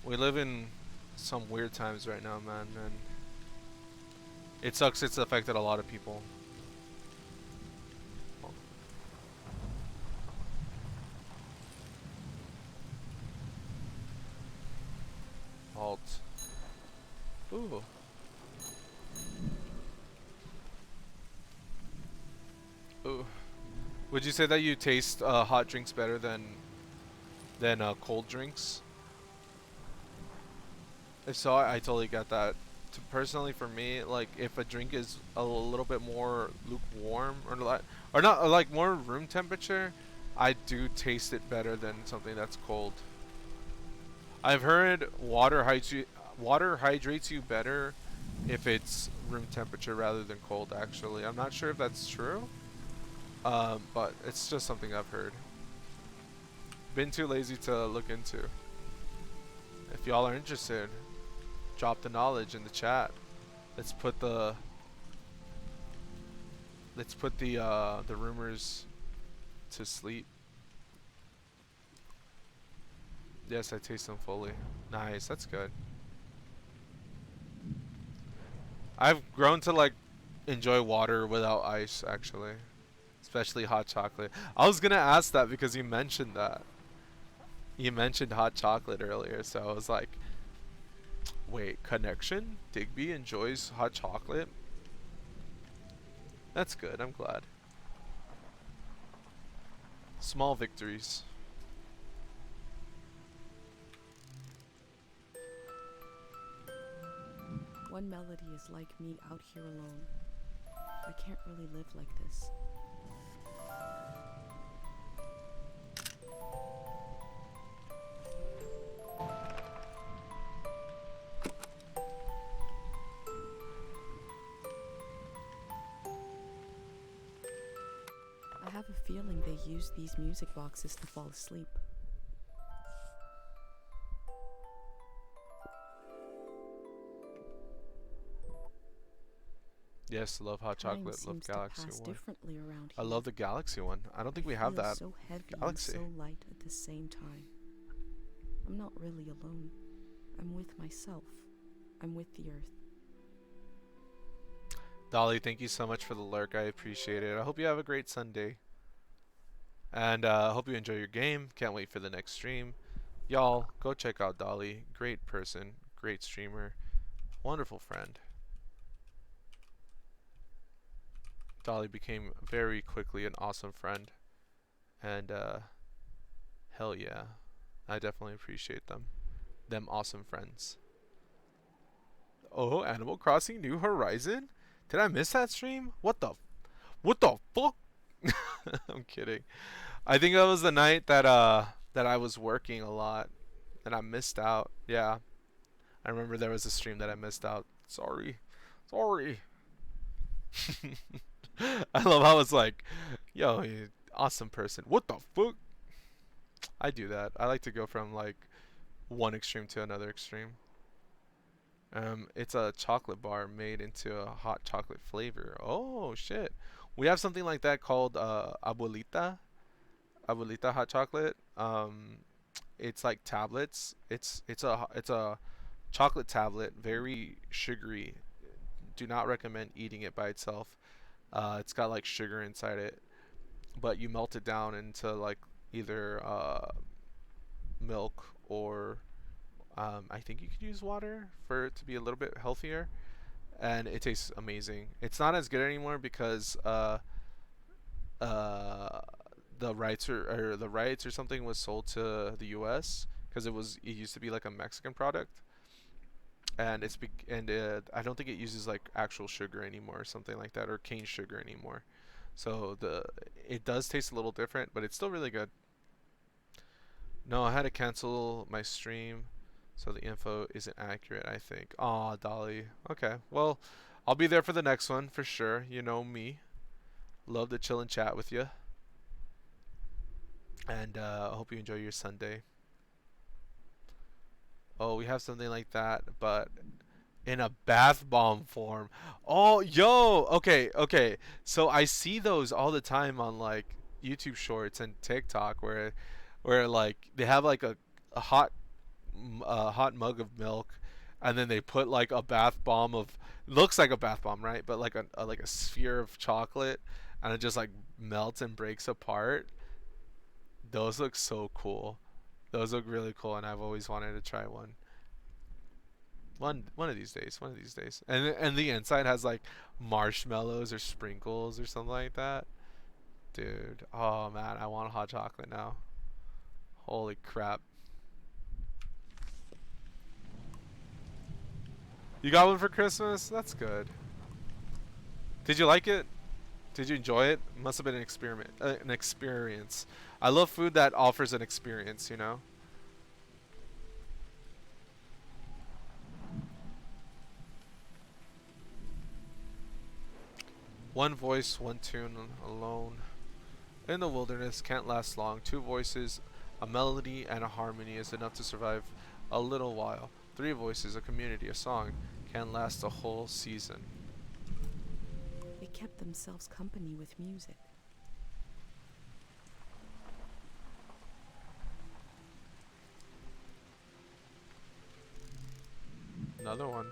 We live in some weird times right now, man, and it sucks it's affected a lot of people. Halt. Ooh. Ooh. Would you say that you taste hot drinks better than cold drinks? If so, I totally get that. Personally, for me, like if a drink is a little bit more lukewarm or not like more room temperature, I do taste it better than something that's cold. I've heard water hydrates you better if it's room temperature rather than cold. Actually, I'm not sure if that's true, but it's just something I've heard. Been too lazy to look into. If y'all are interested, drop the knowledge in the chat. Let's put the rumors to sleep. Yes, I taste them fully. Nice, that's good. I've grown to like enjoy water without ice actually, especially hot chocolate. I was gonna ask that because you mentioned that. You mentioned hot chocolate earlier, so I was like, wait, connection? Digby enjoys hot chocolate? That's good, I'm glad. Small victories. One melody is like me out here alone. I can't really live like this. have a feeling they use these music boxes to fall asleep. Yes, love hot Time chocolate, love seems to Galaxy pass one. differently around I here. love the Galaxy one. I don't think we It have feels that. so heavy Galaxy. and so light at the same time. I'm not really alone. I'm with myself. I'm with the earth. Dolly, thank you so much for the lurk. I appreciate it. I hope you have a great Sunday. And I hope you enjoy your game. Can't wait for the next stream. Y'all, go check out Dolly. Great person, great streamer, wonderful friend. Dolly became very quickly an awesome friend. And hell yeah. I definitely appreciate them. Them awesome friends. Oh, Animal Crossing New Horizon? Did I miss that stream? What the fuck? I'm kidding. I think that was the night that I was working a lot and I missed out. Yeah. I remember there was a stream that I missed out. Sorry. Sorry. I love how it's like, yo, you awesome person. What the fuck? I do that. I like to go from like one extreme to another extreme. It's a chocolate bar made into a hot chocolate flavor. Oh shit. We have something like that called Abuelita hot chocolate. It's like tablets. It's a chocolate tablet, very sugary. Do not recommend eating it by itself. It's got like sugar inside it, but you melt it down into like either milk or I think you could use water for it to be a little bit healthier, and it tastes amazing. It's not as good anymore because the rights or something was sold to the U.S. because it used to be like a Mexican product, and I don't think it uses like actual sugar anymore or something like that, or cane sugar anymore. So it does taste a little different, but it's still really good. No, I had to cancel my stream, so the info isn't accurate, I think. Aw, Dolly. Okay, well, I'll be there for the next one for sure. You know me. Love to chill and chat with you. And I hope you enjoy your Sunday. Oh, we have something like that, but in a bath bomb form. Oh, yo. Okay. So I see those all the time on like YouTube Shorts and TikTok where like they have like a hot mug of milk, and then they put like a bath bomb of, looks like a bath bomb, right? But like a sphere of chocolate, and it just like melts and breaks apart. Those look so cool. Those look really cool, and I've always wanted to try one. One of these days. One of these days. And the inside has like marshmallows or sprinkles or something like that. Dude, oh man, I want hot chocolate now. Holy crap. You got one for Christmas? That's good. Did you like it? Did you enjoy it? Must have been an experience. I love food that offers an experience, you know? One voice, one tune, alone. In the wilderness can't last long. Two voices, a melody, and a harmony is enough to survive a little while. Three voices, a community, a song, can last a whole season. They kept themselves company with music. Another one.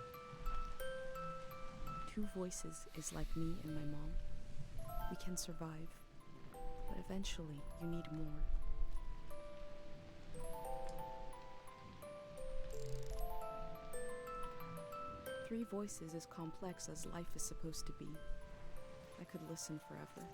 Two voices is like me and my mom. We can survive, but eventually you need more. Three voices is complex as life is supposed to be. I could listen forever.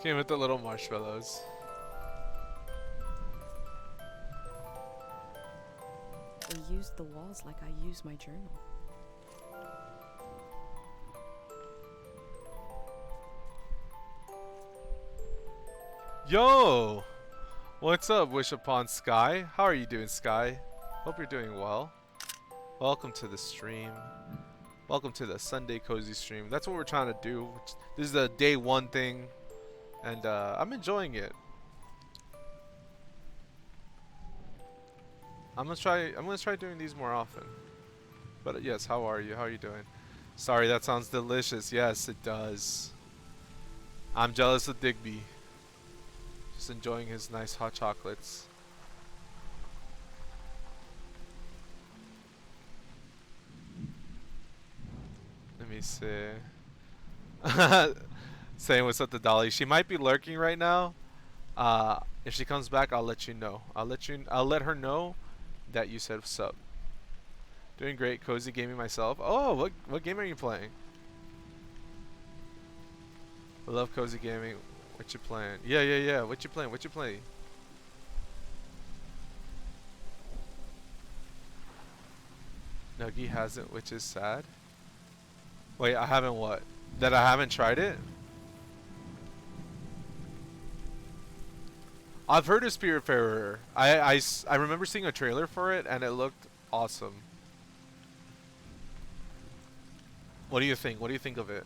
Came with the little marshmallows. They used the walls like I use my journal. Yo! What's up, Wish Upon Sky? How are you doing, Sky? Hope you're doing well. Welcome to the stream. Welcome to the Sunday Cozy stream. That's what we're trying to do. This is the day one thing, and I'm enjoying it. I'm gonna try doing these more often. But yes, how are you? How are you doing? Sorry, that sounds delicious. Yes, it does. I'm jealous of Digby. Just enjoying his nice hot chocolates. Let me see. Saying what's up to Dolly. She might be lurking right now. If she comes back, I'll let you know. I'll let her know that you said what's up. Doing great, cozy gaming myself. Oh, what game are you playing? I love cozy gaming. What you playing? Yeah. What you playing? What you playing? Nuggy hasn't, which is sad. Wait, I haven't what? That I haven't tried it? I've heard of Spiritfarer. I remember seeing a trailer for it and it looked awesome. What do you think? What do you think of it?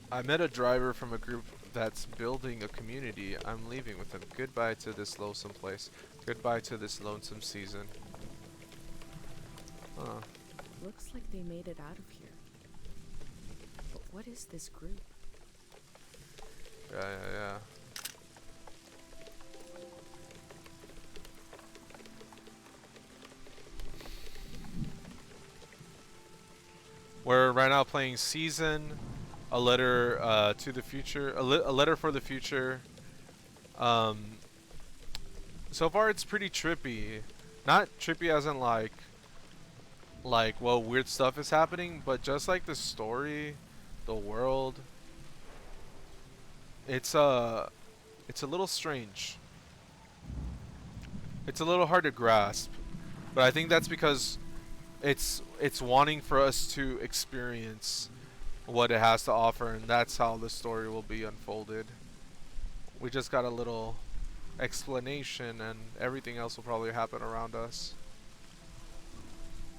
I met a driver from a group that's building a community. I'm leaving with him. Goodbye to this lonesome place. Goodbye to this lonesome season. Huh. Looks like they made it out of here. But what is this group? Yeah. We're right now playing Season, a letter to the future, a letter for the future. So far it's pretty trippy. Not trippy as in like well, weird stuff is happening, but just like the story, the world. It's a little strange. It's a little hard to grasp, but I think that's because it's wanting for us to experience what it has to offer, and that's how the story will be unfolded. We just got a little explanation, and everything else will probably happen around us.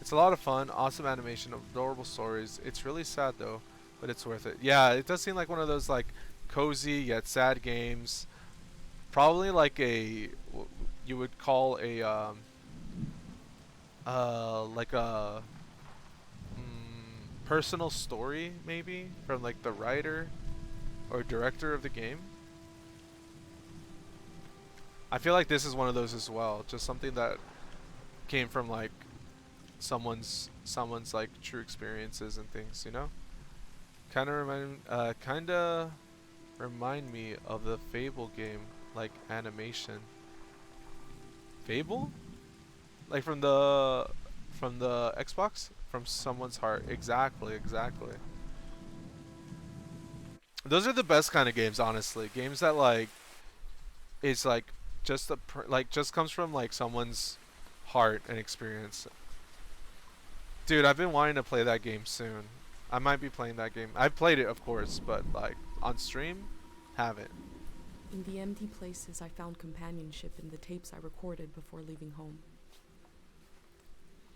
It's a lot of fun, awesome animation, adorable stories. It's really sad though, but it's worth it. Yeah, it does seem like one of those like cozy yet sad games. Probably like you would call a like a personal story maybe from like the writer or director of the game. I feel like this is one of those as well, just something that came from like someone's like true experiences and things, you know? Kind of remind me of the Fable game, like animation. Fable? Like from the Xbox? From someone's heart. Exactly. Those are the best kind of games, honestly. Games that like is like just just comes from like someone's heart and experience. Dude, I've been wanting to play that game soon. I might be playing that game. I've played it, of course, but like on stream, haven't. In the empty places, I found companionship in the tapes I recorded before leaving home.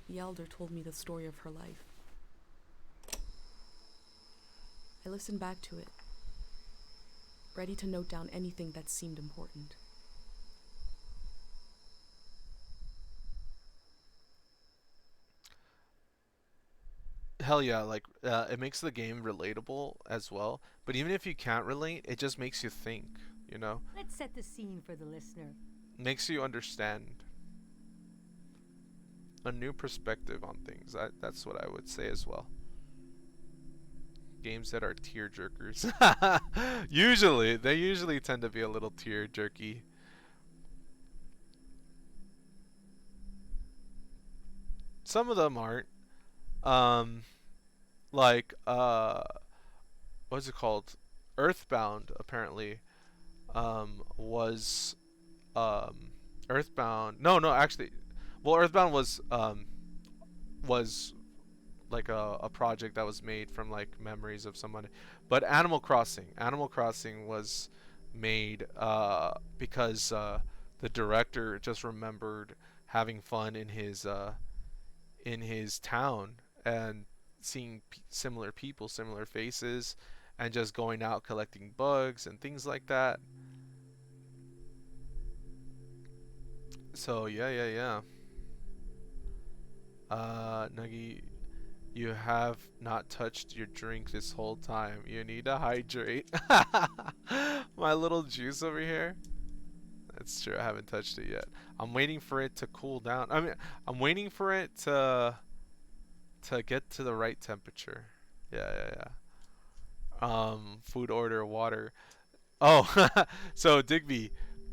The elder told me the story of her life. I listened back to it, ready to note down anything that seemed important. Hell yeah, like it makes the game relatable as well. But even if you can't relate, it just makes you think, you know? Let's set the scene for the listener. Makes you understand a new perspective on things. That's what I would say as well. Games that are tear jerkers. They usually tend to be a little tear jerky. Some of them aren't. Like what's it called? Earthbound apparently was Earthbound. No, no, actually, well, Earthbound was like a project that was made from like memories of somebody. But Animal Crossing was made because the director just remembered having fun in his town and seeing similar people, similar faces, and just going out collecting bugs and things like that. So yeah. Nuggy, you have not touched your drink this whole time. You need to hydrate. My little juice over here. That's true. I haven't touched it yet. I'm waiting for it to cool down. I mean, I'm waiting for it to get to the right temperature. Yeah. Food order, water. Oh, so Digby,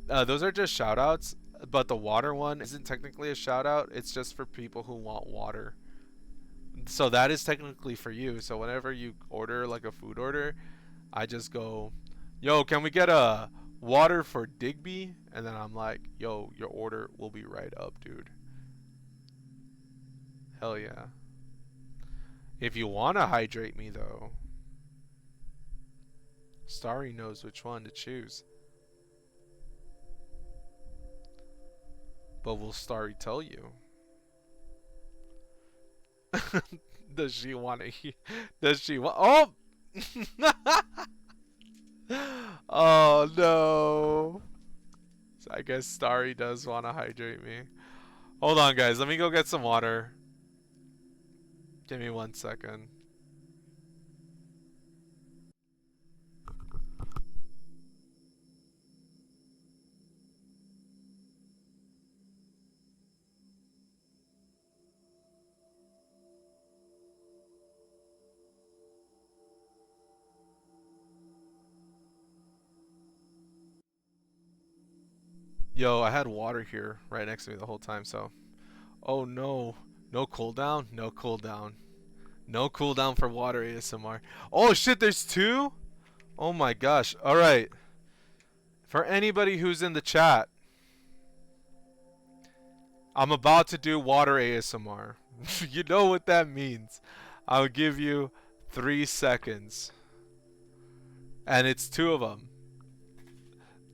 those are just shout outs, but the water one isn't technically a shout out. It's just for people who want water. So that is technically for you. So whenever you order like a food order, I just go, yo, can we get a water for Digby? And then I'm like, yo, your order will be right up, dude. Hell yeah. If you want to hydrate me though, Starry knows which one to choose. But will Starry tell you? Does she want to? Does she want? Oh! Oh no! So I guess Starry does want to hydrate me. Hold on, guys. Let me go get some water. Give me 1 second. Yo, I had water here right next to me the whole time, so. Oh no. No cooldown? No cooldown. No cooldown for water ASMR. Oh shit, there's two? Oh my gosh. Alright. For anybody who's in the chat, I'm about to do water ASMR. You know what that means. I'll give you 3 seconds. And it's two of them.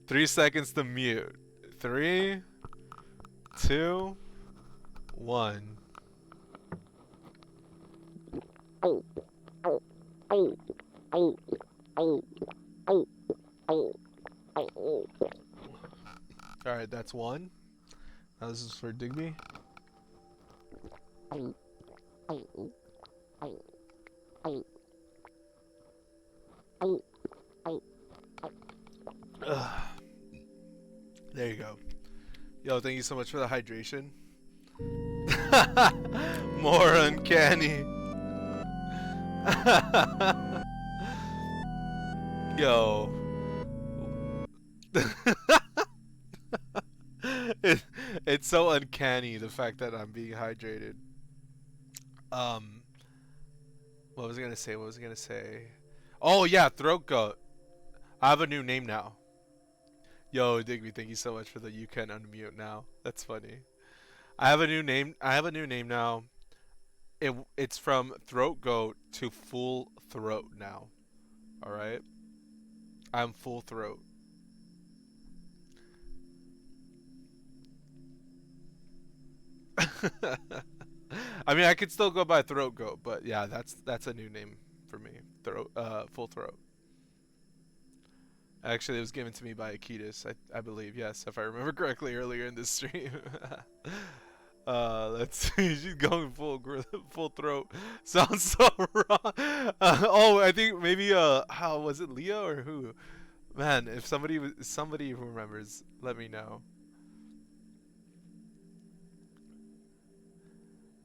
3 seconds to mute. 3, 2, 1. Alright, that's one. Now this is for Digby. Ugh. There you go. Yo, thank you so much for the hydration. More uncanny. Yo. It's so uncanny, the fact that I'm being hydrated. What was I gonna say? Oh yeah, throat goat. I have a new name now. Yo, Digby, thank you so much for the you can unmute now. That's funny. I have a new name now. It's from throat goat to full throat now. Alright? I'm full throat. I mean, I could still go by throat goat, but yeah, that's a new name for me. Full throat. Actually, it was given to me by Akitas, I believe. Yes, if I remember correctly earlier in this stream. Let's see. She's going full throat. Sounds so wrong. Oh, I think maybe how was it, Leo or who? Man, if somebody who remembers, let me know.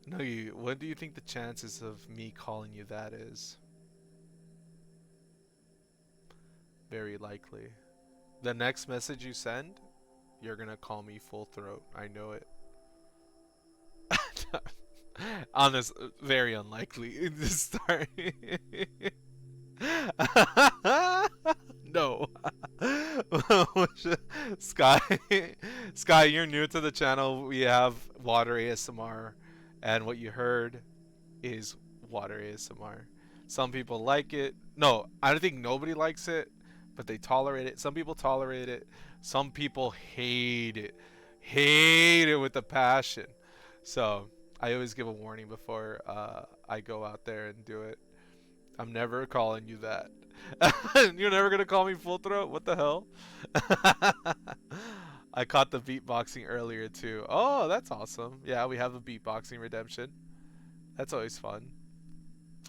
Nuggy, what do you think the chances of me calling you that is? Very likely. The next message you send, you're gonna call me full throat. I know it. Honest, very unlikely in this start. No. Sky, Sky, you're new to the channel. We have water ASMR, and what you heard is water ASMR. Some people like it. No, I don't think nobody likes it, but they tolerate it. Some people tolerate it. Some people hate it. Hate it with a passion. So I always give a warning before I go out there and do it. I'm never calling you that. You're never gonna call me full throat? What the hell? I caught the beatboxing earlier too. Oh, that's awesome. Yeah, we have a beatboxing redemption. That's always fun.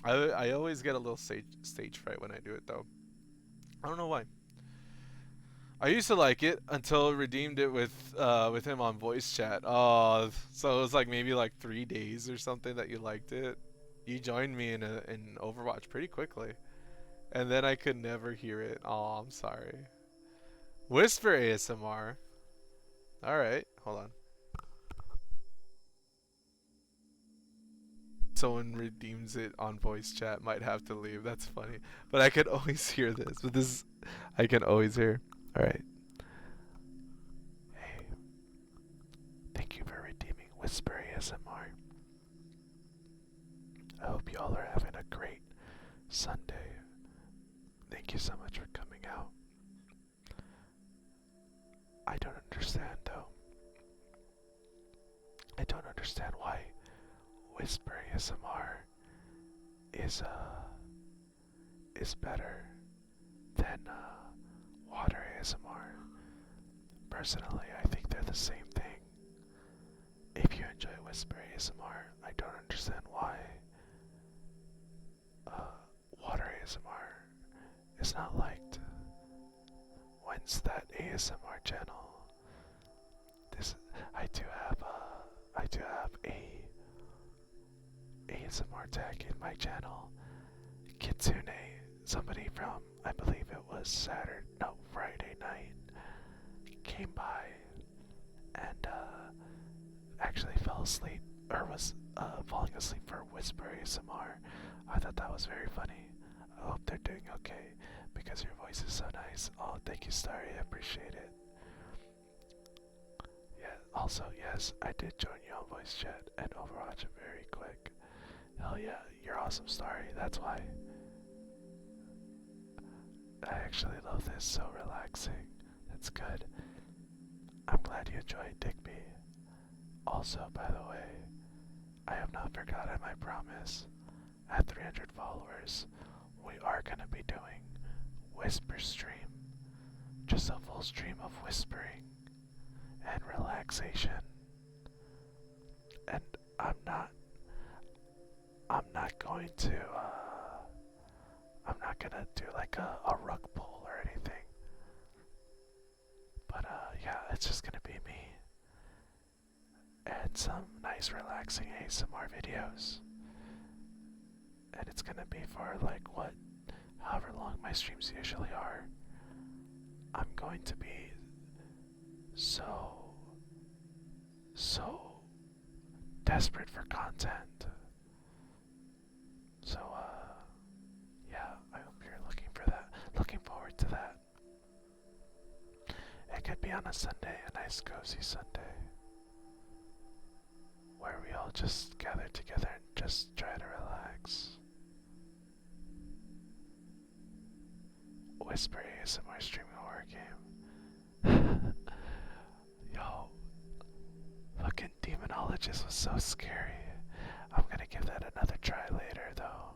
I always get a little stage fright when I do it though. I don't know why. I used to like it until I redeemed it with him on voice chat. Oh, so it was like maybe like 3 days or something that you liked it. You joined me in Overwatch pretty quickly, and then I could never hear it. Oh, I'm sorry. Whisper ASMR. All right, hold on. Someone redeems it on voice chat might have to leave. That's funny, but I can always hear this. But this, I can always hear. All right. Hey, thank you for redeeming Whisper ASMR. I hope y'all are having a great Sunday. Thank you so much for coming out. I don't understand though. I don't understand why Whisper ASMR is better than Water ASMR. Personally, I think they're the same thing. If you enjoy Whisper ASMR, I don't understand why Water ASMR is not liked. When's that ASMR channel? I do have a ASMR tag in my channel. Kitsune, somebody from, I believe it was Friday night, came by and actually fell asleep, or was falling asleep for Whisper ASMR. I thought that was very funny. I hope they're doing okay, because your voice is so nice. Oh, thank you, Starry, I appreciate it. Yeah, also, yes, I did join you on voice chat and Overwatch very quick. Hell yeah, you're awesome, Starry, that's why. I actually love this, so relaxing. That's good. I'm glad you enjoyed Digby. Also, by the way, I have not forgotten my promise. At 300 followers, we are going to be doing Whisper Stream. Just a full stream of whispering and relaxation. And I'm not gonna do like a rug pull or anything. But yeah, it's just gonna be me and some nice relaxing ASMR videos. And it's gonna be for like however long my streams usually are. I'm going to be so desperate for content. So yeah, I hope you're looking forward to that. It could be on a Sunday, a nice cozy Sunday, where we all just gather together and just try to relax. Whisper ASMR streaming horror game. Yo, fucking Demonologist was so scary. I'm gonna give that another try later though.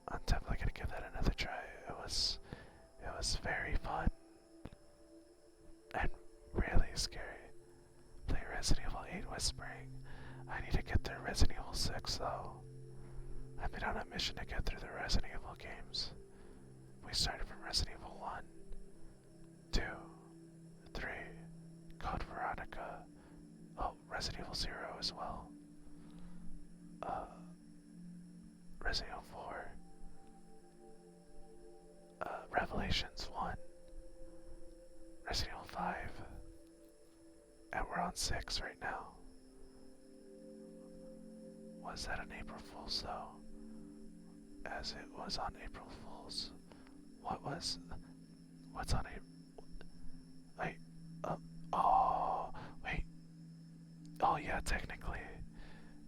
I'm definitely gonna give that another try. It was very fun. And really scary. Play Resident Evil 8 Whispering. I need to get through Resident Evil 6 though. I've been on a mission to get through the Resident Evil games. We started from Resident Evil 1, 2, 3, Code Veronica, oh, Resident Evil 0 as well, Resident Evil 4, Revelations 1, Resident Evil 5, and we're on 6 right now. Was that an April Fool's though? As it was on April Fool's. What What's on April? Wait. Oh, wait. Oh yeah, technically,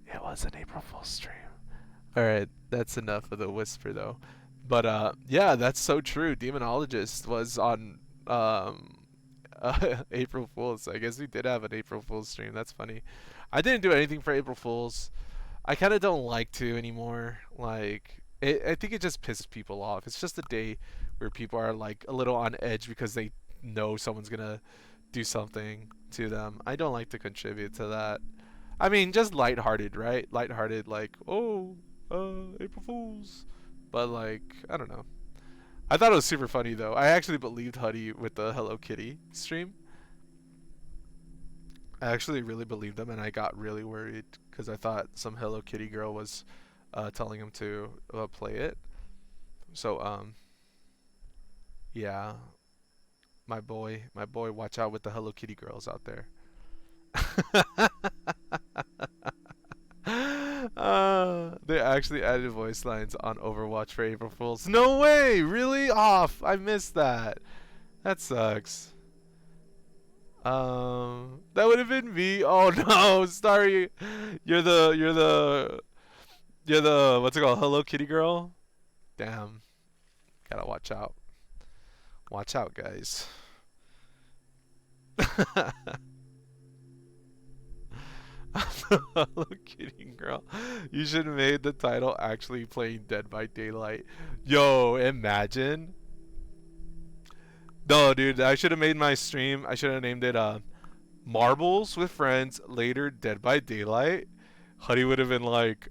it was an April Fool's stream. All right, that's enough of the whisper though. But yeah, that's so true. Demonologist was on April Fool's. I guess we did have an April Fool's stream. That's funny. I didn't do anything for April Fool's. I kind of don't like to anymore. Like, I think it just pisses people off. It's just a day where people are like a little on edge because they know someone's gonna do something to them. I don't like to contribute to that. I mean, just lighthearted, right? Lighthearted, like, oh, April Fools. But like, I don't know. I thought it was super funny though. I actually believed Huddy with the Hello Kitty stream. I actually really believed him, and I got really worried because I thought some Hello Kitty girl was telling him to play it. So yeah, my boy, watch out with the Hello Kitty girls out there. They actually added voice lines on Overwatch for April Fools. No way! Really? Off. I missed that. That sucks. That would have been me. Oh no, sorry. You're the what's it called? Hello Kitty girl? Damn. Gotta watch out. Watch out, guys. Hello Kitty girl. You should have made the title actually playing Dead by Daylight. Yo, imagine. No, dude, I should have made my stream. I should have named it Marbles with Friends, later Dead by Daylight. Huddy would have been like,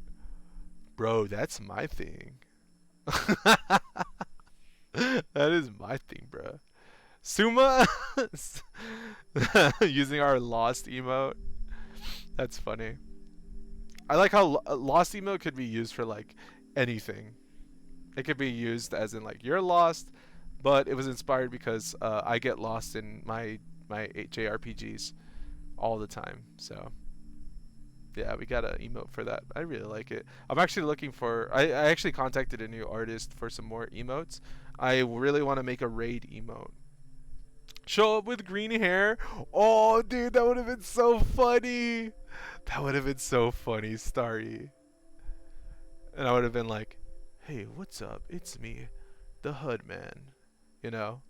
bro, that's my thing. That is my thing, bro. Suma using our lost emote. That's funny. I like how lost emote could be used for like anything. It could be used as in like you're lost, but it was inspired because I get lost in my JRPGs all the time. So yeah, we got an emote for that. I really like it. I'm actually looking for. I actually contacted a new artist for some more emotes. I really want to make a raid emote. Show up with green hair. Oh, dude, that would have been so funny. That would have been so funny, Starry. And I would have been like, hey, what's up? It's me, the Hood Man. You know?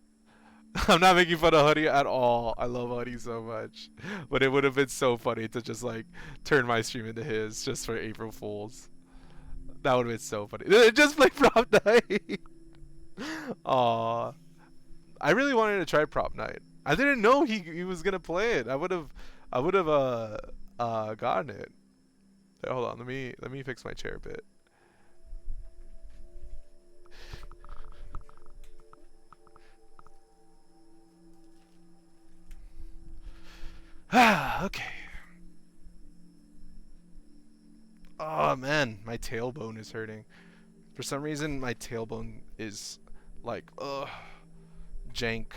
I'm not making fun of Huddy at all. I love Huddy so much. But it would have been so funny to just like turn my stream into his just for April Fools. That would have been so funny. Just play Prop Night. Aw. I really wanted to try Prop Night. I didn't know he was gonna play it. I would have gotten it. Hey, hold on, let me fix my chair a bit. Okay. Oh man, my tailbone is hurting. For some reason, my tailbone is like, jank.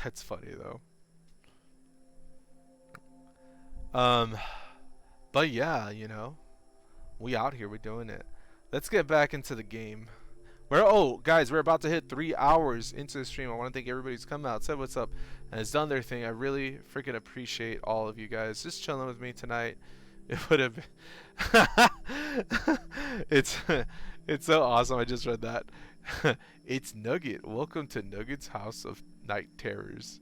That's funny though. But yeah, you know, we out here, we're doing it. Let's get back into the game. Guys, we're about to hit 3 hours into the stream. I want to thank everybody who's come out, said what's up, and has done their thing. I really freaking appreciate all of you guys just chilling with me tonight. It would have been it's so awesome. I just read that. It's Nugget. Welcome to Nugget's House of Night Terrors.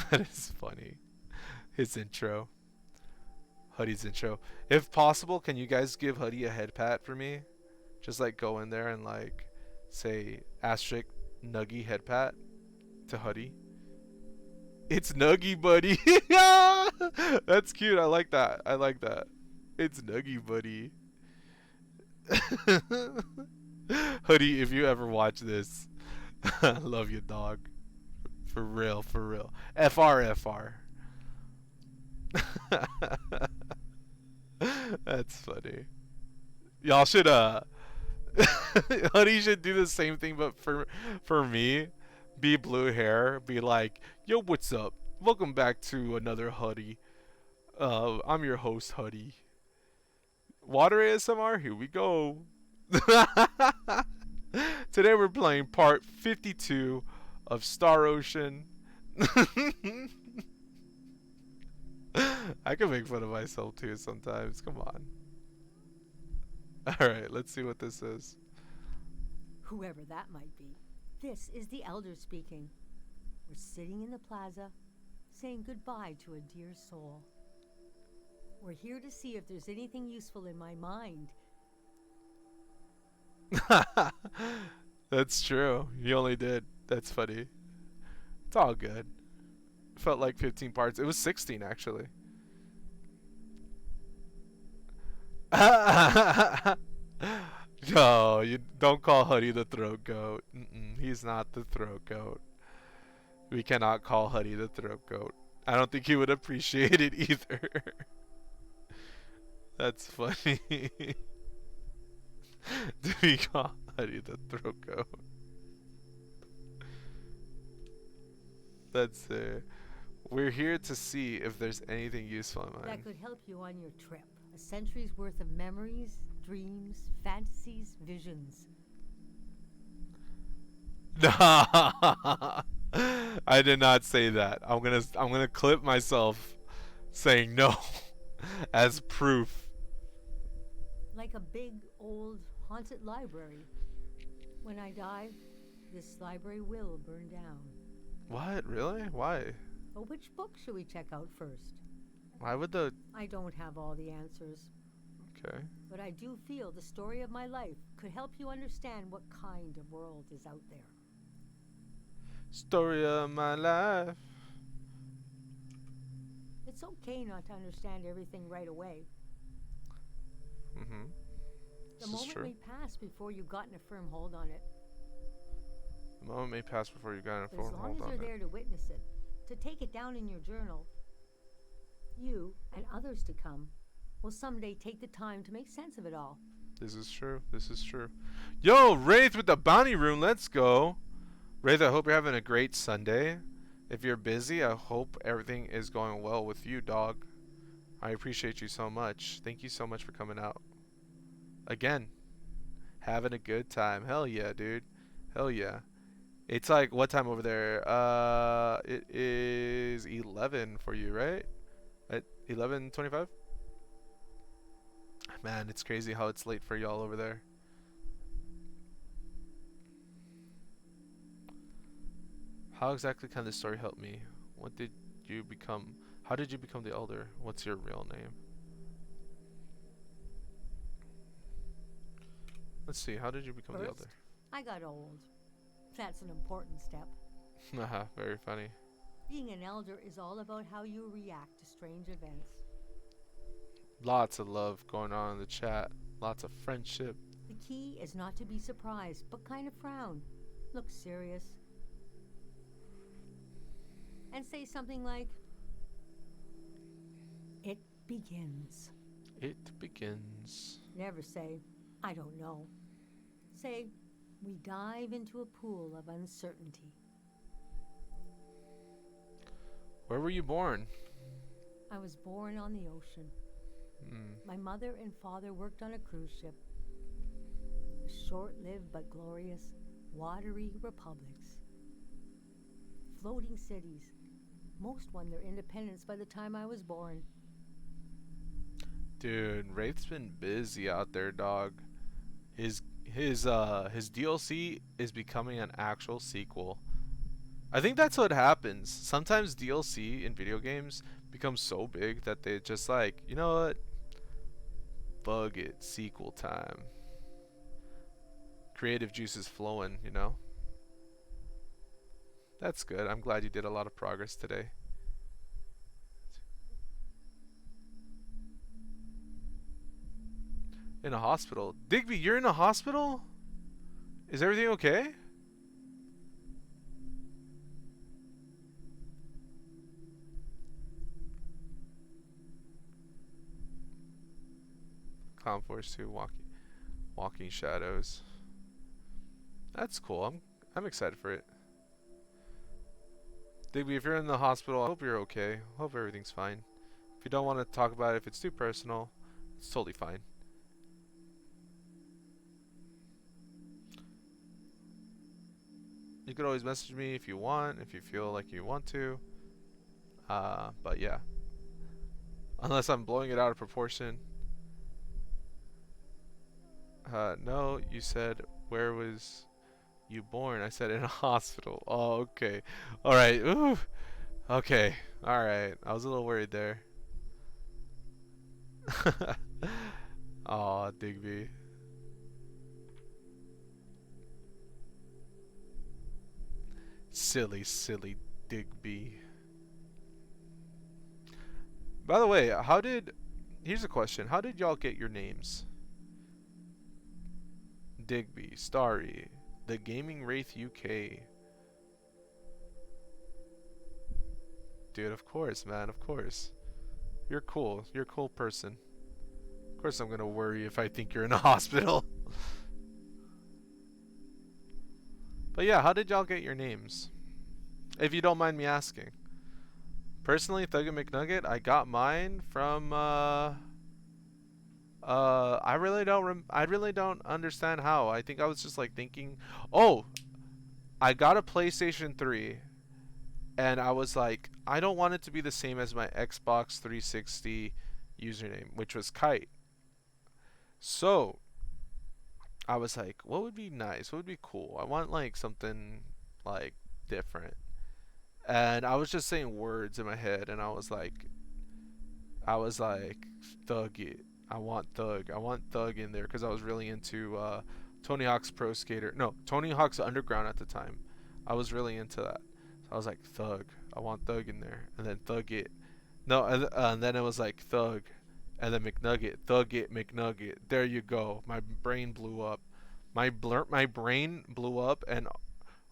That is funny. His intro. Huddy's intro. If possible, can you guys give Huddy a head pat for me? Just like go in there and like say asterisk Nuggy head pat to Huddy. It's Nuggy, buddy. That's cute. I like that. I like that. It's Nuggy, buddy. Huddy, if you ever watch this, I love you, dog. For real, for real. FR. That's funny. Y'all should Huddy should do the same thing, but for me, be blue hair, be like, yo, what's up? Welcome back to another Huddy. I'm your host, Huddy. Water ASMR, here we go. Today we're playing part 52 of Star Ocean. I can make fun of myself too sometimes. Come on. Alright, let's see what this is. Whoever that might be. This is the Elder speaking. We're sitting in the plaza, saying goodbye to a dear soul. We're here to see if there's anything useful in my mind. That's true. You only did. That's funny. It's all good. Felt like 15 parts. It was 16 actually. No, you don't call Huddy the throat goat. He's not the throat goat. We cannot call Huddy the throat goat. I don't think he would appreciate it either. That's funny. Do we call Huddy the throat goat? That's it. We're here to see if there's anything useful in mine. That could help you on your trip. A century's worth of memories, dreams, fantasies, visions. I did not say that. I'm gonna clip myself saying no as proof. Like a big, old, haunted library. When I die, this library will burn down. What? Really? Why? But which book should we check out first? Why would the... I don't have all the answers. Okay. But I do feel the story of my life could help you understand what kind of world is out there. Story of my life. It's okay not to understand everything right away. Mm-hmm. The This is moment true. may pass before you've gotten a firm hold on it. The moment may pass before you got a But as phone long hold as on you're it. there to witness it, to take it down in your journal, you and others to come will someday take the time to make sense of it all. This is true. This is true. Yo, Wraith with the bounty room. Let's go. Wraith, I hope you're having a great Sunday. If you're busy, I hope everything is going well with you, dog. I appreciate you so much. Thank you so much for coming out. Again, having a good time. Hell yeah, dude. Hell yeah. It's like, what time over there? It is 11 for you, right? At 11:25? Man, it's crazy how it's late for y'all over there. How exactly can this story help me? What did you become? How did you become the elder? What's your real name? Let's see. How did you become the elder? First, I got old. That's an important step. Haha, very funny. Being an elder is all about how you react to strange events. Lots of love going on in the chat. Lots of friendship. The key is not to be surprised, but kind of frown. Look serious. And say something like, "It begins." It begins. Never say, "I don't know." Say, "We dive into a pool of uncertainty." Where were you born? I was born on the ocean. Hmm. My mother and father worked on a cruise ship. Short-lived but glorious, watery republics. Floating cities. Most won their independence by the time I was born. Dude, Wraith's been busy out there, dog. His DLC is becoming an actual sequel. I think that's what happens. Sometimes DLC in video games becomes so big that they just like, you know what? Bug it, sequel time. Creative juices flowing, you know? That's good. I'm glad you did a lot of progress today. In a hospital. Digby, you're in a hospital? Is everything okay? Clown Force 2 walking shadows. That's cool. I'm excited for it. Digby, if you're in the hospital, I hope you're okay. Hope everything's fine. If you don't want to talk about it, if it's too personal, it's totally fine. You could always message me if you want, if you feel like you want to. But yeah. Unless I'm blowing it out of proportion. No, you said, where was you born? I said in a hospital. Oh, okay. Alright. Ooh. Okay. Alright. I was a little worried there. Aw, Digby. Silly, silly Digby. By the way, here's a question. How did y'all get your names? Digby, Starry, The Gaming Wraith UK. Dude, of course, man, of course. You're cool. You're a cool person. Of course I'm gonna worry if I think you're in a hospital. But yeah, how did y'all get your names? If you don't mind me asking. Personally, Thugger McNugget, I got mine from I really don't understand how. I think I was just like thinking, oh, I got a PlayStation 3 and I was like, I don't want it to be the same as my Xbox 360 username, which was Kite. So I was like, what would be nice? What would be cool? I want like something like different. And I was just saying words in my head, and I was like, Thug it. I want Thug in there, because I was really into Tony Hawk's Pro Skater. No, Tony Hawk's Underground at the time. I was really into that. So I was like, Thug. I want Thug in there, and then Thug it. No, and then it was like Thug, and then McNugget. Thug it, McNugget. There you go. My brain blew up. My brain blew up, and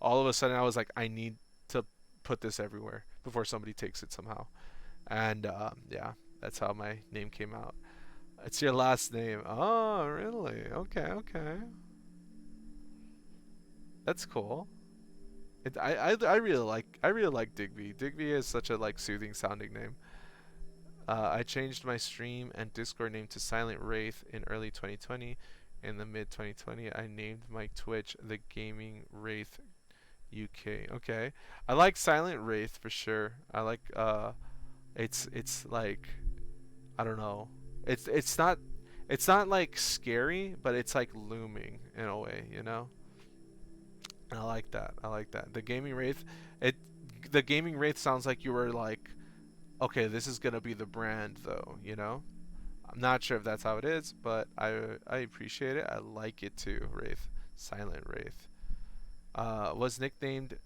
all of a sudden I was like, I need to put this everywhere before somebody takes it somehow. And yeah, that's how my name came out. It's your last name. Oh, really? Okay, okay. That's cool. I really like Digby. Digby is such a like soothing sounding name. I changed my stream and Discord name to Silent Wraith in early 2020. In the mid 2020, I named my Twitch The Gaming Wraith UK. Okay, I like Silent Wraith for sure. I like it's like, I don't know. It's not like scary, but it's like looming in a way, you know. And I like that. I like that. The Gaming Wraith. The Gaming Wraith sounds like you were like, okay, this is gonna be the brand though, you know. I'm not sure if that's how it is, but I appreciate it. I like it too. Wraith, Silent Wraith. Was nicknamed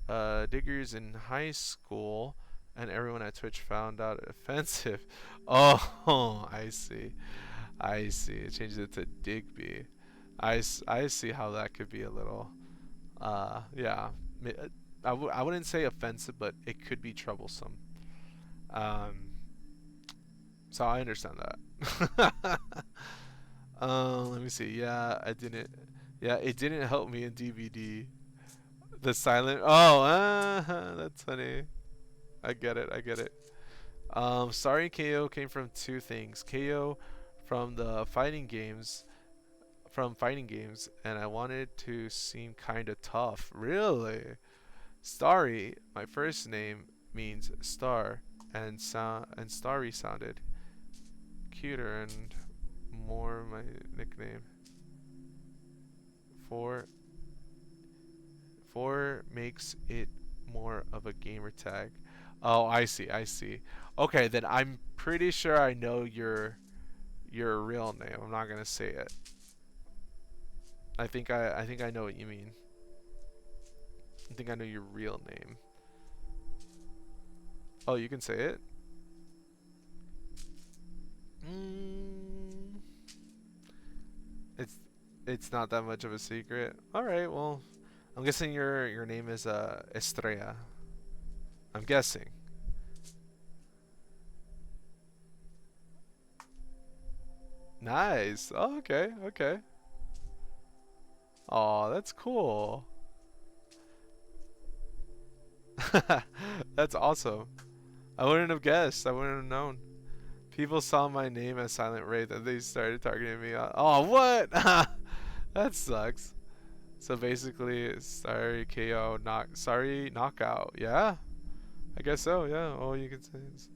Diggers in high school, and everyone at Twitch found out offensive. Oh, I see. I see. It changed it to Digby. I see how that could be a little, yeah. I wouldn't say offensive, but it could be troublesome. So I understand that. Let me see. Yeah, it didn't help me in DVD. The silent. Oh, that's funny. I get it. Sorry, KO came from two things. KO from the fighting games, and I wanted to seem kind of tough. Really? Starry, my first name means star, and Starry sounded cuter and more my nickname. Four makes it more of a gamer tag. Oh, I see. Okay, then I'm pretty sure I know your real name. I'm not gonna say it. I think I know what you mean. I think I know your real name. Oh, you can say it? It's not that much of a secret. All right, well, I'm guessing your name is Estrella. I'm guessing. Nice. Oh, okay. Oh, that's cool. That's awesome. I wouldn't have guessed. I wouldn't have known. People saw my name as Silent Wraith and they started targeting me. Oh, what? That sucks. So basically, sorry KO, sorry knockout. Yeah, I guess so. Yeah, all you can say is.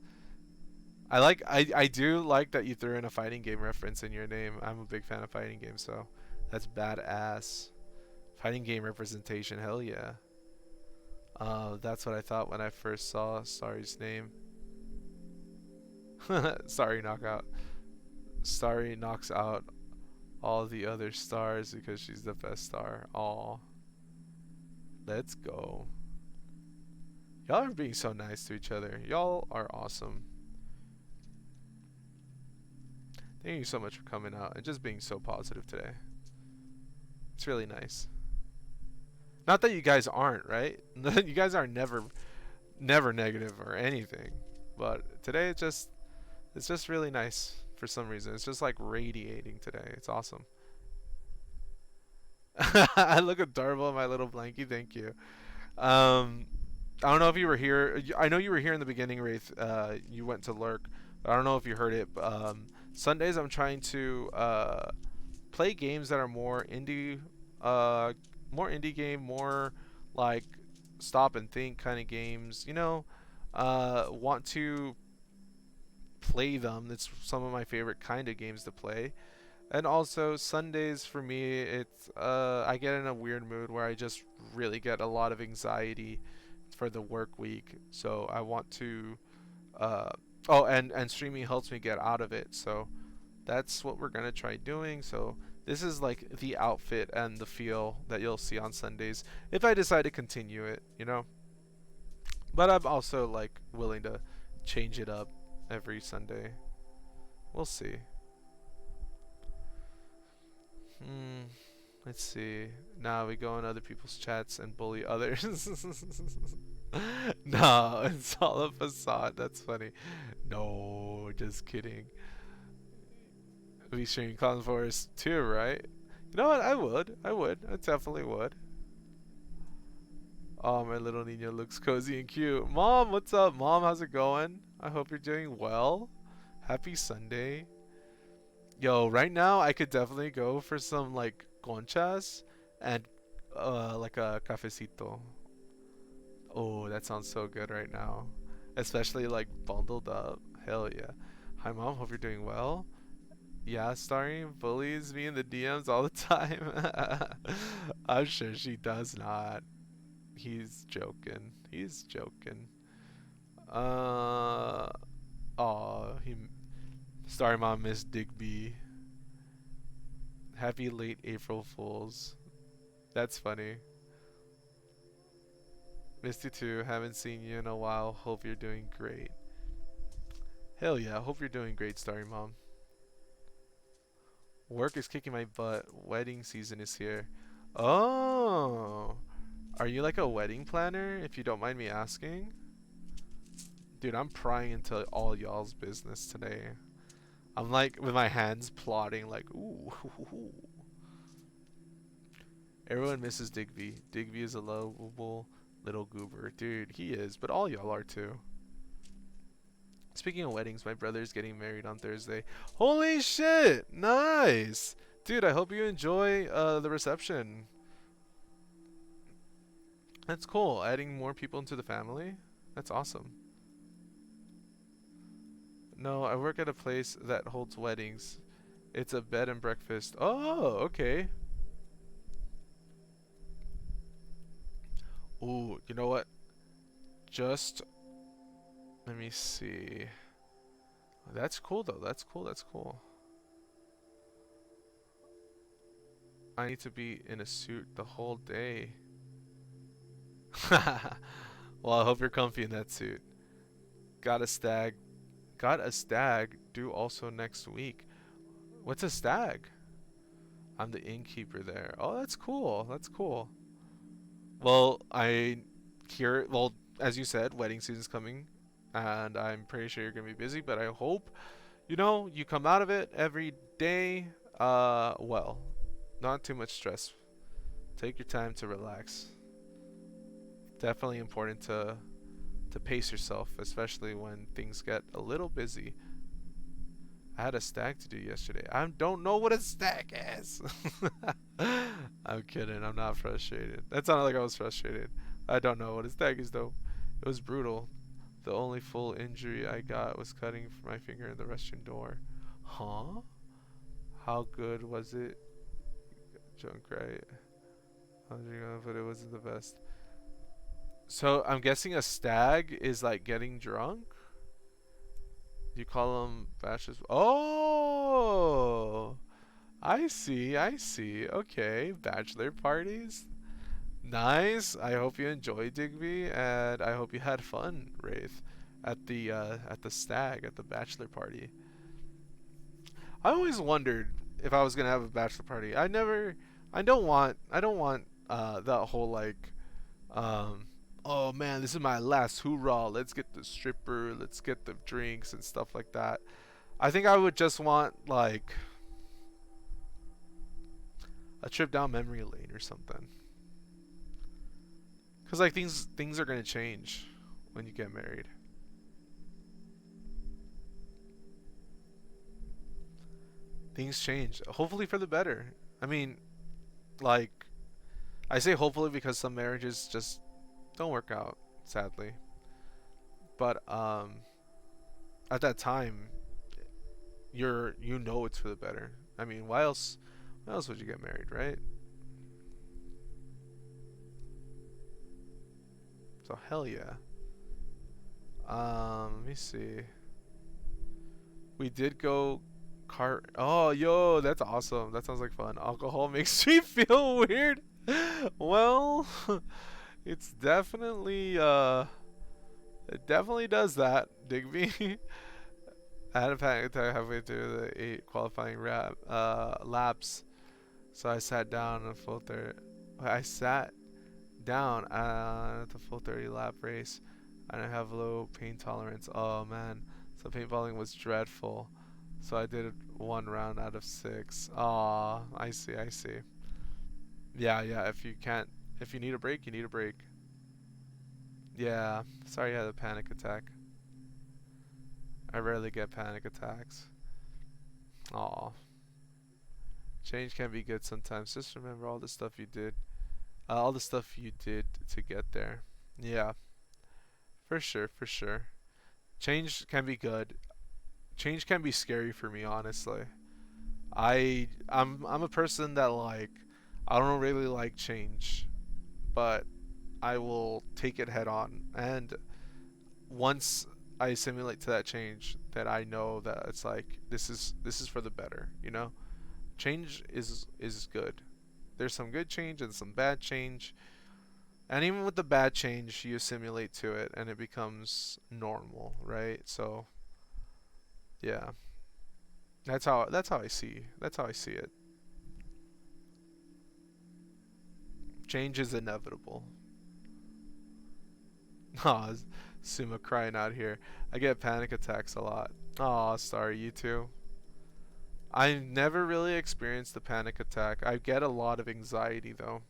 I do like that you threw in a fighting game reference in your name. I'm a big fan of fighting games, so that's badass. Fighting game representation, hell yeah. That's what I thought when I first saw Starry's name. Starry knockout. Starry knocks out all the other stars because she's the best star. Aw. Let's go. Y'all are being so nice to each other. Y'all are awesome. Thank you so much for coming out and just being so positive today. It's really nice. Not that you guys aren't, right? You guys are never negative or anything. But today it's just really nice for some reason. It's just like radiating today. It's awesome. I look adorable in my little blankie. Thank you. I don't know if you were here. I know you were here in the beginning, Wraith. You went to lurk. I don't know if you heard it. But, Sundays I'm trying to play games that are more indie game, more like stop and think kind of games. You know, want to play them. It's some of my favorite kind of games to play. And also Sundays for me, it's I get in a weird mood where I just really get a lot of anxiety for the work week. So I want to and streaming helps me get out of it. So that's what we're going to try doing. So this is like the outfit and the feel that you'll see on Sundays if I decide to continue it, you know. But I'm also like willing to change it up every Sunday. We'll see. Let's see. Now we go in other people's chats and bully others. No, it's all a facade. That's funny. No, just kidding. We stream Clown Forest too, right? You know what? I would. I definitely would. Oh, my little Nina looks cozy and cute. Mom, what's up? Mom, how's it going? I hope you're doing well. Happy Sunday. Yo, right now I could definitely go for some like conchas and like a cafecito. Oh, that sounds so good right now. Especially like bundled up. Hell yeah. Hi Mom, hope you're doing well. Yeah, Starry bullies me in the DMs all the time. I'm sure she does not. He's joking. He's joking. Starry Mom missed Digby. Happy late April Fools. That's funny. Missed you too. Haven't seen you in a while. Hope you're doing great. Hell yeah. Hope you're doing great, Starry Mom. Work is kicking my butt. Wedding season is here. Oh. Are you like a wedding planner, if you don't mind me asking? Dude, I'm prying into all y'all's business today. I'm like with my hands plotting like, ooh. Everyone misses Digby. Digby is a lovable little goober. Dude, he is, but all y'all are too. Speaking of weddings, my brother's getting married on Thursday. Holy shit! Nice! Dude, I hope you enjoy the reception. That's cool. Adding more people into the family. That's awesome. No, I work at a place that holds weddings. It's a bed and breakfast. Oh, okay. Ooh, you know what? Just let me see. That's cool though. That's cool. That's cool. I need to be in a suit the whole day. Well, I hope you're comfy in that suit. Got a stag due also next week. What's a stag? I'm the innkeeper there. Oh, that's cool. That's cool. Well, well, as you said, wedding season's coming, and I'm pretty sure you're gonna be busy, but I hope, you know, you come out of it every day, well, not too much stress. Take your time to relax. Definitely important to pace yourself, especially when things get a little busy. I had a stag to do yesterday. I don't know what a stag is. I'm kidding. I'm not frustrated. That sounded like I was frustrated. I don't know what his tag is though. It was brutal. The only full injury I got was cutting my finger in the restroom door. Huh? How good was it? Junk, right? But it wasn't the best. So I'm guessing a stag is like getting drunk? You call them bachelors? Oh! I see, I see. Okay, bachelor parties. Nice. I hope you enjoyed Digby, and I hope you had fun, Wraith, at the stag at the bachelor party. I always wondered if I was gonna have a bachelor party. I don't want that whole like, oh man, this is my last hoorah. Let's get the stripper, let's get the drinks and stuff like that. I think I would just want like a trip down memory lane or something. Cause like things are gonna change when you get married. Things change, hopefully for the better. I mean, like, I say hopefully because some marriages just don't work out, sadly. But at that time, you know it's for the better. I mean, why else would you get married, right? So hell yeah. Let me see. We did go cart. Oh, yo, that's awesome. That sounds like fun. Alcohol makes me feel weird. Well, it's definitely it definitely does that, Digby. I had a panic attack halfway through the 8 qualifying laps, so I sat down and full 30. I sat down at the full 30 lap race, and I have low pain tolerance. Oh man, so paintballing was dreadful. So I did 1 round out of 6. Aw, I see, I see. Yeah, yeah. If you need a break, you need a break. Yeah, sorry I had a panic attack. I rarely get panic attacks. Aw. Change can be good sometimes. Just remember all the stuff you did. All the stuff you did to get there. Yeah, for sure, for sure. Change can be good. Change can be scary for me, honestly. I'm a person that like I don't really like change, but I will take it head on. And once I assimilate to that change, that I know that it's like this is for the better, you know? Change is good. There's some good change and some bad change. And even with the bad change, you assimilate to it and it becomes normal, right? So yeah. That's how I see it. Change is inevitable. Aw, Suma crying out here. I get panic attacks a lot. Aw, sorry, you too. I never really experienced the panic attack. I get a lot of anxiety though.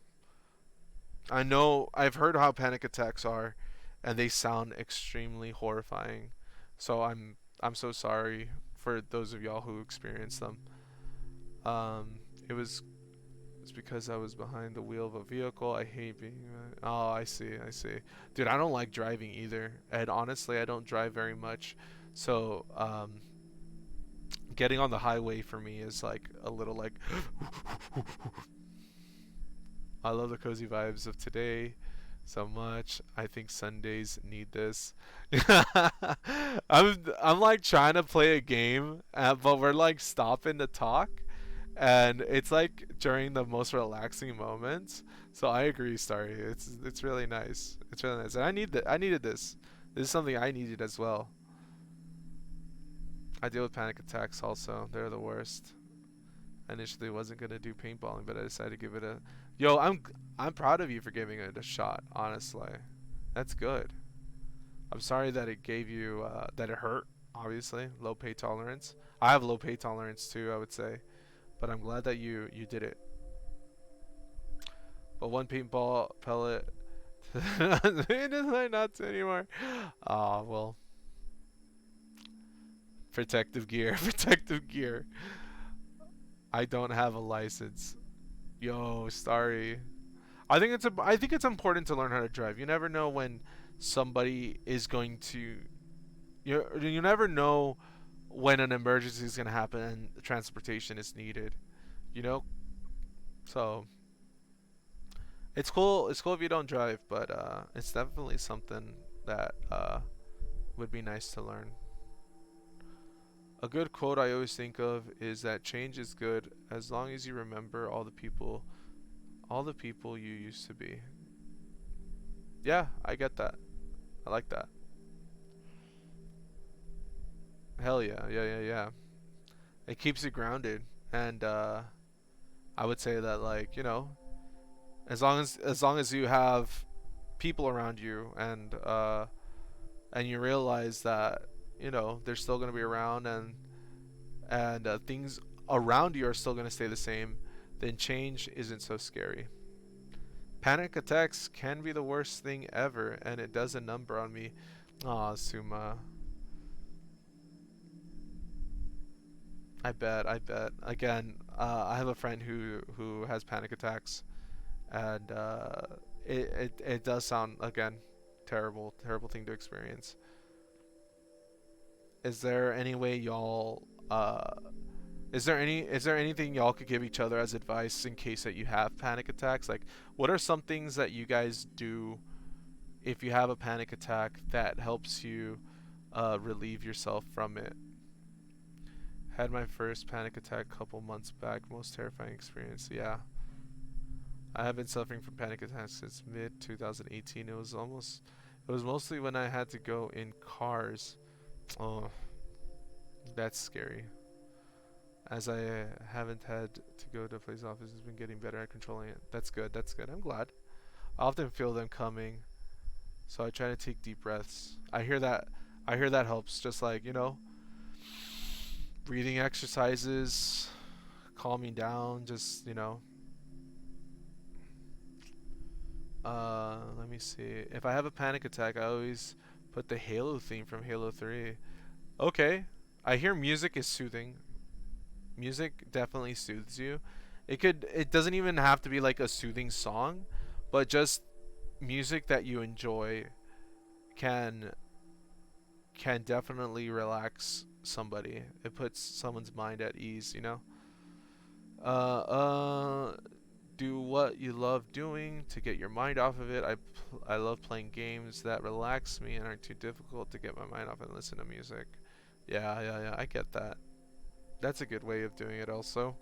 I know I've heard how panic attacks are, and they sound extremely horrifying. So I'm so sorry for those of y'all who experienced them. It was it's because I was behind the wheel of a vehicle. I hate being. Oh, I see. I see. Dude, I don't like driving either. And honestly, I don't drive very much. So, getting on the highway for me is like a little like. I love the cozy vibes of today so much. I think Sundays need this. I'm like trying to play a game, but we're like stopping to talk, and it's like during the most relaxing moments. So I agree, Starry. It's really nice. It's really nice, and I needed this. This is something I needed as well. I deal with panic attacks also. They're the worst. I initially wasn't gonna do paintballing, but I decided to give it a. Yo, I'm proud of you for giving it a shot. Honestly, that's good. I'm sorry that it gave you that it hurt. Obviously, low pain tolerance. I have low pain tolerance too, I would say, but I'm glad that you did it. But one paintball pellet. It is like not to anymore. Ah, well. Protective gear. Protective gear. I don't have a license. Yo, Starry. I think it's important to learn how to drive. You never know when somebody is going to you never know when an emergency is going to happen and transportation is needed, you know? So, it's cool if you don't drive, but it's definitely something that would be nice to learn. A good quote I always think of is that change is good as long as you remember all the people you used to be. Yeah, I get that. I like that. Hell yeah, yeah. It keeps you grounded, and I would say that, like, you know, as long as you have people around you, and you realize that, you know, they're still gonna be around, and things around you are still gonna stay the same, then change isn't so scary. Panic attacks can be the worst thing ever, and it does a number on me. Aw, Suma. I bet, I bet. Again, I have a friend who has panic attacks, and it does sound, again, terrible thing to experience. Is there any way y'all is there anything y'all could give each other as advice in case that you have panic attacks? Like, what are some things that you guys do if you have a panic attack that helps you relieve yourself from it? Had my first panic attack a couple months back. Most terrifying experience. Yeah. I have been suffering from panic attacks since mid 2018. It was mostly when I had to go in cars. Oh, that's scary. As I haven't had to go to a police office, has been getting better at controlling it. That's good. That's good. I'm glad. I often feel them coming, so I try to take deep breaths. I hear that. I hear that helps. Just like, you know, breathing exercises, calming down. Just, you know. Let me see. If I have a panic attack, I always put the Halo theme from Halo 3. Okay. I hear music is soothing. Music definitely soothes you. It doesn't even have to be like a soothing song, but just music that you enjoy can definitely relax somebody. It puts someone's mind at ease, you know? Do what you love doing to get your mind off of it. I love playing games that relax me and aren't too difficult to get my mind off and listen to music. Yeah, I get that. That's a good way of doing it also.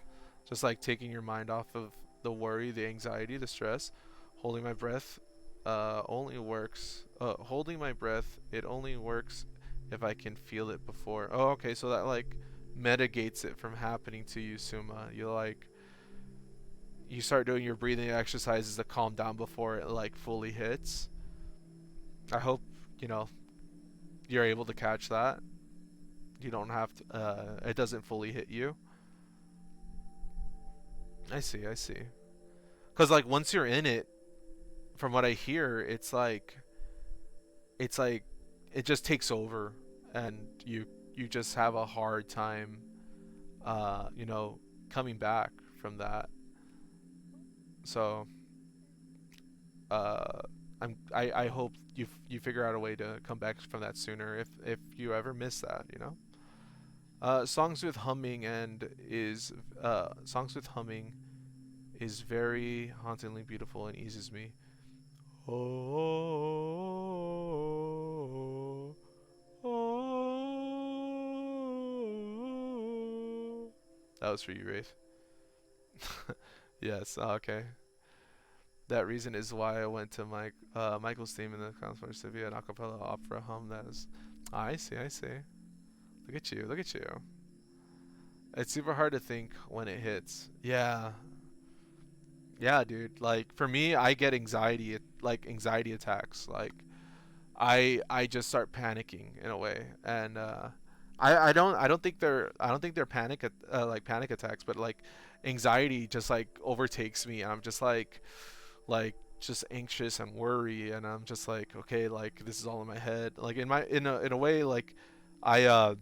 Just like taking your mind off of the worry, the anxiety, the stress. Holding my breath only works. Holding my breath, it only works if I can feel it before. Oh, okay, so that like mitigates it from happening to you, Suma. You start doing your breathing exercises to calm down before it like fully hits. I hope, you know, you're able to catch that. You don't have to, it doesn't fully hit you. I see. Cause like once you're in it, from what I hear, it's like it just takes over, and you just have a hard time, you know, coming back from that. So, I hope you figure out a way to come back from that sooner if you ever miss that, you know. Songs with humming is very hauntingly beautiful and eases me. Oh, that was for you, Wraith. Yes. Okay. That reason is why I went to Michael's theme in the Consular Civia an acapella opera hum. That is. I see. Look at you. It's super hard to think when it hits. Yeah, dude. Like for me, I get anxiety attacks. Like I just start panicking in a way, and I don't think they're panic attacks, but like anxiety just like overtakes me. I'm just like just anxious and worry, and I'm just like, okay, like this is all in my head. Like in a way, like I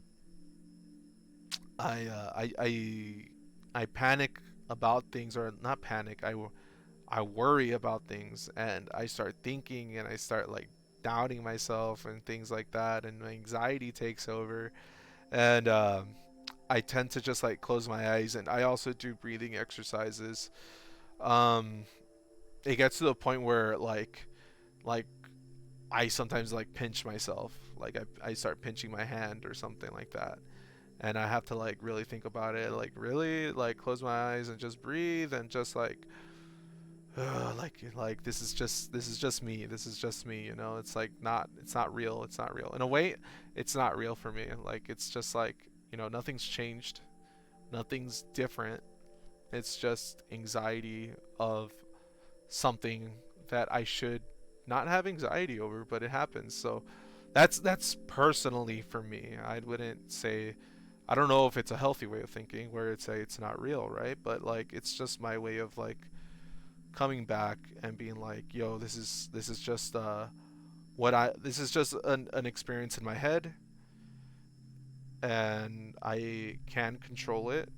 I panic about things, or not panic. I worry about things, and I start thinking, and I start like doubting myself and things like that, and my anxiety takes over, and I tend to just like close my eyes, and I also do breathing exercises. Um, it gets to the point where like I sometimes like pinch myself, like I start pinching my hand or something like that, and I have to like really think about it, like really like close my eyes and just breathe and just like like this is just me, you know. It's like not, it's not real, it's not real in a way. It's not real for me. Like it's just like, you know, nothing's changed, nothing's different. It's just anxiety of something that I should not have anxiety over, but it happens. So that's personally for me. I wouldn't say, I don't know if it's a healthy way of thinking where it's a, it's not real, right? But like it's just my way of like coming back and being like, yo, this is just what I this is just an experience in my head, and I can control it,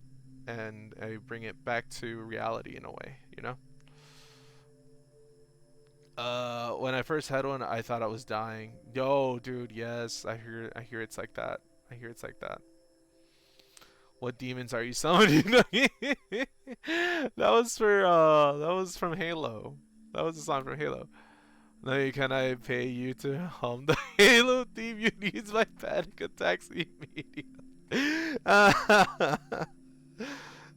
and I bring it back to reality in a way, you know? When I first had one, I thought I was dying. Yo, dude, yes, I hear it's like that. I hear it's like that. What demons are you summoning? That was for that was from Halo. That was a song from Halo. No, can I pay you to hum the Halo theme? You need my panic attacks immediately.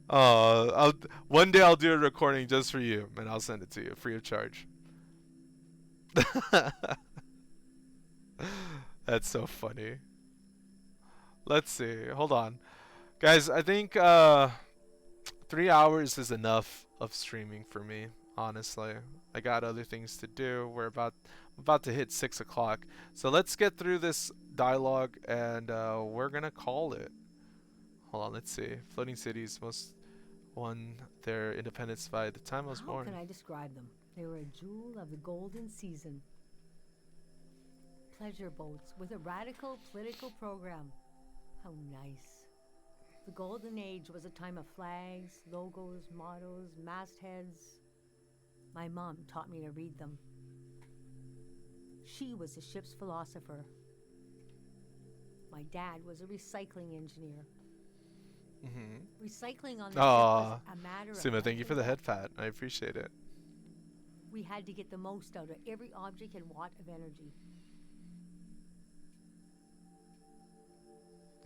I'll one day I'll do a recording just for you, and I'll send it to you free of charge. That's so funny. Let's see. Hold on, guys. I think 3 hours is enough of streaming for me. Honestly, I got other things to do. I'm about to hit 6 o'clock. So let's get through this dialogue, and we're gonna call it. Hold on. Let's see. Floating cities must won their independence by the time I was How born. can I describe them? They were a jewel of the golden season. Pleasure boats with a radical political program. How nice. The golden age was a time of flags, logos, mottos, mastheads. My mom taught me to read them. She was a ship's philosopher. My dad was a recycling engineer. Recycling on the ship was a matter of Suma, thank you life for and the head death. pat. I appreciate it. We had to get the most out of every object and watt of energy.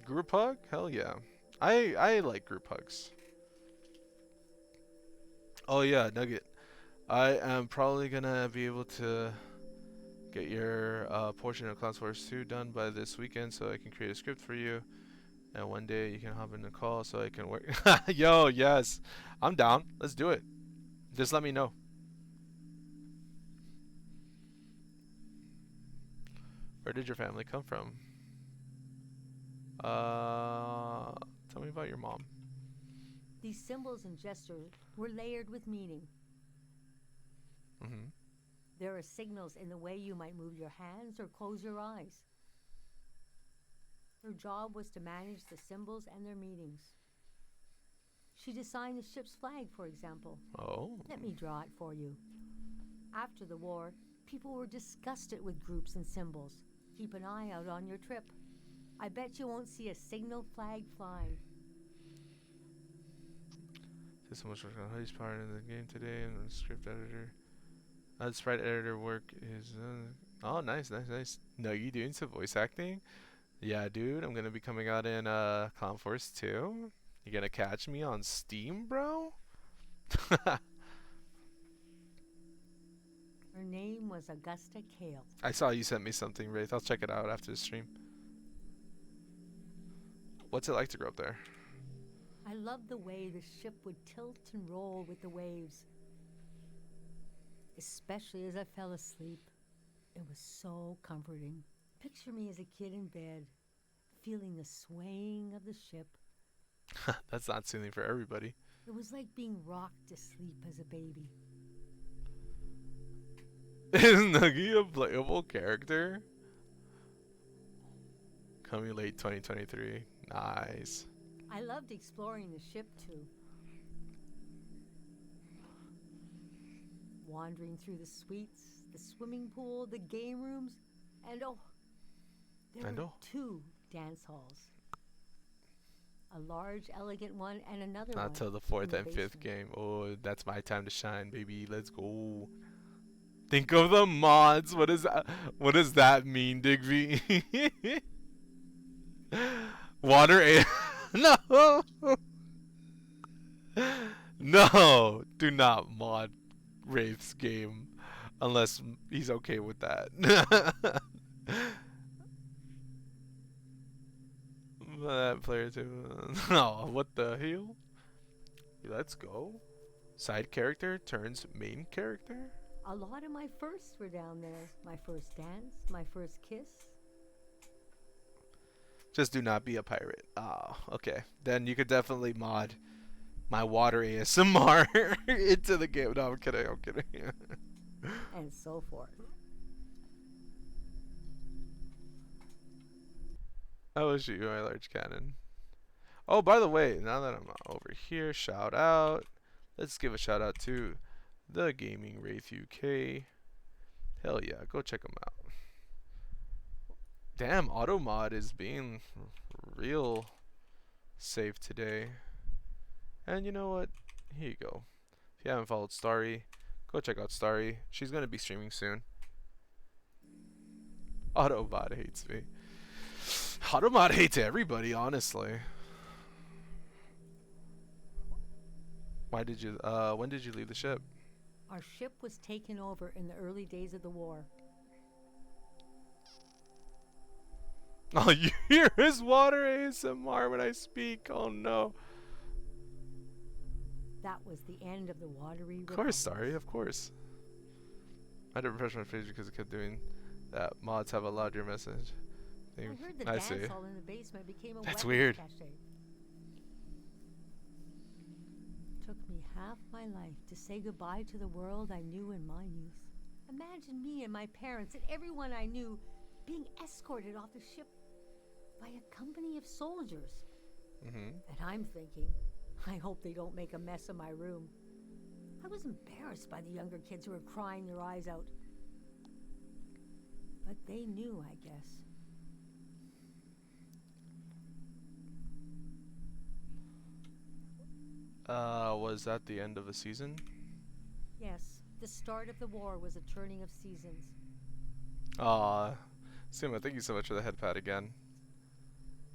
Group hug? Hell yeah. I like group hugs. Oh yeah, Nugget. I am probably gonna be able to get your portion of Class Force 2 done by this weekend, so I can create a script for you. And one day you can hop in the call so I can work. Yo, yes. I'm down. Let's do it. Just let me know. Where did your family come from? Tell me about your mom. These symbols and gestures were layered with meaning. There are signals in the way you might move your hands or close your eyes. Her job was to manage the symbols and their meanings. She designed the ship's flag, for example. Oh. Let me draw it for you. After the war, people were disgusted with groups and symbols. Keep an eye out on your trip. I bet you won't see a signal flag flying. There's so much work on Huddy's part in the game today, and the script editor. The sprite editor work is. Oh, nice. No, you doing some voice acting? Yeah, dude. I'm gonna be coming out in Clown Force 2. You gonna catch me on Steam, bro? Her name was Augusta Kale. I saw you sent me something, Wraith. I'll check it out after the stream. What's it like to grow up there? I loved the way the ship would tilt and roll with the waves. Especially as I fell asleep. It was so comforting. Picture me as a kid in bed, feeling the swaying of the ship. That's not soothing for everybody. It was like being rocked to sleep as a baby. Is Nuggy a playable character? Coming late 2023. Nice. I loved exploring the ship too. wandering through the suites, the swimming pool, the game rooms, and there were 2 dance halls. A large, elegant one and another one. Not till the 4th in the and 5th basement. game. Oh, that's my time to shine, baby. Let's go. Think of the mods. What is that? What does that mean, Digby? Water A. No. No. Do not mod Wraith's game unless he's okay with that. That player too. No, what the hell? Let's go. Side character turns main character? A lot of my firsts were down there. My first dance, my first kiss. Just do not be a pirate. Oh, okay. Then you could definitely mod my water ASMR into the game. No, I'm kidding. I'm kidding. And so forth. I wish you my large cannon. Oh, by the way, now that I'm over here, shout out. Let's give a shout out to the Gaming Wraith UK. Hell yeah, go check them out. Damn, Automod is being real safe today. And you know what? Here you go. If you haven't followed Starry, go check out Starry. She's gonna be streaming soon. Autobot hates me. Automod hates everybody, honestly. Why did you when did you leave the ship? Our ship was taken over in the early days of the war. All you hear is water ASMR when I speak. Oh no. That was the end of the watery. Of course, sorry, of course. I had to refresh my page because it kept doing that. Mods have allowed your message. I heard the I dance see. hall in the basement became a That's weapons weird. cache. Took me half my life to say goodbye to the world I knew in my youth. Imagine me and my parents and everyone I knew being escorted off the ship by a company of soldiers. Mm-hmm. And I'm thinking, I hope they don't make a mess of my room. I was embarrassed by the younger kids who were crying their eyes out. But they knew, I guess. Was that the end of the season? Yes, the start of the war was a turning of seasons. Aw. Sima, thank you so much for the head pad again.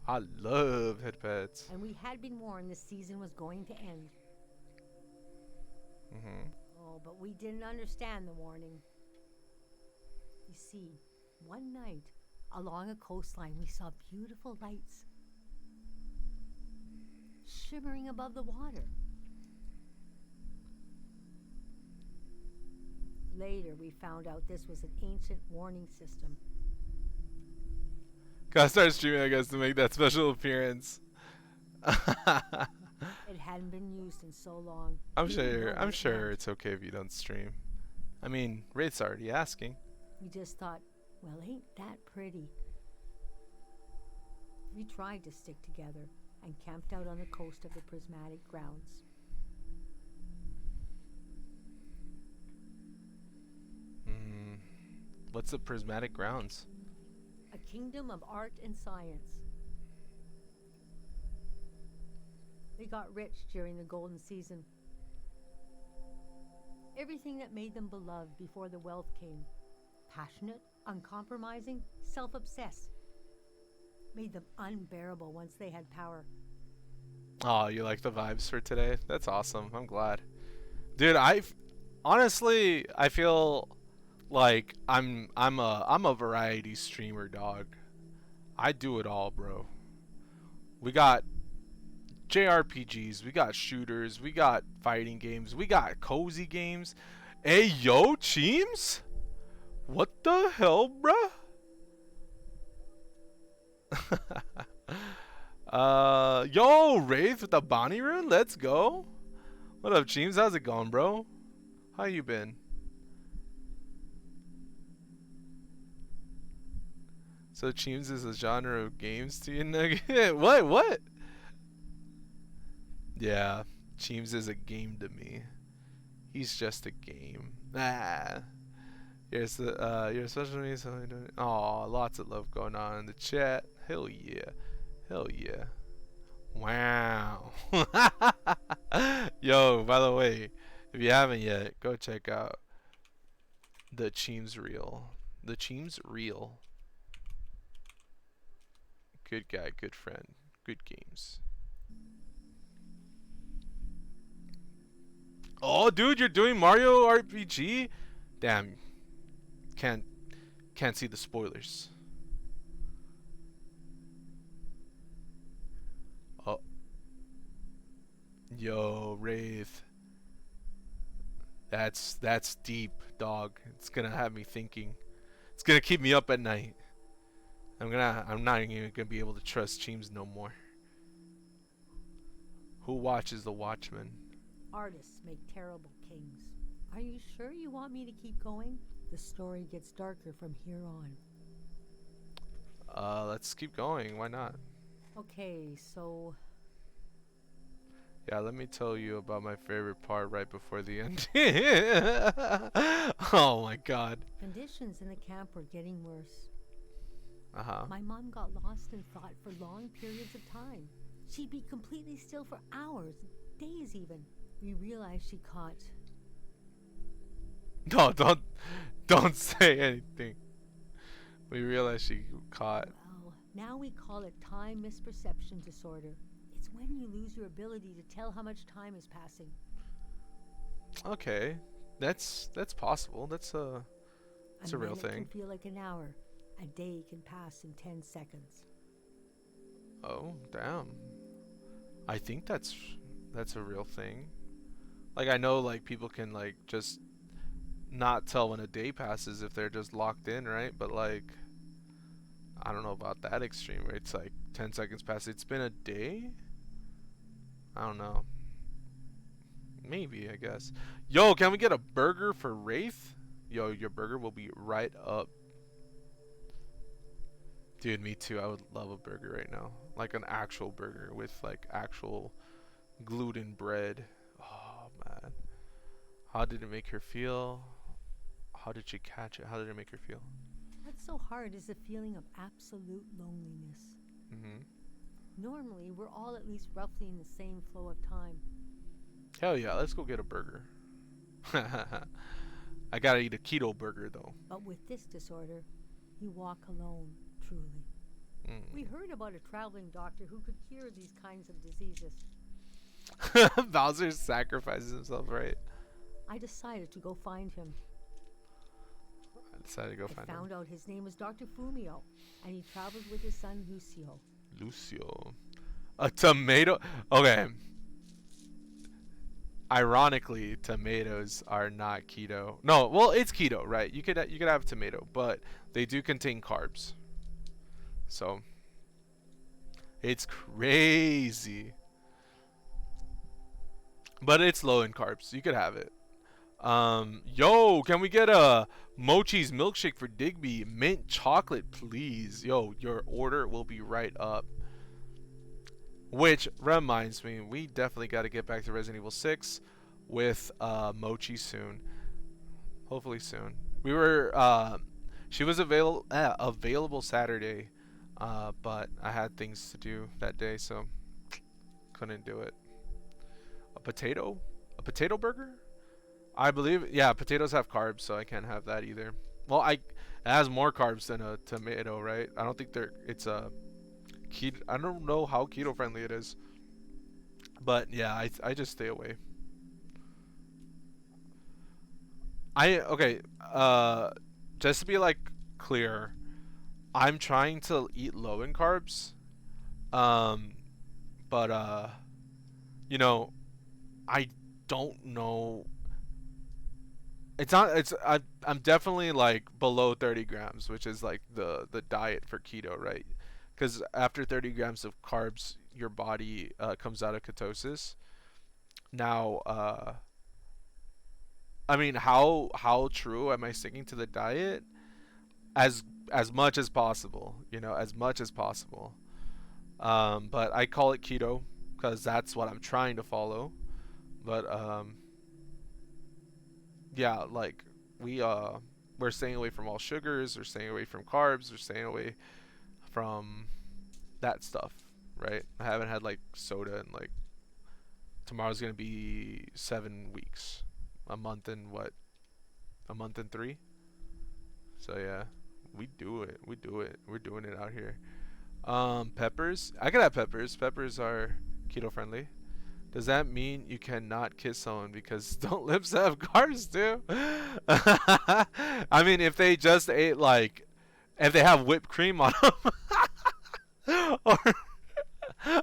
I love head pads. And we had been warned the season was going to end. Mm-hmm. Oh, but we didn't understand the warning. You see, one night, along a coastline, we saw beautiful lights shimmering above the water. Later, we found out this was an ancient warning system. Gotta start streaming, I guess, to make that special appearance. It hadn't been used in so long. I'm We didn't know sure. what I'm it sure meant. it's okay if you don't stream. I mean, Wraith's already asking. We just thought, well, ain't that pretty? We tried to stick together and camped out on the coast of the Prismatic Grounds. What's the Prismatic Grounds? A kingdom of art and science. They got rich during the golden season. Everything that made them beloved before the wealth came. Passionate, uncompromising, self-obsessed. Made them unbearable once they had power. Oh, you like the vibes for today? That's awesome. I'm glad. Dude, honestly, I feel like I'm a variety streamer, dog. I do it all, bro. We got JRPGs, we got shooters, we got fighting games, we got cozy games. Hey, yo, Cheems? What the hell, bruh? Yo, Wraith with the Bonnie rune, let's go. What up, Cheems? How's it going, bro? How you been? So Cheems is a genre of games to you, nigga? What? Yeah, Cheems is a game to me. He's just a game. Ah. You're special to me, so I don't. Oh, lots of love going on in the chat. Hell yeah. Hell yeah. Wow. Yo, by the way, if you haven't yet, go check out the Cheems Reel. The Cheems Reel. Good guy, good friend, good games. Oh, dude, you're doing Mario RPG? Damn. Can't see the spoilers. Oh. Yo, Wraith. That's deep, dog. It's gonna have me thinking. It's gonna keep me up at night. I'm not even gonna be able to trust Cheems no more. Who watches The Watchmen? Artists make terrible kings. Are you sure you want me to keep going? The story gets darker from here on. Let's keep going. Why not? Okay, so Yeah, let me tell you about my favorite part right before the end. Oh my god. conditions in the camp were getting worse. Uh-huh. My mom got lost in thought for long periods of time. She'd be completely still for hours, days even. We realized she caught. No, don't say anything. We realized she caught. Well, now we call it time misperception disorder. It's when you lose your ability to tell how much time is passing. Okay. That's possible. That's a real minute thing. Can feel like an hour. A day can pass in 10 seconds. Oh, damn. I think that's a real thing. Like, I know, like, people can, like, just not tell when a day passes if they're just locked in, right? But, like, I don't know about that extreme where it's like 10 seconds past. It's been a day? I don't know. Maybe, I guess. Yo, can we get a burger for Wraith? Yo, your burger will be right up. Dude, me too. I would love a burger right now. Like an actual burger with like actual gluten bread. Oh, man. How did it make her feel? How did she catch it? How did it make her feel? What's so hard is the feeling of absolute loneliness. Mm-hmm. Normally, we're all at least roughly in the same flow of time. Hell yeah, let's go get a burger. I gotta eat a keto burger though. But with this disorder, you walk alone, truly. We heard about a traveling doctor who could cure these kinds of diseases. Bowser sacrifices himself, right? I decided to go find him. I decided to go I find found him. out his name was Dr. Fumio, and he traveled with his son Lucio. Lucio. A tomato. Okay. Ironically, tomatoes are not keto. No, well, it's keto, right? You could have tomato, but they do contain carbs. So it's crazy. But it's low in carbs. You could have it. Yo, can we get a Mochi's milkshake for Digby? Mint chocolate, please. Yo, your order will be right up. Which reminds me, we definitely got to get back to Resident Evil 6 with Mochi soon. Hopefully soon. We were she was available Saturday, but I had things to do that day, so couldn't do it. A potato burger? I believe, yeah, potatoes have carbs, so I can't have that either. Well, it has more carbs than a tomato, right? I don't think it's a keto. I don't know how keto friendly it is, but yeah, I just stay away. Okay, just to be like clear, I'm trying to eat low in carbs, but you know, I don't know. I'm definitely like below 30 grams, which is like the diet for keto, right? Because after 30 grams of carbs, your body comes out of ketosis. Now, I mean, how true am I sticking to the diet? As much as possible, you know, as much as possible. But I call it keto because that's what I'm trying to follow. But yeah, like we're staying away from all sugars, we're staying away from carbs, we're staying away from that stuff, right? I haven't had like soda in like, tomorrow's gonna be 7 weeks, a month and what, a month and 3. So yeah, we do it. We're doing it out here. Peppers. I can have peppers. Peppers are keto friendly. Does that mean you cannot kiss someone because don't lips have carbs too? I mean, if they just ate like, if they have whipped cream on them,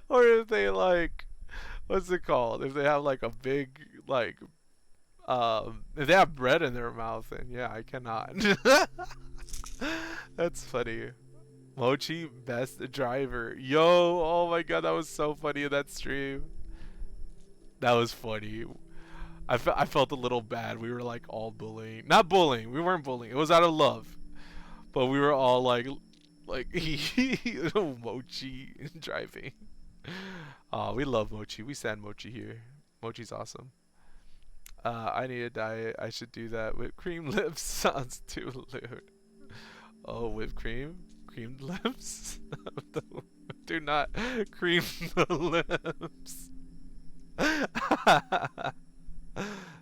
or if they like, what's it called? If they have like a big like, if they have bread in their mouth, then yeah, I cannot. That's funny. Mochi best driver. Yo, oh my god, that was so funny in that stream. That was funny. I felt a little bad. We were like all bullying. Not bullying. We weren't bullying. It was out of love. But we were all like Mochi driving. Oh, we love Mochi. We stand Mochi here. Mochi's awesome. I need a diet. I should do that. Whipped cream lips sounds too lewd. Oh, whipped cream? Creamed lips? Do not cream the lips.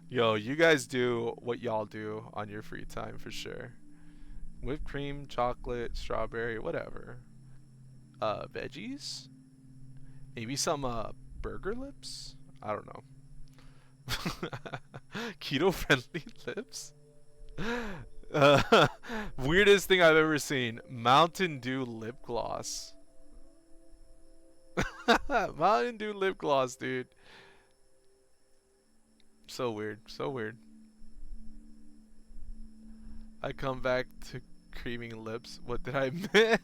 Yo, you guys do what y'all do on your free time for sure. Whipped cream, chocolate, strawberry, whatever. Veggies? Maybe some burger lips? I don't know. Keto friendly lips? Weirdest thing I've ever seen. Mountain Dew lip gloss. Mountain Dew lip gloss, dude. So weird. So weird. I come back to creaming lips. What did I miss?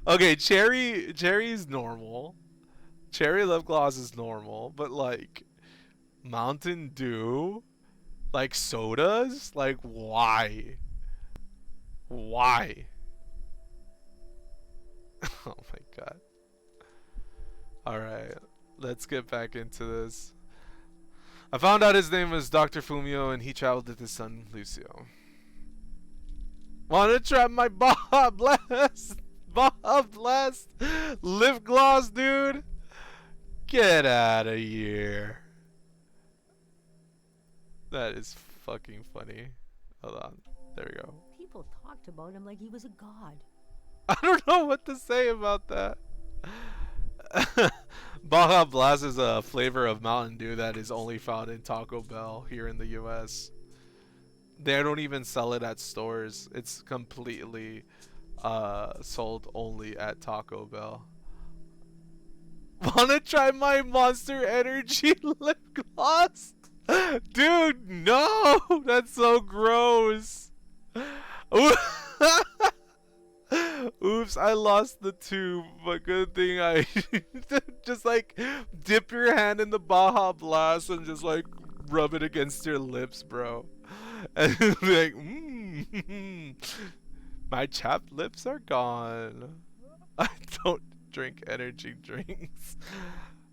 Okay, cherry's normal. Cherry lip gloss is normal, but like Mountain Dew, like sodas, like why? Why? Oh my god. Alright, let's get back into this. I found out his name was Dr. Fumio and he traveled with his son Lucio. Wanna try my Baja Blast? Baja Blast lip gloss, dude? Get out of here. That is fucking funny. Hold on. There we go. People talked about him like he was a god. I don't know what to say about that. Baja Blast is a flavor of Mountain Dew that is only found in Taco Bell here in the US. They don't even sell it at stores. It's completely sold only at Taco Bell. Wanna try my Monster Energy lip gloss? Dude, no! That's so gross. Oops, I lost the tube, but good thing I just like dip your hand in the Baja Blast and just like rub it against your lips, bro. And like, my chapped lips are gone. I don't drink energy drinks.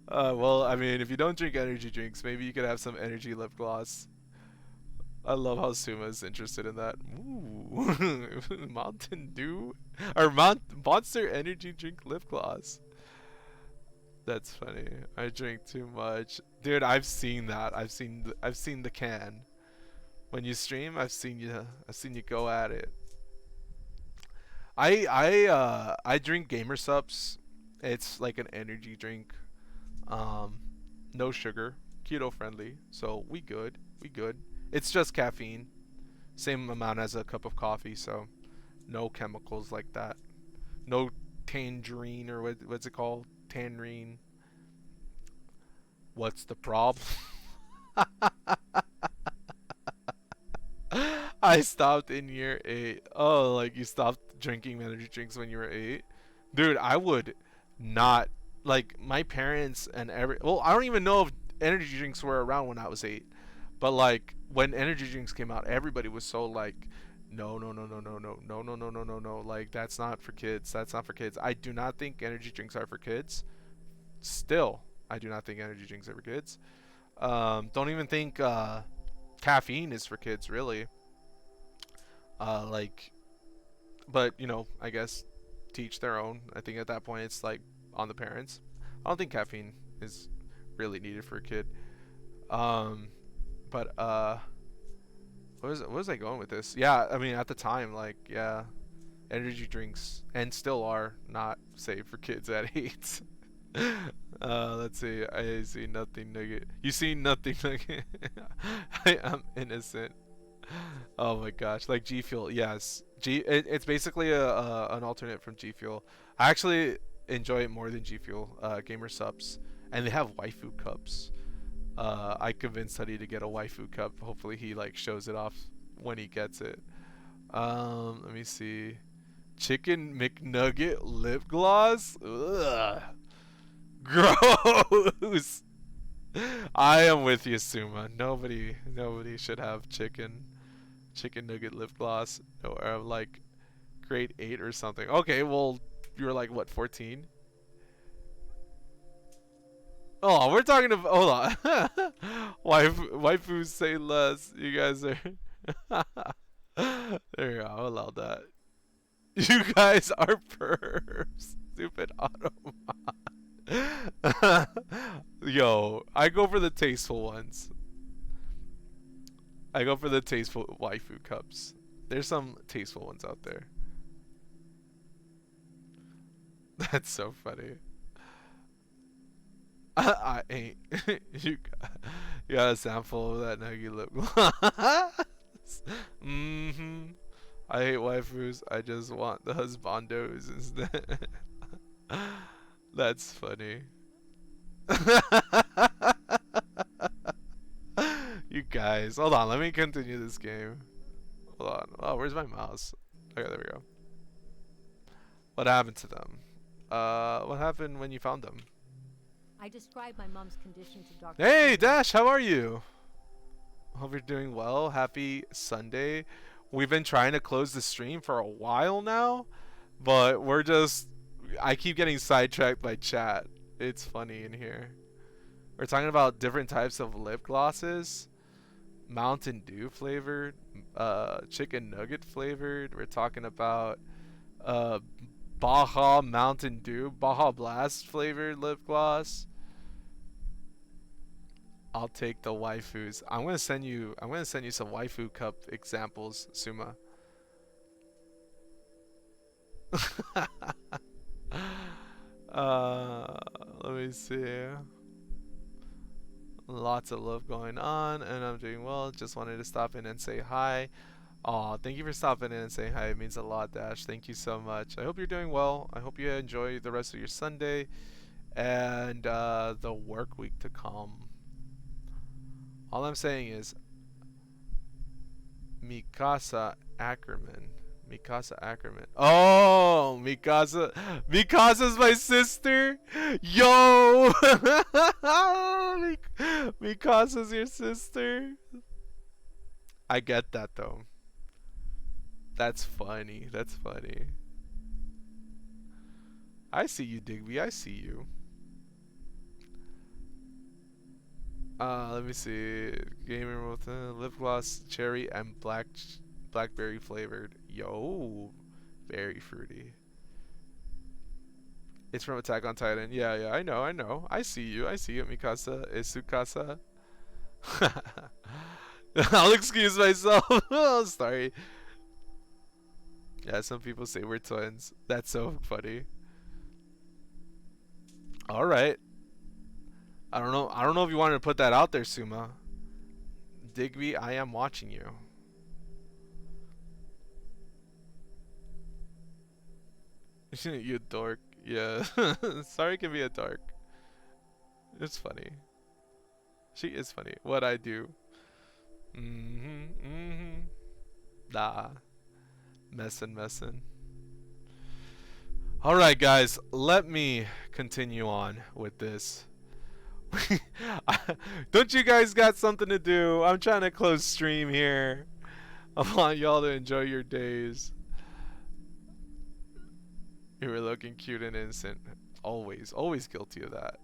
Well, I mean, if you don't drink energy drinks, maybe you could have some energy lip gloss. I love how Suma's interested in that. Ooh, Mountain Dew or Monster Energy drink lip gloss. That's funny. I drink too much, dude. I've seen that. I've seen the can. When you stream, I've seen you go at it. I drink Gamer Sups. It's like an energy drink. No sugar, keto friendly. So we good. It's just caffeine, same amount as a cup of coffee, so no chemicals like that. No tangerine or what's it called? Tangerine. What's the problem? I stopped in year 8. Oh, like you stopped drinking energy drinks when you were 8? Dude, I would not, like my parents and well, I don't even know if energy drinks were around when I was 8. But like when energy drinks came out, everybody was so like, no, like that's not for kids. I do not think energy drinks are for kids. Still, I do not think energy drinks are for kids. Don't even think caffeine is for kids, really. Like, but you know, I guess teach their own. I think at that point it's like on the parents. I don't think caffeine is really needed for a kid. But what was I going with this? Yeah, I mean at the time, like, yeah, energy drinks and still are not safe for kids at 8. Let's see. I see nothing nugget. You see nothing nugget. I am innocent. Oh my gosh, like G Fuel, yes. It's basically an alternate from G Fuel. I actually enjoy it more than G Fuel. Gamer Subs, and they have waifu cups. I convinced Huddy to get a waifu cup. Hopefully he like shows it off when he gets it. Let me see. Chicken McNugget lip gloss. Ugh. Gross. I am with you, Suma. Nobody should have chicken nugget lip gloss. Or like grade 8 or something. Okay, well, you were like what, 14? Oh, we're talking about, hold on. Waifus say less. You guys are there you go. I'll allow that. You guys are pervs. Stupid Automon. Yo, I go for the tasteful ones. I go for the tasteful waifu cups. There's some tasteful ones out there. That's so funny. I ain't. you got a sample of that Nuggy lip gloss. I hate waifus. I just want the husbandos instead. That's funny. You guys, hold on. Let me continue this game. Hold on. Oh, where's my mouse? Okay, there we go. What happened to them? What happened when you found them? I described my mom's condition to Dr. Hey, Steven. Dash, how are you? Hope you're doing well. Happy Sunday. We've been trying to close the stream for a while now, but I keep getting sidetracked by chat. It's funny in here. We're talking about different types of lip glosses. Mountain Dew flavored, chicken nugget flavored. We're talking about Baja Mountain Dew, Baja Blast flavored lip gloss. I'll take the waifus. I'm gonna send you some waifu cup examples, Suma. Let me see. Lots of love going on, and I'm doing well. Just wanted to stop in and say hi. Aw, thank you for stopping in and saying hi. It means a lot, Dash. Thank you so much. I hope you're doing well. I hope you enjoy the rest of your Sunday and the work week to come. All I'm saying is Mikasa Ackerman. Oh, Mikasa's my sister. Yo, Mikasa's your sister. I get that though. That's funny. I see you, Digby. I see you. Let me see. Gamer with lip gloss, cherry, and blackberry flavored. Yo, very fruity. It's from Attack on Titan. Yeah, I know. I see you, Mikasa. Isukasa. I'll excuse myself. Oh, sorry. Yeah, some people say we're twins. That's so funny. All right. I don't know if you wanted to put that out there, Suma. Digby, I am watching you. You dork. Yeah. Sorry can be a dork. It's funny. She is funny. What I do. Nah. Messin'. Alright guys, let me continue on with this. Don't you guys got something to do? I'm trying to close stream here. I want y'all to enjoy your days. You were looking cute and innocent. Always guilty of that.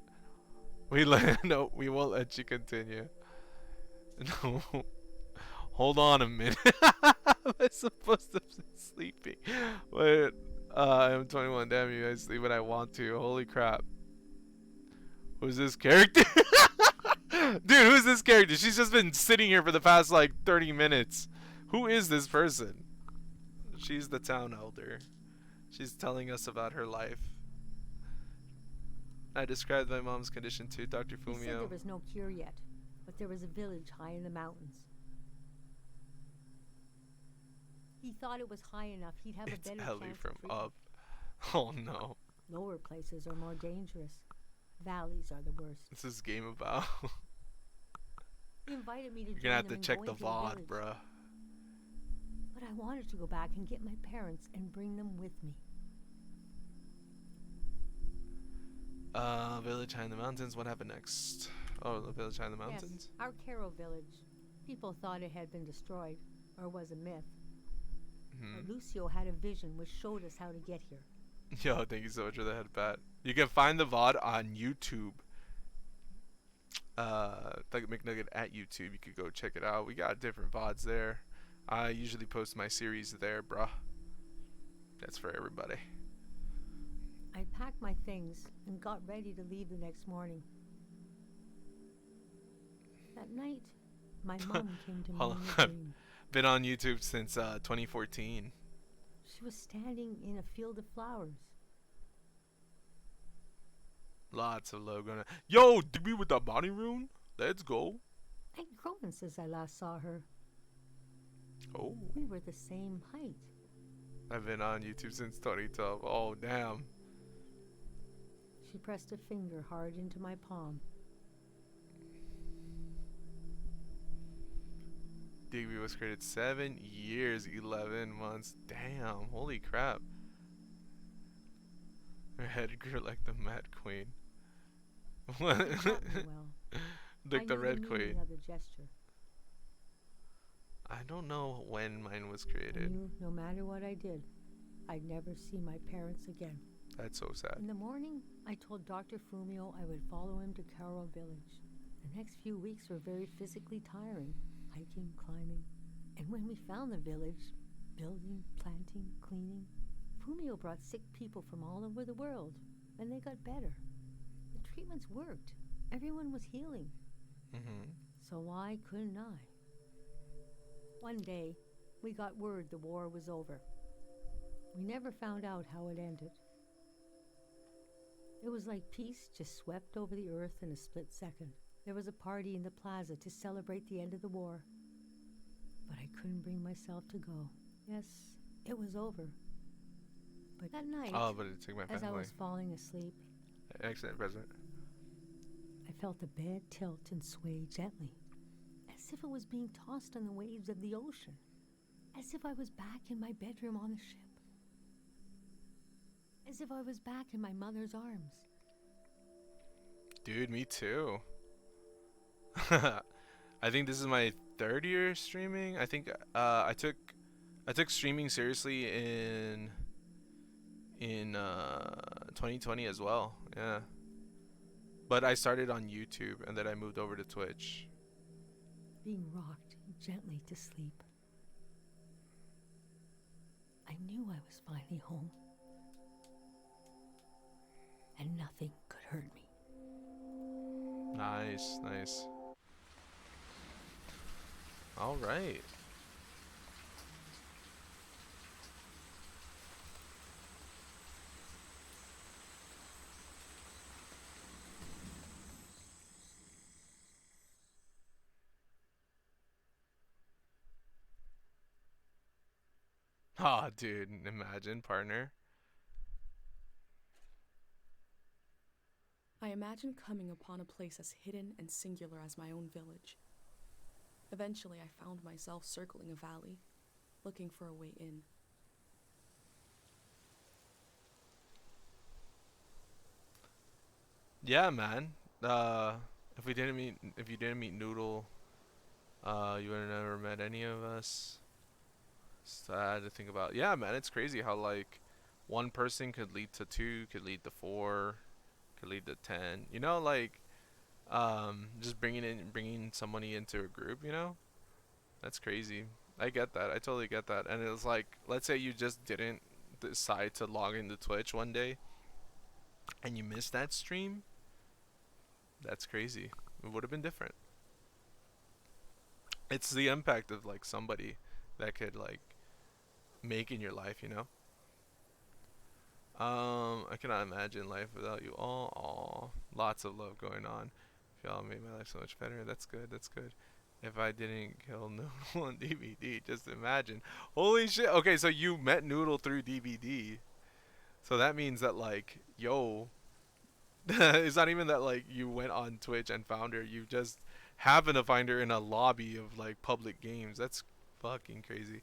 No, we won't let you continue. No. Hold on a minute. I'm supposed to be sleeping. Wait. I'm 21. Damn, you guys sleep when I want to. Holy crap. Who's this character? Dude, who's this character? She's just been sitting here for the past like 30 minutes. Who is this person? She's the town elder. She's telling us about her life. I described my mom's condition to Dr. He said there Fumio. was no cure yet, but there was a village high in the mountains. He thought it was high enough he'd have a It's better Ellie chance from of treatment. Up. Oh no. Lower places are more dangerous. Valleys are the worst. What's this game about? He invited me to You're join gonna have them to in check going the to VOD, village. bruh. But I wanted to go back and get my parents and bring them with me. Village high in the mountains. What happened next? Oh, the village high in the mountains? Yes, our Caro village. People thought it had been destroyed, or was a myth. But Lucio had a vision which showed us how to get here. Yo, thank you so much for the head pat. You can find the VOD on YouTube. Thug McNugget at YouTube. You could go check it out. We got different VODs there. I usually post my series there, bruh. That's for everybody. I packed my things and got ready to leave the next morning. That night, my mom came to me Hold in on. a dream. Been on YouTube since 2014. She was standing in a field of flowers. Lots of love going on. Yo, did we with the body rune? Let's go. I'd grown since I last saw her. Oh, We were the same height. I've been on YouTube since 2012. Oh, damn. She pressed a finger hard into my palm. Digby was created 7 years, 11 months. Damn, holy crap. Her head grew like the Mad Queen. What? She taught me well. Like I the knew Red meaning Queen. of the gesture. I don't know when mine was I created. knew no matter what I did, I'd never see my parents again. That's so sad. In the morning, I told Dr. Fumio I would follow him to Caro village. The next few weeks were very physically tiring, hiking, climbing. And when we found the village, building, planting, cleaning, Fumio brought sick people from all over the world, and they got better. The treatments worked. Everyone was healing. Mm-hmm. So why couldn't I? One day, we got word the war was over. We never found out how it ended. It was like peace just swept over the earth in a split second. There was a party in the plaza to celebrate the end of the war. But I couldn't bring myself to go. Yes, it was over. But that night, Oh, but it took my as I family. was falling asleep, Excellent present. I felt the bed tilt and sway gently, as if it was being tossed on the waves of the ocean, as if I was back in my bedroom on the ship, as if I was back in my mother's arms. Dude, me too. I think this is my 3rd year streaming. I think I took streaming seriously in 2020 as well. Yeah. But I started on YouTube and then I moved over to Twitch. Being rocked gently to sleep. I knew I was finally home. And nothing could hurt me. Nice, nice. All right. Oh, dude, imagine, partner. I imagine coming upon a place as hidden and singular as my own village. Eventually, I found myself circling a valley, looking for a way in. Yeah, man. If you didn't meet Noodle, you would have never met any of us. Sad to think about. Yeah, man, it's crazy how like one person could lead to 2, could lead to 4, could lead to 10. You know, like Just bringing somebody into a group, you know, that's crazy. I get that. I totally get that. And it was like, let's say you just didn't decide to log into Twitch one day and you missed that stream. That's crazy. It would have been different. It's the impact of like somebody that could like make in your life, you know. I cannot imagine life without you all. Aw, lots of love going on. Y'all made my life so much better. That's good. That's good. If I didn't kill Noodle on DVD, just imagine. Holy shit. Okay, so you met Noodle through DVD. So that means that like, yo, it's not even that like you went on Twitch and found her. You just happen to find her in a lobby of like public games. That's fucking crazy.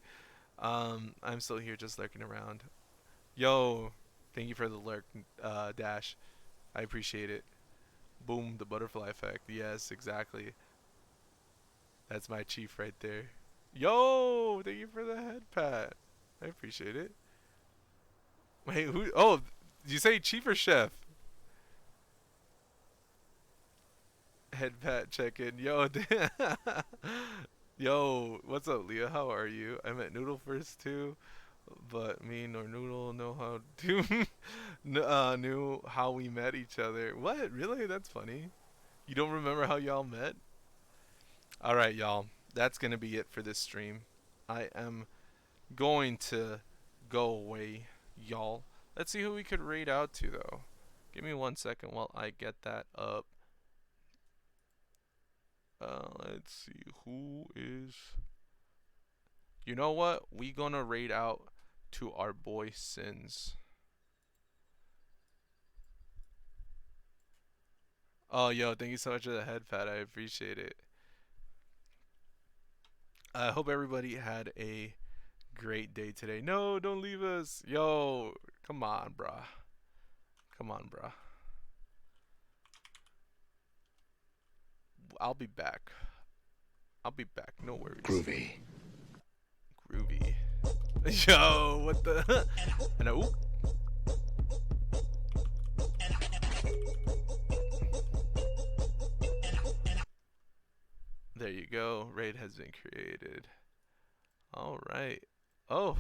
I'm still here just lurking around. Yo, thank you for the lurk, Dash. I appreciate it. Boom, the butterfly effect. Yes, exactly. That's my chief right there. Yo, thank you for the head pat. I appreciate it. Wait, who? Oh, did you say chief or chef? Head pat check in. Yo, yo, what's up, Leah? How are you? I met Noodle first too, but me nor Noodle know how to knew how we met each other. What? Really? That's funny. You don't remember how y'all met? All right, y'all. That's gonna be it for this stream. I am going to go away, y'all. Let's see who we could raid out to though. Give me 1 second while I get that up. Let's see who is. You know what? We gonna raid out to our boy Sins. Oh, yo, thank you so much for the head pat. I appreciate it. I hope everybody had a great day today. No, don't leave us. Yo, come on, bruh. Come on, bruh. I'll be back. I'll be back. No worries. Groovy. Groovy. Yo, what the? And oop. There you go. Raid has been created. All right. Oh,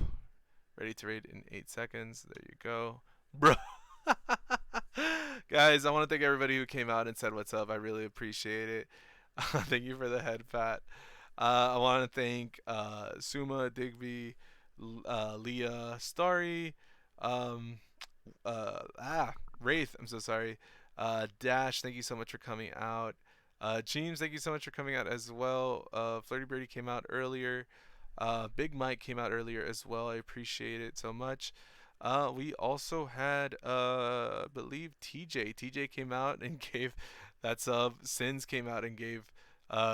ready to raid in 8 seconds. There you go, bro. Guys, I want to thank everybody who came out and said what's up. I really appreciate it. Thank you for the head pat. I want to thank Suma, Digby, Leah, Starry, Wraith. I'm so sorry. Dash, thank you so much for coming out. James, thank you so much for coming out as well. Flirty Birdie came out earlier. Big Mike came out earlier as well. I appreciate it so much. We also had, I believe TJ. TJ came out and gave that sub. Sins came out and gave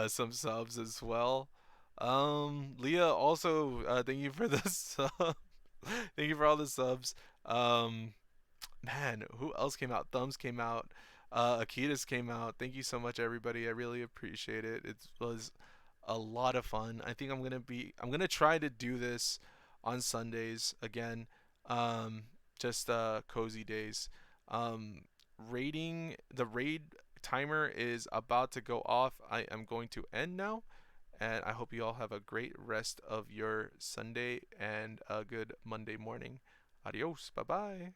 some subs as well. Leah also, thank you for the sub. Thank you for all the subs. Man, who else came out? Thumbs came out. Akitas came out. Thank you so much, everybody. I really appreciate it. It was a lot of fun. I think I'm gonna try to do this on Sundays again. Just cozy days. The raid timer is about to go off. I am going to end now, and I hope you all have a great rest of your Sunday and a good Monday morning. Adios. Bye bye.